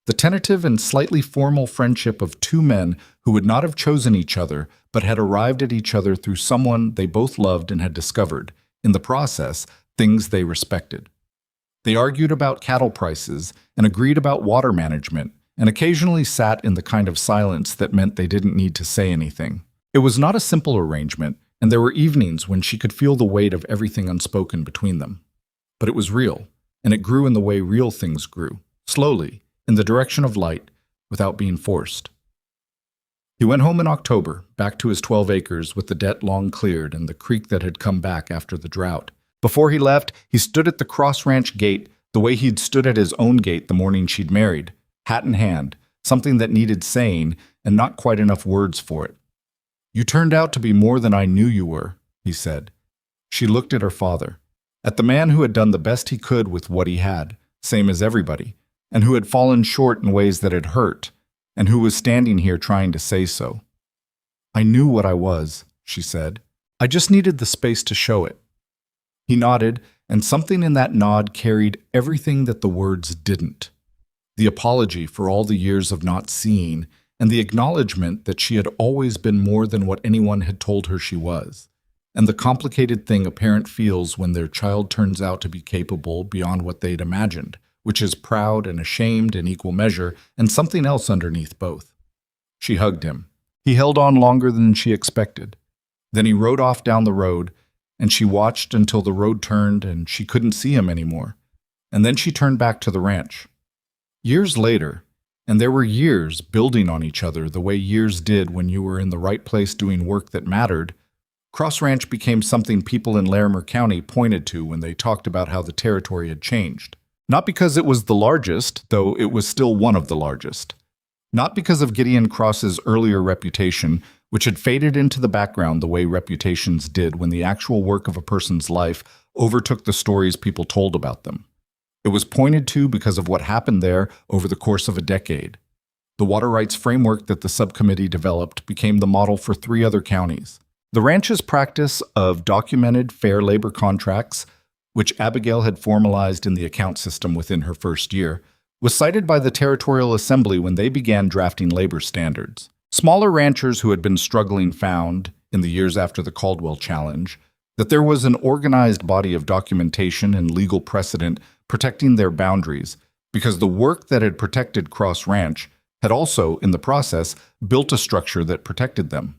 the tentative and slightly formal friendship of two men who would not have chosen each other, but had arrived at each other through someone they both loved and had discovered, in the process, things they respected. They argued about cattle prices and agreed about water management, and occasionally sat in the kind of silence that meant they didn't need to say anything. It was not a simple arrangement, and there were evenings when she could feel the weight of everything unspoken between them. But it was real, and it grew in the way real things grew, slowly, in the direction of light, without being forced. He went home in October, back to his 12 acres with the debt long cleared and the creek that had come back after the drought. Before he left, he stood at the Cross Ranch gate the way he'd stood at his own gate the morning she'd married, hat in hand, something that needed saying and not quite enough words for it. You turned out to be more than I knew you were, he said. She looked at her father, at the man who had done the best he could with what he had, same as everybody, and who had fallen short in ways that had hurt, and who was standing here trying to say so. I knew what I was, she said. I just needed the space to show it. He nodded, and something in that nod carried everything that the words didn't. The apology for all the years of not seeing, and the acknowledgement that she had always been more than what anyone had told her she was, and the complicated thing a parent feels when their child turns out to be capable beyond what they'd imagined, which is proud and ashamed in equal measure, and something else underneath both. She hugged him. He held on longer than she expected. Then he rode off down the road, and she watched until the road turned and she couldn't see him anymore. And then she turned back to the ranch. Years later, and there were years building on each other the way years did when you were in the right place doing work that mattered, Cross Ranch became something people in Larimer County pointed to when they talked about how the territory had changed. Not because it was the largest, though it was still one of the largest. Not because of Gideon Cross's earlier reputation, which had faded into the background the way reputations did when the actual work of a person's life overtook the stories people told about them. It was pointed to because of what happened there over the course of a decade. The water rights framework that the subcommittee developed became the model for 3 other counties. The ranch's practice of documented fair labor contracts, which Abigail had formalized in the account system within her first year, was cited by the Territorial Assembly when they began drafting labor standards. Smaller ranchers who had been struggling found, in the years after the Caldwell Challenge, that there was an organized body of documentation and legal precedent protecting their boundaries, because the work that had protected Cross Ranch had also, in the process, built a structure that protected them.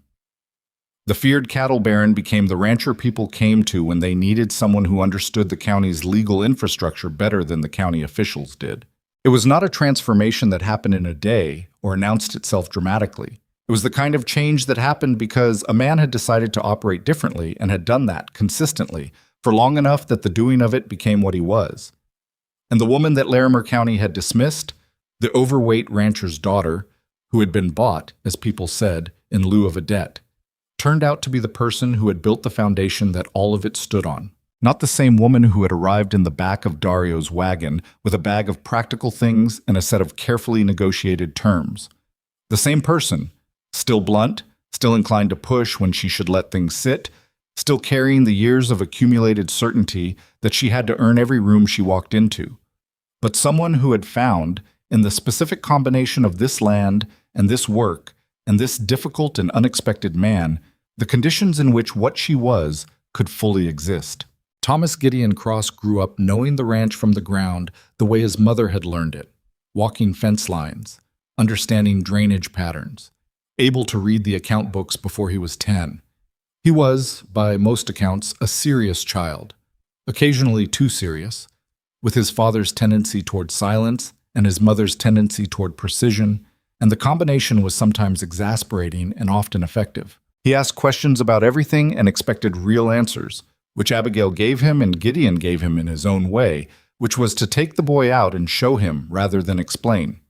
The feared cattle baron became the rancher people came to when they needed someone who understood the county's legal infrastructure better than the county officials did. It was not a transformation that happened in a day or announced itself dramatically. It was the kind of change that happened because a man had decided to operate differently and had done that consistently for long enough that the doing of it became what he was. And the woman that Larimer County had dismissed, The overweight rancher's daughter, who had been bought, as people said, in lieu of a debt, turned out to be the person who had built the foundation that all of it stood on. Not the same woman who had arrived in the back of Dario's wagon with a bag of practical things and a set of carefully negotiated terms. The same person, still blunt, still inclined to push when she should let things sit, still carrying the years of accumulated certainty that she had to earn every room she walked into. But someone who had found, in the specific combination of this land and this work and this difficult and unexpected man, the conditions in which what she was could fully exist. Thomas Gideon Cross grew up knowing the ranch from the ground the way his mother had learned it, walking fence lines, understanding drainage patterns, able to read the account books before he was 10. He was, by most accounts, a serious child, occasionally too serious, with his father's tendency toward silence and his mother's tendency toward precision, and the combination was sometimes exasperating and often effective. He asked questions about everything and expected real answers, which Abigail gave him and Gideon gave him in his own way, which was to take the boy out and show him rather than explain.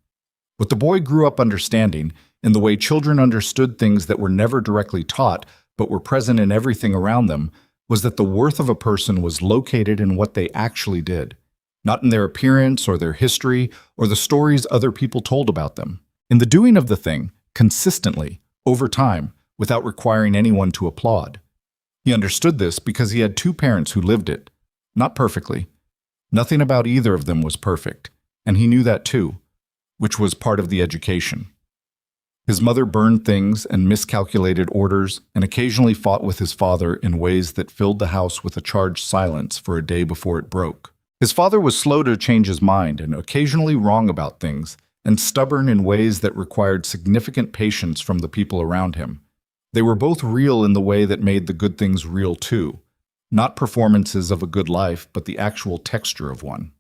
What the boy grew up understanding, in the way children understood things that were never directly taught but were present in everything around them, was that the worth of a person was located in what they actually did, not in their appearance or their history or the stories other people told about them. In the doing of the thing, consistently, over time, without requiring anyone to applaud. He understood this because he had two parents who lived it. Not perfectly. Nothing about either of them was perfect, and he knew that too, which was part of the education. His mother burned things and miscalculated orders and occasionally fought with his father in ways that filled the house with a charged silence for a day before it broke. His father was slow to change his mind and occasionally wrong about things, and stubborn in ways that required significant patience from the people around him. They were both real in the way that made the good things real too, not performances of a good life, but the actual texture of one.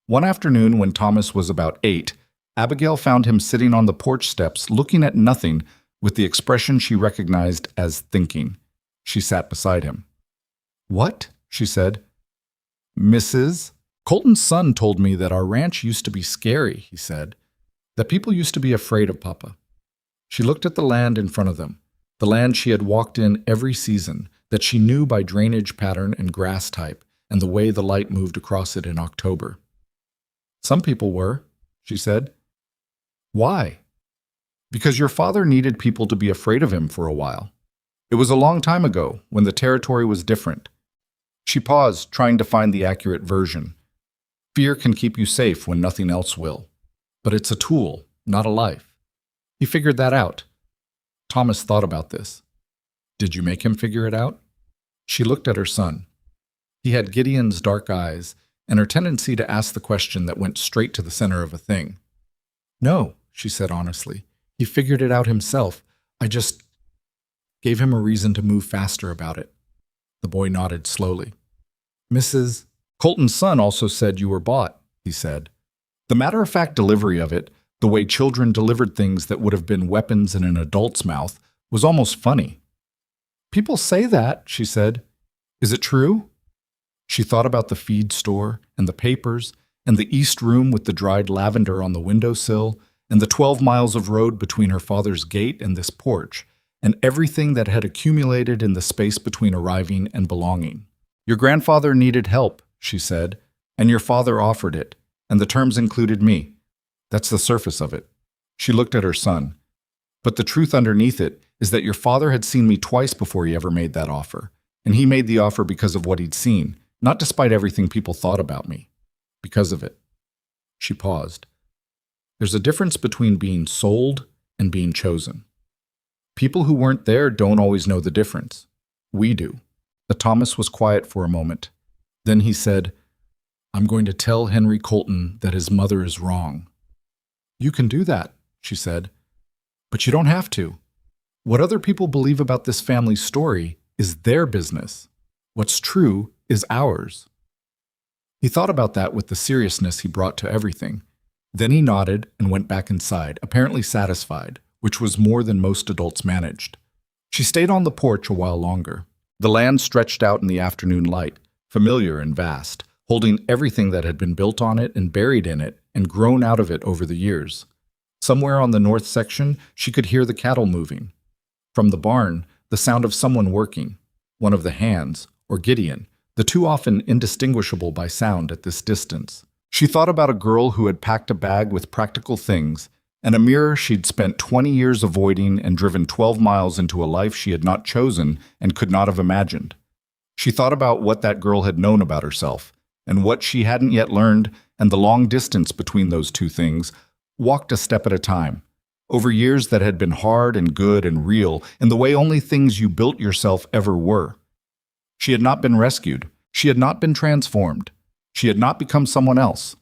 One afternoon when Thomas was about 8, Abigail found him sitting on the porch steps looking at nothing with the expression she recognized as thinking. She sat beside him. "What?" she said. "Mrs. Colton's son told me that our ranch used to be scary," he said, "that people used to be afraid of Papa." She looked at the land in front of them, the land she had walked in every season, that she knew by drainage pattern and grass type, and the way the light moved across it in October. "Some people were," she said. "Why?" "Because your father needed people to be afraid of him for a while. It was a long time ago, when the territory was different." She paused, trying to find the accurate version. Fear can keep you safe when nothing else will. But it's a tool, not a life. He figured that out. Thomas thought about this. "Did you make him figure it out?" She looked at her son. He had Gideon's dark eyes and her tendency to ask the question that went straight to the center of a thing. "No," she said honestly. "He figured it out himself. I just gave him a reason to move faster about it." The boy nodded slowly. "Mrs. Colton's son also said you were bought," he said. The matter-of-fact delivery of it, the way children delivered things that would have been weapons in an adult's mouth, was almost funny. "People say that," she said. "Is it true?" She thought about the feed store and the papers and the east room with the dried lavender on the windowsill and the 12 miles of road between her father's gate and this porch, and everything that had accumulated in the space between arriving and belonging. "Your grandfather needed help," she said, "and your father offered it, and the terms included me. That's the surface of it." She looked at her son. "But the truth underneath it is that your father had seen me twice before he ever made that offer, and he made the offer because of what he'd seen, not despite everything people thought about me. Because of it." She paused. "There's a difference between being sold and being chosen. People who weren't there don't always know the difference. We do." The Thomas was quiet for a moment. Then he said, "I'm going to tell Henry Colton that his mother is wrong." "You can do that," she said. "But you don't have to. What other people believe about this family's story is their business. What's true is ours." He thought about that with the seriousness he brought to everything. Then he nodded and went back inside, apparently satisfied, which was more than most adults managed. She stayed on the porch a while longer. The land stretched out in the afternoon light, familiar and vast, holding everything that had been built on it and buried in it and grown out of it over the years. Somewhere on the north section, she could hear the cattle moving. From the barn, the sound of someone working, one of the hands, or Gideon, the two often indistinguishable by sound at this distance. She thought about a girl who had packed a bag with practical things and a mirror she'd spent 20 years avoiding and driven 12 miles into a life she had not chosen and could not have imagined. She thought about what that girl had known about herself and what she hadn't yet learned, and the long distance between those two things, walked a step at a time, over years that had been hard and good and real in the way only things you built yourself ever were. She had not been rescued. She had not been transformed. She had not become someone else.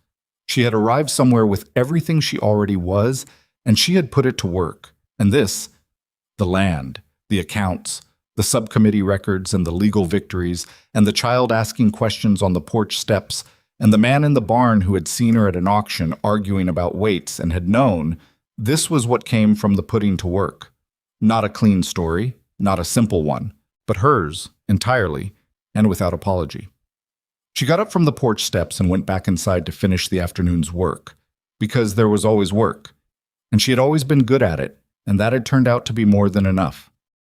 She had arrived somewhere with everything she already was, and she had put it to work. And this, the land, the accounts, the subcommittee records and the legal victories, and the child asking questions on the porch steps, and the man in the barn who had seen her at an auction arguing about weights and had known, this was what came from the putting to work. Not a clean story, not a simple one, but hers, entirely, and without apology. She got up from the porch steps and went back inside to finish the afternoon's work, because there was always work, and she had always been good at it, and that had turned out to be more than enough.